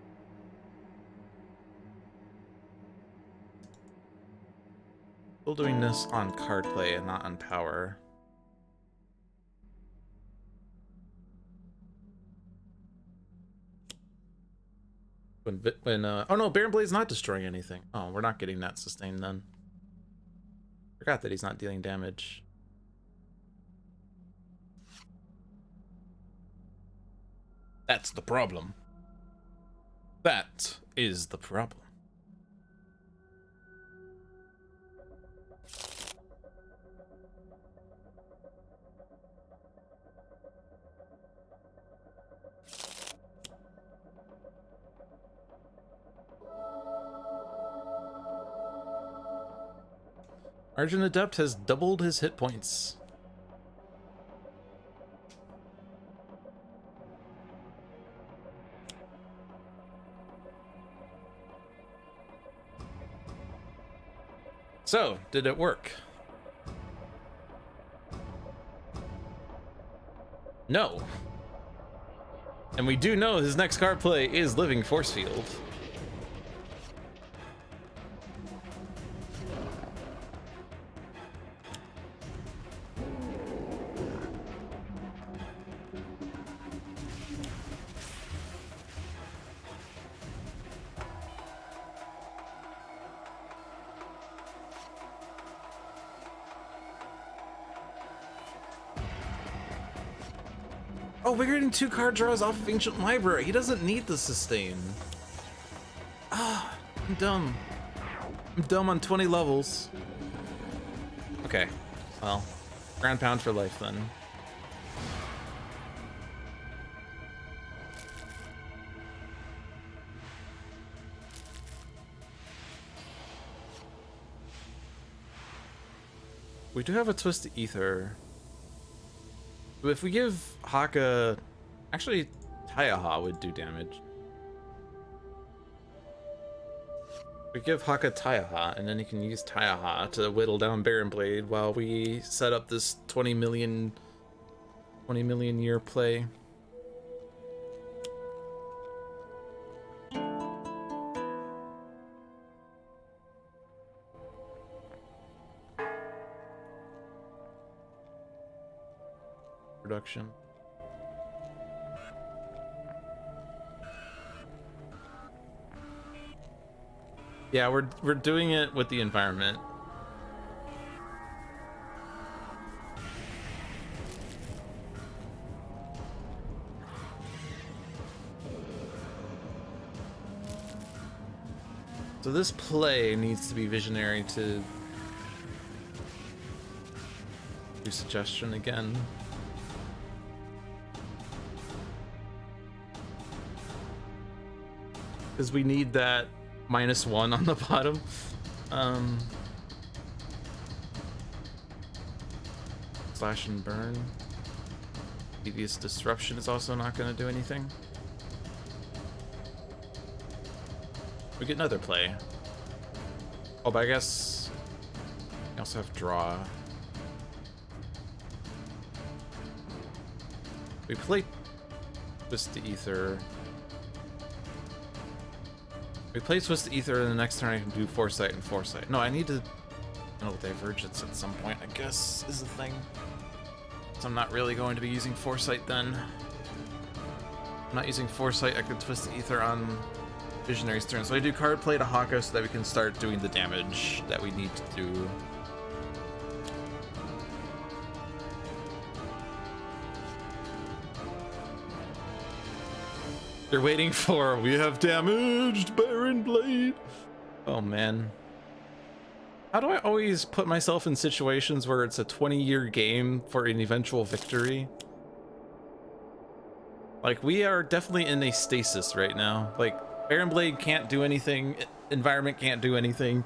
Still doing this on card play and not on power. Oh no, Baron Blade's not destroying anything. Oh, we're not getting that sustain then. Forgot that he's not dealing damage. That's the problem. That is the problem. Argent Adept has doubled his hit points. So, did it work? No. And we do know his next card play is Living Force Field. Oh, we're getting 2 card draws off of Ancient Library. He doesn't need the sustain. Ah, I'm dumb. I'm dumb on 20 levels. Okay, well, ground pound for life then. We do have a Twisted Ether. But if we give Haka... Actually, Taiaha would do damage. We give Haka Taiaha, and then he can use Taiaha to whittle down Baron Blade while we set up this 20 million year play. Production. Yeah, we're doing it with the environment. So this play needs to be visionary to do suggestion again. Because we need that -1 on the bottom. Slash and burn. Devious disruption is also not going to do anything. We get another play. Oh, but I guess we also have draw. We play Twist the Ether. We play Twist the Ether, and the next turn I can do Foresight and Foresight. No, I need to know Divergence at some point, I guess, is the thing. So I'm not really going to be using Foresight then. I'm not using Foresight, I could Twist the Ether on Visionary's turn. So I do card play to Haka so that we can start doing the damage that we need to do. They're waiting for, we have damaged Baron Blade. Oh man. How do I always put myself in situations where it's a 20-year game for an eventual victory? Like, we are definitely in a stasis right now. Like, Baron Blade can't do anything, environment can't do anything.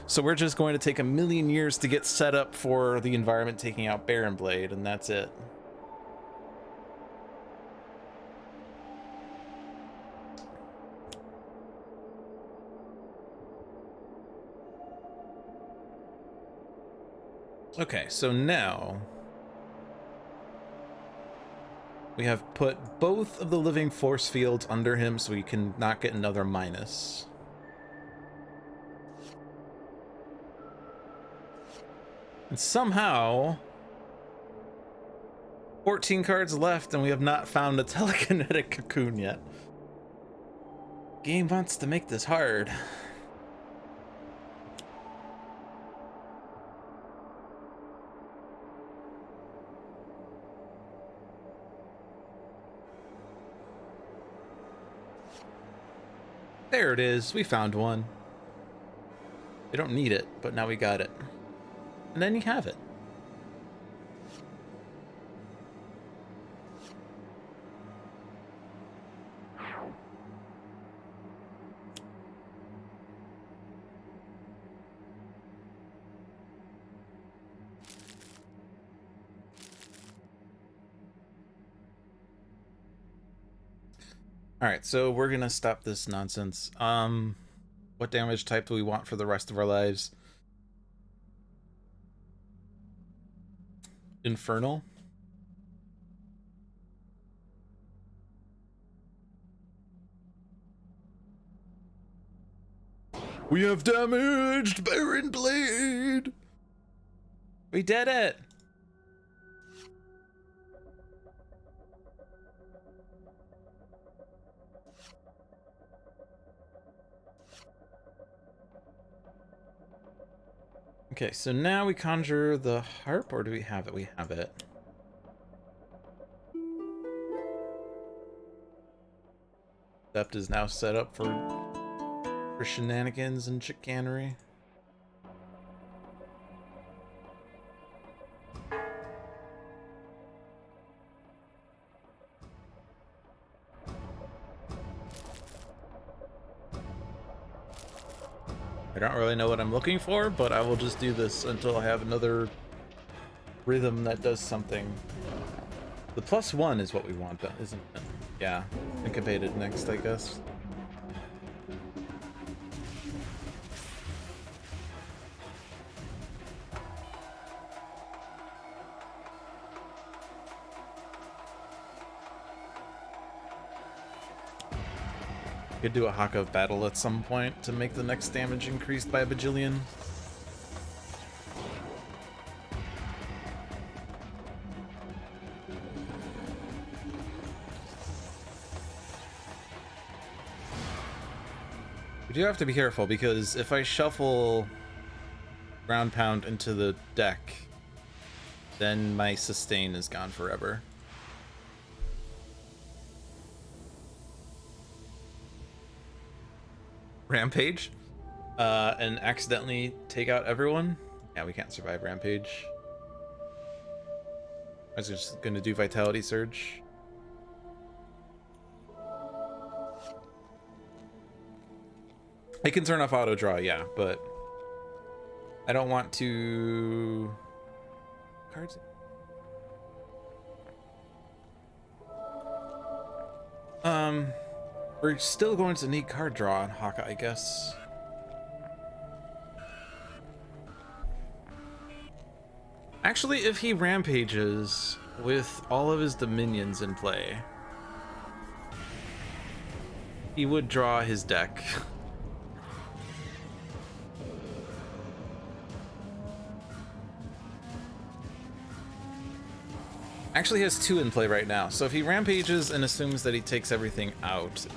So we're just going to take 1,000,000 years to get set up for the environment taking out Baron Blade, and that's it. Okay, so now we have put both of the living force fields under him so he can not get another minus. And somehow 14 cards left and we have not found a telekinetic cocoon yet. Game wants to make this hard. There it is. We found one. We don't need it, but now we got it. And then you have it. Alright, so we're gonna stop this nonsense. What damage type do we want for the rest of our lives? Infernal? We have damaged Baron Blade! We did it! Okay, so now we conjure the harp, or do we have it? We have it. Adept is now set up for shenanigans and chicanery. I don't really know what I'm looking for, but I will just do this until I have another rhythm that does something. The +1 is what we want, isn't it? Yeah, incubated next, I guess. Could do a Haka battle at some point to make the next damage increased by a bajillion. We do have to be careful because if I shuffle ground pound into the deck, then my sustain is gone forever. Rampage and accidentally take out everyone. Yeah, we can't survive Rampage. I was just gonna do Vitality Surge. I can turn off auto draw, yeah, but I don't want to cards. We're still going to need card draw on Haka, I guess. Actually, if he rampages with all of his dominions in play, he would draw his deck. Actually, he has 2 in play right now, so if he rampages and assumes that he takes everything out,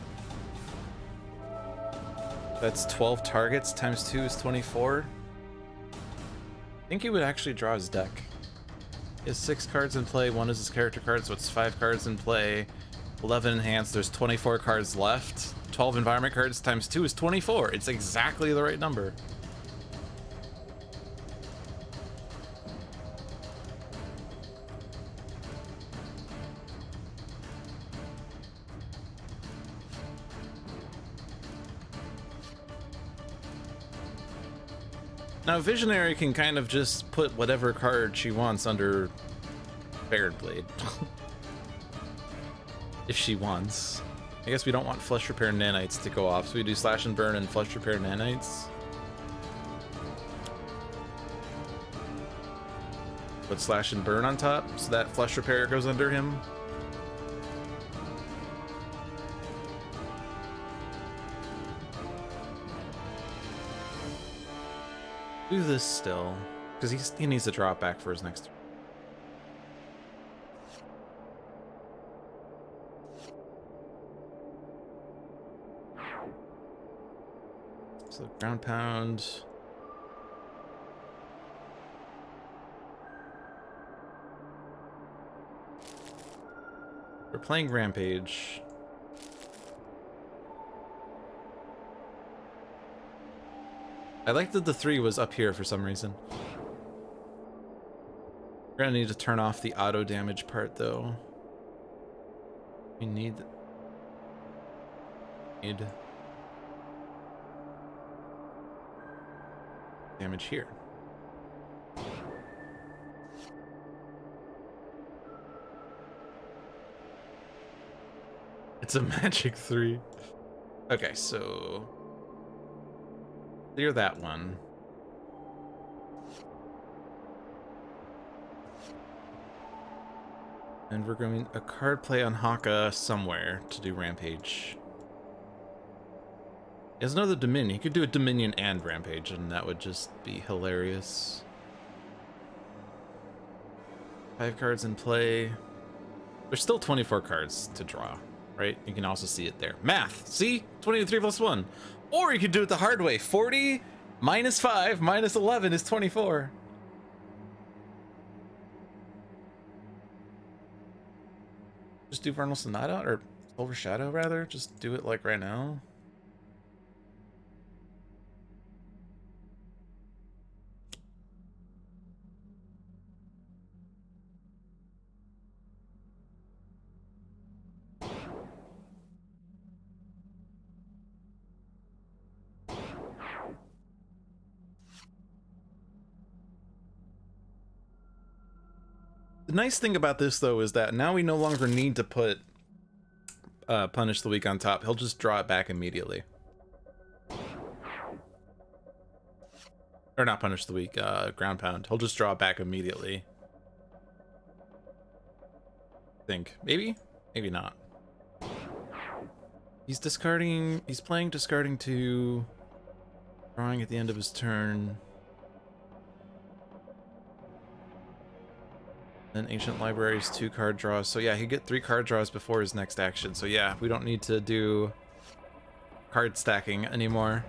that's 12 targets times 2 is 24. I think he would actually draw his deck. He has 6 cards in play, 1 is his character card, so it's 5 cards in play, 11 enhanced, there's 24 cards left. 12 environment cards times 2 is 24. It's exactly the right number. Now, Visionary can kind of just put whatever card she wants under Baron Blade. If she wants. I guess we don't want Flesh Repair Nanites to go off, so we do Slash and Burn and Flesh Repair Nanites. Put Slash and Burn on top, so that Flesh Repair goes under him. Do this still, because he needs to drop back for his next turn. So ground pound. We're playing Rampage. I like that the 3 was up here for some reason. We're gonna need to turn off the auto damage part though. We need damage here. It's a magic 3. Okay, so clear that one. And we're going a card play on Haka somewhere to do Rampage. He has another Dominion. He could do a Dominion and Rampage, and that would just be hilarious. 5 cards in play. There's still 24 cards to draw, right? You can also see it there. Math! See? 23 plus 1. Or you could do it the hard way. 40 minus 5 minus 11 is 24. Just do Vernal Sonata, or Overshadow rather. Just do it like right now. The nice thing about this, though, is that now we no longer need to put Punish the Weak on top. He'll just draw it back immediately. Or not Punish the Weak, Ground Pound. He'll just draw it back immediately. I think. Maybe? Maybe not. He's discarding... He's playing discarding 2... Drawing at the end of his turn. Then Ancient Library's 2 card draws. So yeah, he'd get 3 card draws before his next action. So yeah, we don't need to do card stacking anymore.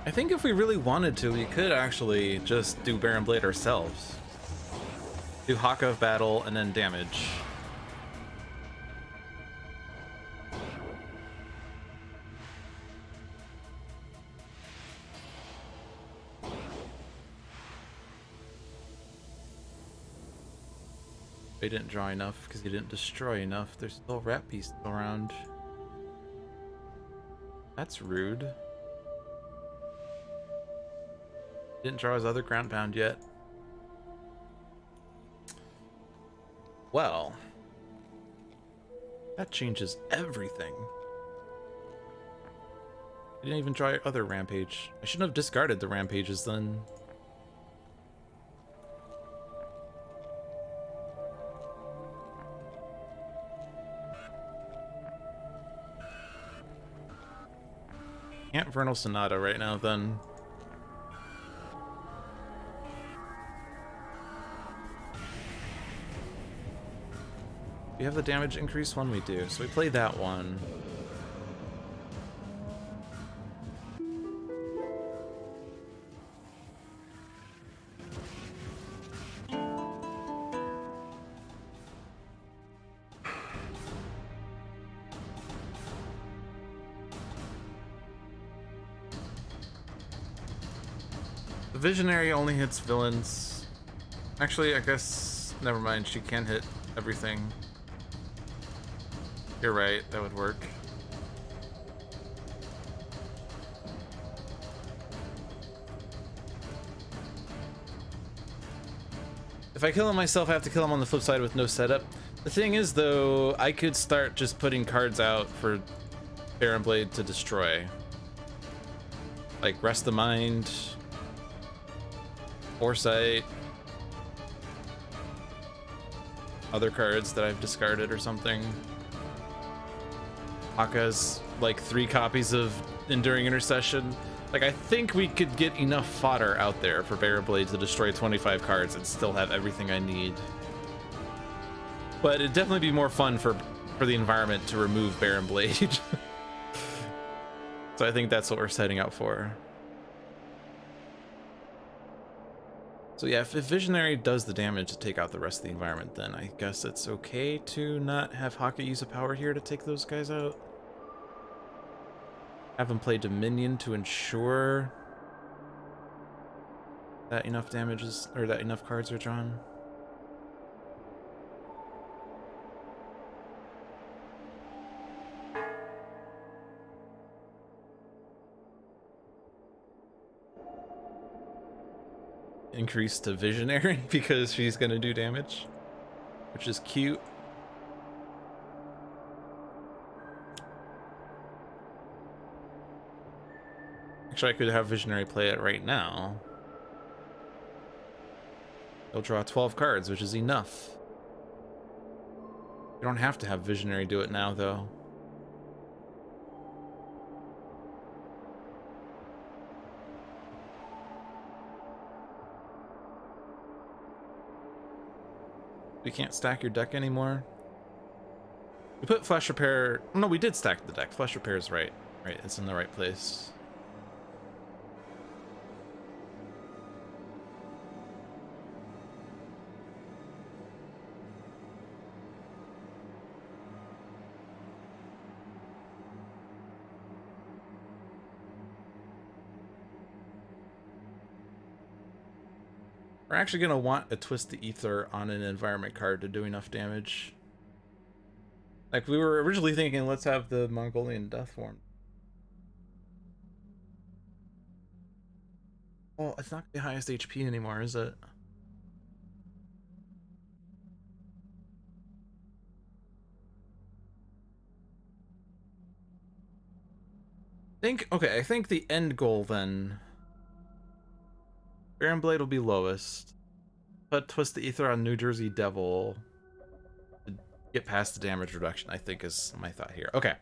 I think if we really wanted to, we could actually just do Baron Blade ourselves. Do Haka of Battle and then damage. He didn't draw enough because he didn't destroy enough. There's still rat beasts around. That's rude. Didn't draw his other ground pound yet. Well, that changes everything. He didn't even draw your other rampage. I shouldn't have discarded the rampages then. Can't Vernal Sonata right now then. Do you have the damage increase one? We do. So we play that one. The Visionary only hits villains. Actually, I guess, never mind. She can hit everything. You're right, that would work. If I kill him myself, I have to kill him on the flip side with no setup. The thing is, though, I could start just putting cards out for Baron Blade to destroy. Like Rest the Mind, Foresight, other cards that I've discarded or something. Haka's like 3 copies of Enduring Intercession. Like, I think we could get enough fodder out there for Baron Blade to destroy 25 cards and still have everything I need. But it'd definitely be more fun for the environment to remove Baron Blade. So I think that's what we're setting out for. So yeah, if Visionary does the damage to take out the rest of the environment, then I guess it's okay to not have Haka use a power here to take those guys out. Have him play Dominion to ensure that enough damage is, or that enough cards are drawn. Increase to Visionary because she's gonna do damage, which is cute. Actually, I could have Visionary play it right now. He'll draw 12 cards, which is enough. You don't have to have Visionary do it now, though. We can't stack your deck anymore. We put Flesh Repair. No, we did stack the deck. Flesh Repair is right. Right, it's in the right place. We're actually going to want a Twist the Ether on an environment card to do enough damage. Like, we were originally thinking, let's have the Mongolian Death Form. Oh, it's not the highest HP anymore, is it? Okay, I think the end goal then... Baron Blade will be lowest. But Twist the Ether on New Jersey Devil to get past the damage reduction, I think is my thought here. Okay.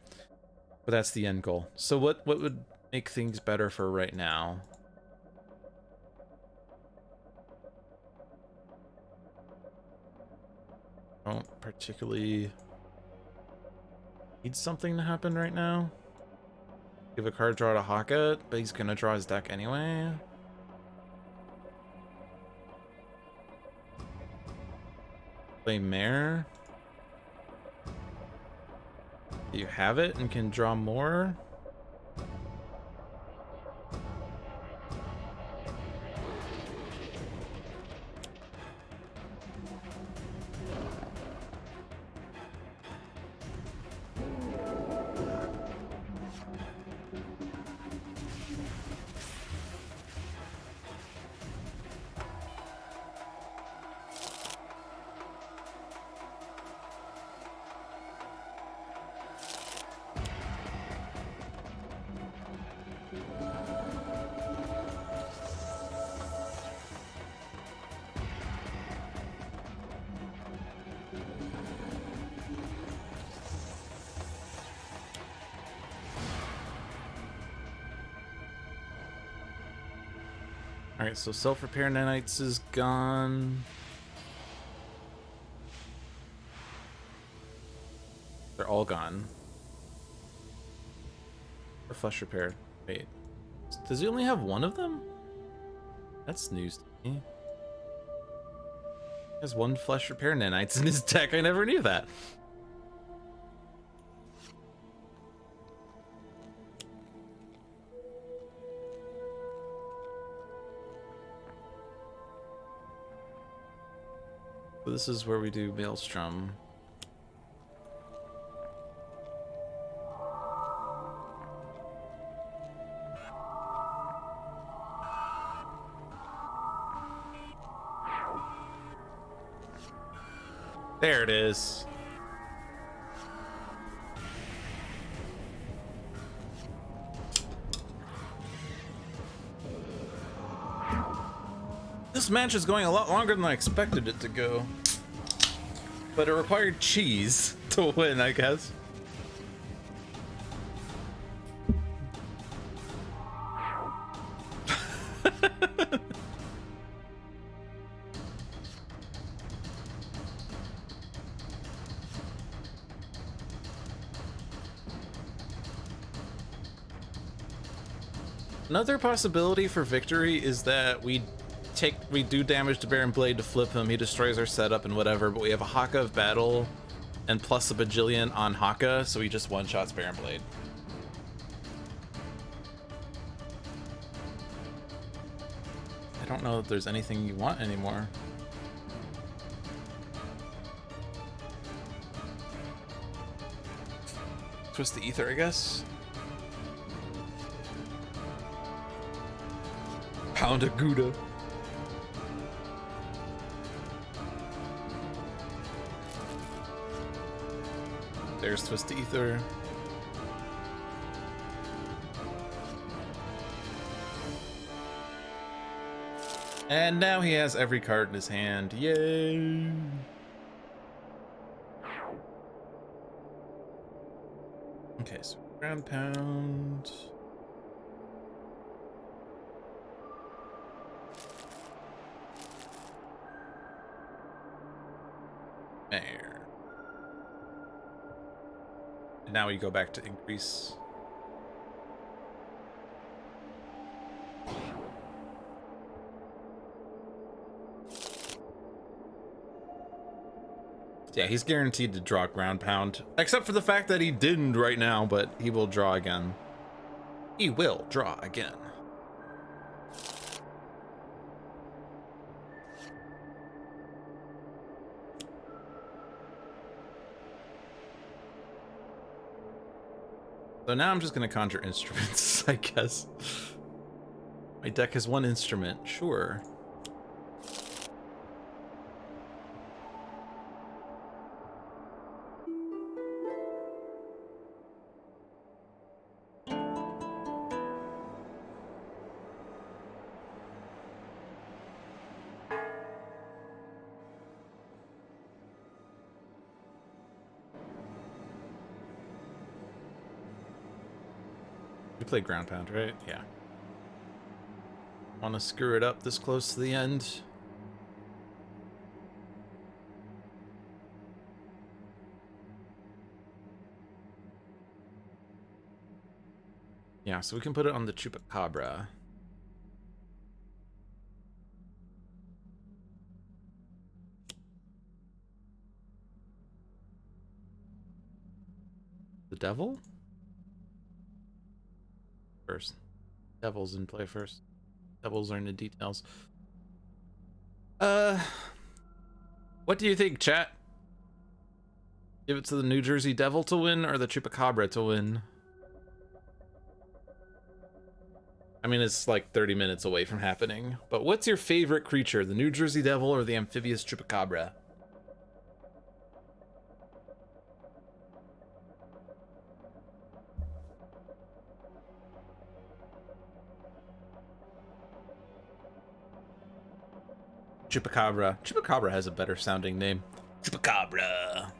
But that's the end goal. So what would make things better for right now? I don't particularly need something to happen right now. Give a card draw to Haka, but he's gonna draw his deck anyway. Play Mare. You have it and can draw more. Alright, so Self-Repair Nanites is gone. They're all gone. Or Flesh Repair. Wait. Does he only have one of them? That's news to me. He has one Flesh Repair Nanites in his deck. I never knew that. So this is where we do Maelstrom. There it is. This match is going a lot longer than I expected it to go. But it required cheese to win, I guess. Another possibility for victory is that we do damage to Baron Blade to flip him, he destroys our setup and whatever, but we have a Haka of battle and plus a bajillion on Haka, so he just one-shots Baron Blade. I don't know if there's anything you want anymore. Twist the ether, I guess. Pound a Gouda. There's Twist the Ether. And now he has every card in his hand. Yay! Okay, so ground pound. There. And now we go back to increase. Yeah, he's guaranteed to draw ground pound, except for the fact that he didn't right now, but he will draw again. He will draw again. So now I'm just gonna conjure instruments, I guess. My deck has one instrument, sure. You play ground pound, right? Yeah. Want to screw it up this close to the end? Yeah, so we can put it on the Chupacabra. The devil? First. Devil's in play first. Devils are in the details. What do you think, chat? Give it to the New Jersey Devil to win or the Chupacabra to win? I mean, it's like 30 minutes away from happening, but what's your favorite creature, the New Jersey Devil or the amphibious Chupacabra? Chupacabra. Chupacabra has a better sounding name. Chupacabra.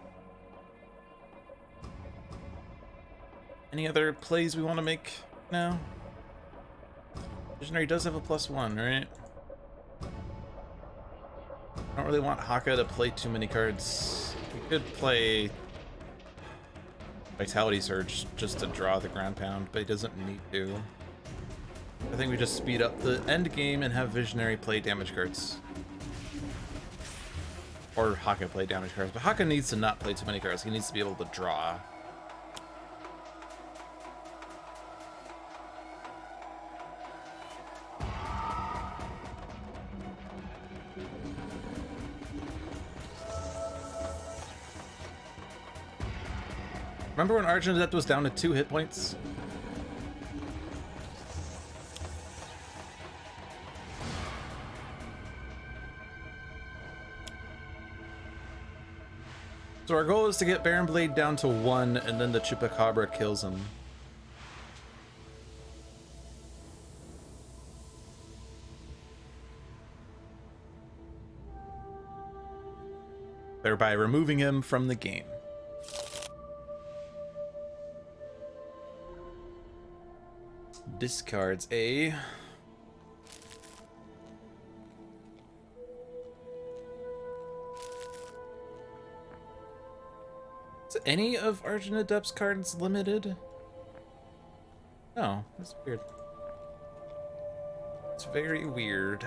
Any other plays we want to make now? Visionary does have a +1, right? I don't really want Haka to play too many cards. We could play Vitality Surge just to draw the ground pound, but he doesn't need to. I think we just speed up the end game and have Visionary play damage cards. Or Haka play damage cards, but Haka needs to not play too many cards. He needs to be able to draw. Remember when Argent Adept was down to 2 hit points? So our goal is to get Baron Blade down to 1, and then the Chupacabra kills him. Thereby removing him from the game. Discards a... Is any of Argent Adept's cards limited? No, that's weird. It's very weird.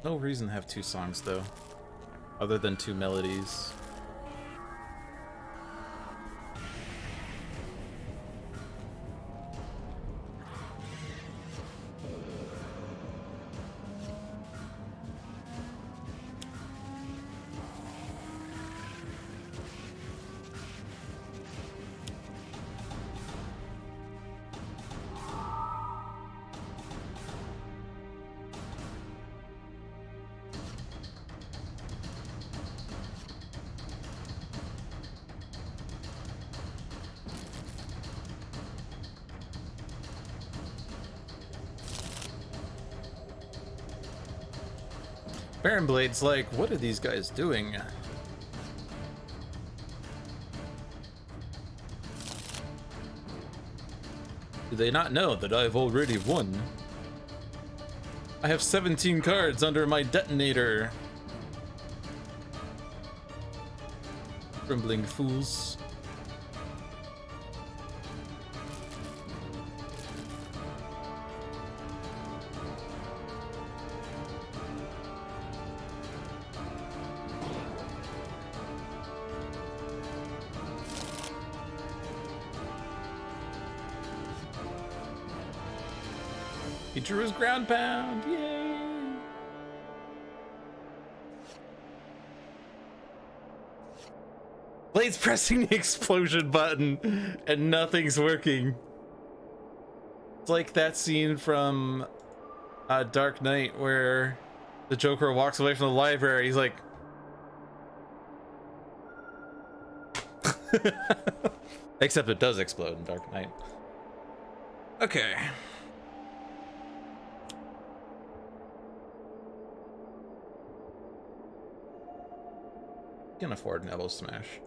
No reason to have 2 songs though, other than 2 melodies. Baron Blade's like, what are these guys doing? Do they not know that I've already won? I have 17 cards under my detonator. Trembling fools. He drew his ground pound, yay! Blade's pressing the explosion button and nothing's working. It's like that scene from Dark Knight where the Joker walks away from the library. He's like... Except it does explode in Dark Knight. Okay. Can afford an Elbow Smash.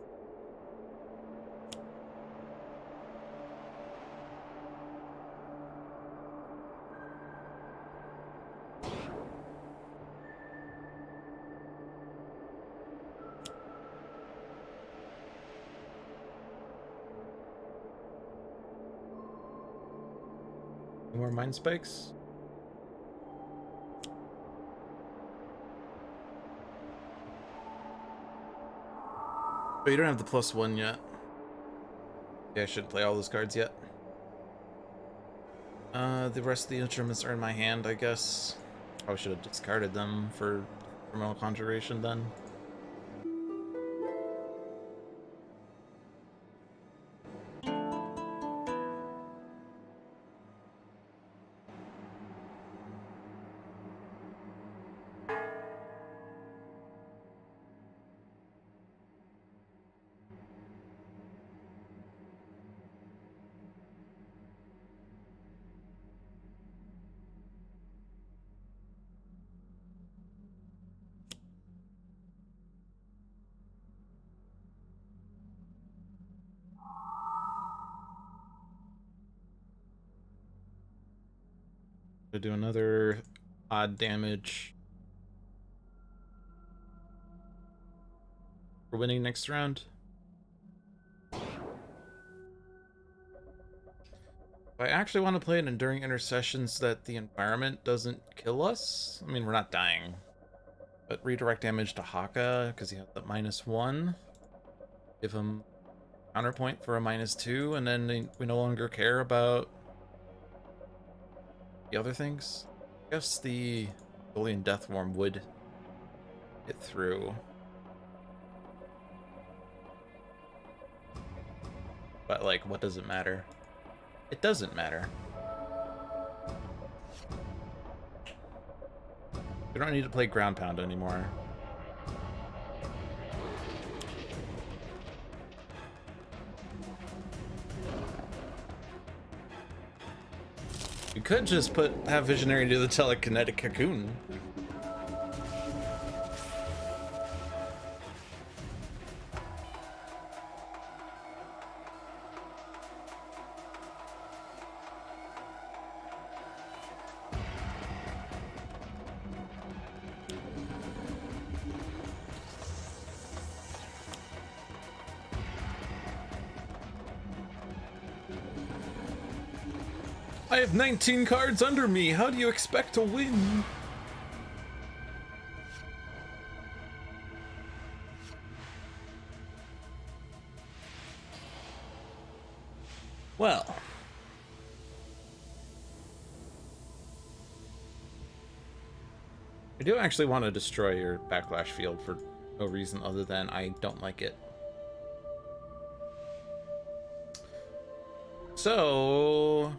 More Mind Spikes? But you don't have the +1 yet. Yeah, I shouldn't play all those cards yet. The rest of the instruments are in my hand, I guess. Probably should have discarded them for Criminal Conjuration then. To do another odd damage for winning next round. I actually want to play an Enduring Intercession so that the environment doesn't kill us. I mean, we're not dying, but redirect damage to Haka because he has the -1. Give him counterpoint for a -2, and then we no longer care about the other things. I guess the Bolian Deathworm would get through. But like, what does it matter? It doesn't matter. We don't need to play ground pound anymore. You could just have Visionary do the telekinetic cocoon. I have 19 cards under me. How do you expect to win? Well. I do actually want to destroy your backlash field for no reason other than I don't like it. So...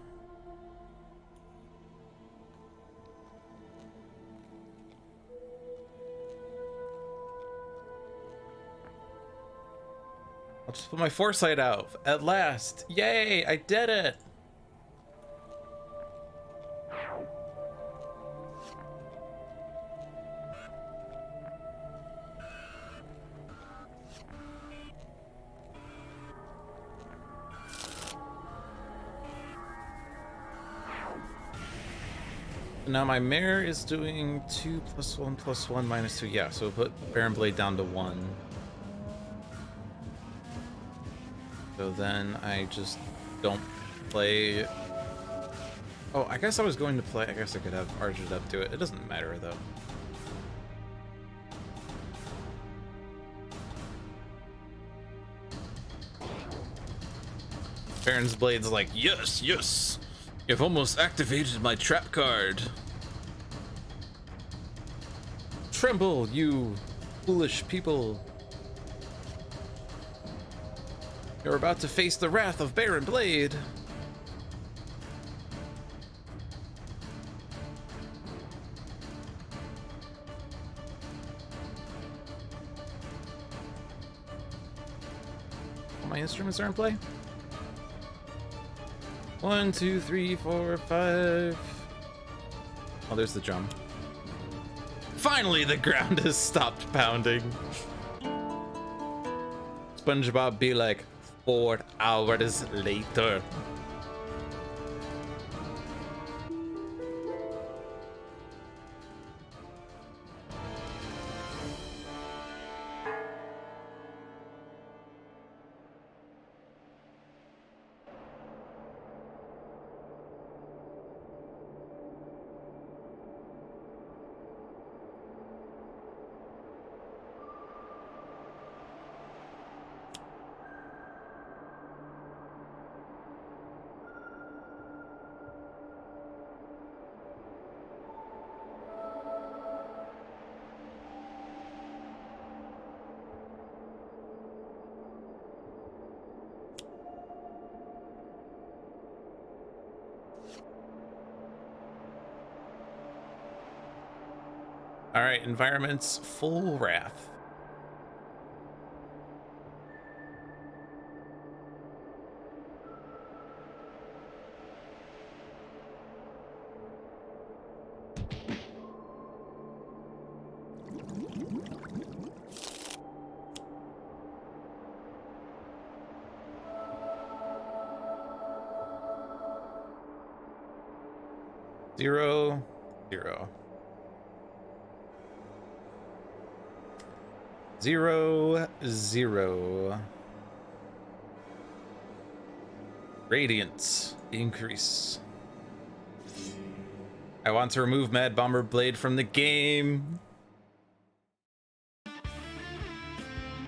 I'll just put my foresight out. At last. Yay, I did it. Now my mare is doing 2 + 1 + 1 - 2. Yeah, so we'll put Baron Blade down to 1. So then I just don't play. Oh, I guess I was going to play. I guess I could have Argent up to it. It doesn't matter though. Baron's Blade's like, yes, yes. You've almost activated my trap card. Tremble, you foolish people. You're about to face the wrath of Baron Blade. All my instruments are in play. 1, 2, 3, 4, 5. Oh, there's the drum. Finally, the ground has stopped pounding. SpongeBob be like, 4 hours later. All right, environments, full wrath. Zero, 0. 0, 0. Radiance increase. I want to remove Mad Bomber Blade from the game.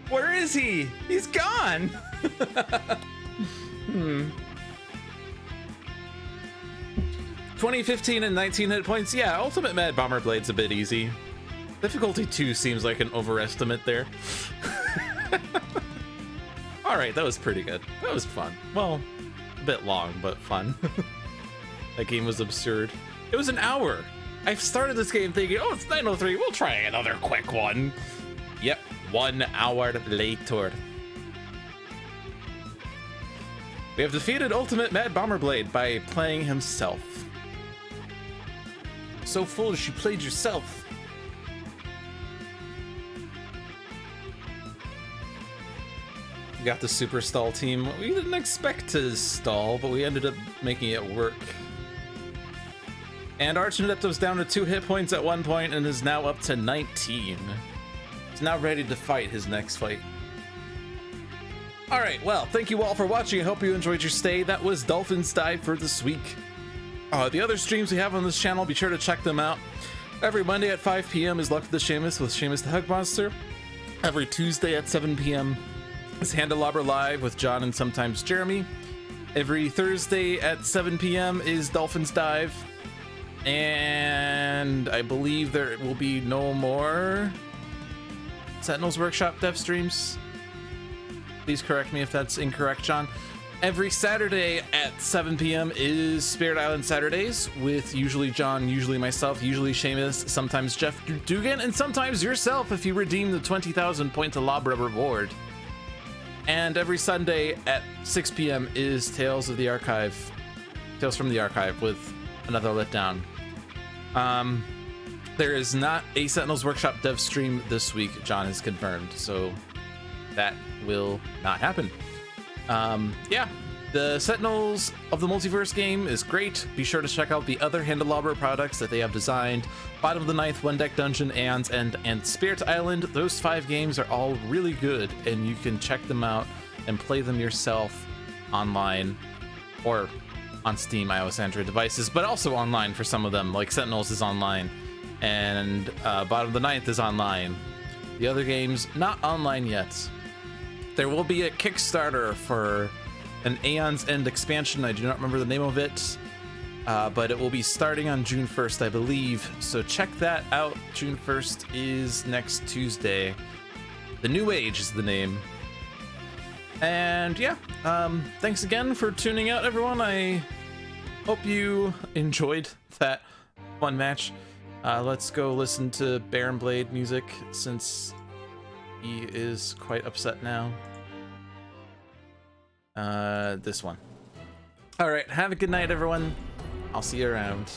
Where is he? He's gone. 2015 and 19 hit points. Yeah, Ultimate Mad Bomber Blade's a bit easy. Difficulty 2 seems like an overestimate there. Alright, that was pretty good. That was fun. Well, a bit long, but fun. That game was absurd. It was an hour. I've started this game thinking, oh, it's 9:03, we'll try another quick one. Yep, 1 hour later. We have defeated Ultimate Mad Bomberblade by playing himself. So foolish, you played yourself. We got the super stall team. We didn't expect to stall, but we ended up making it work. And Argent Adept was down to 2 hit points at one point and is now up to 19. He's now ready to fight his next fight. Alright, well, thank you all for watching. I hope you enjoyed your stay. That was Dolphin's Dive for this week. The other streams we have on this channel, be sure to check them out. Every Monday at 5 p.m. is Luck of the Seamus with Seamus the Hug Monster. Every Tuesday at 7 p.m. is Handelabra Live with John and sometimes Jeremy. Every Thursday at 7 p.m. is Dolphin's Dive. And I believe there will be no more Sentinels Workshop dev streams. Please correct me if that's incorrect, John. Every Saturday at 7 p.m. is Spirit Island Saturdays with usually John, usually myself, usually Seamus, sometimes Jeff Dugan, and sometimes yourself if you redeem the 20,000 Pointalabra reward. And every Sunday at 6 p.m. is Tales from the Archive with another letdown. There is not a Sentinels Workshop dev stream this week, John has confirmed, so that will not happen. Yeah, the Sentinels of the Multiverse game is great. Be sure to check out the other Handelabra products that they have designed. Bottom of the Ninth, One Deck Dungeon, and Spirit Island. Those 5 games are all really good, and you can check them out and play them yourself online or on Steam, iOS, Android devices, but also online for some of them, like Sentinels is online, and Bottom of the Ninth is online. The other games, not online yet. There will be a Kickstarter for an Aeon's End expansion. I do not remember the name of it, but it will be starting on June 1st, I believe. So check that out. June 1st is next Tuesday. The New Age is the name. And yeah, thanks again for tuning out, everyone. I hope you enjoyed that fun match. Let's go listen to Baron Blade music since he is quite upset now. This one. All right, have a good night, everyone. I'll see you around.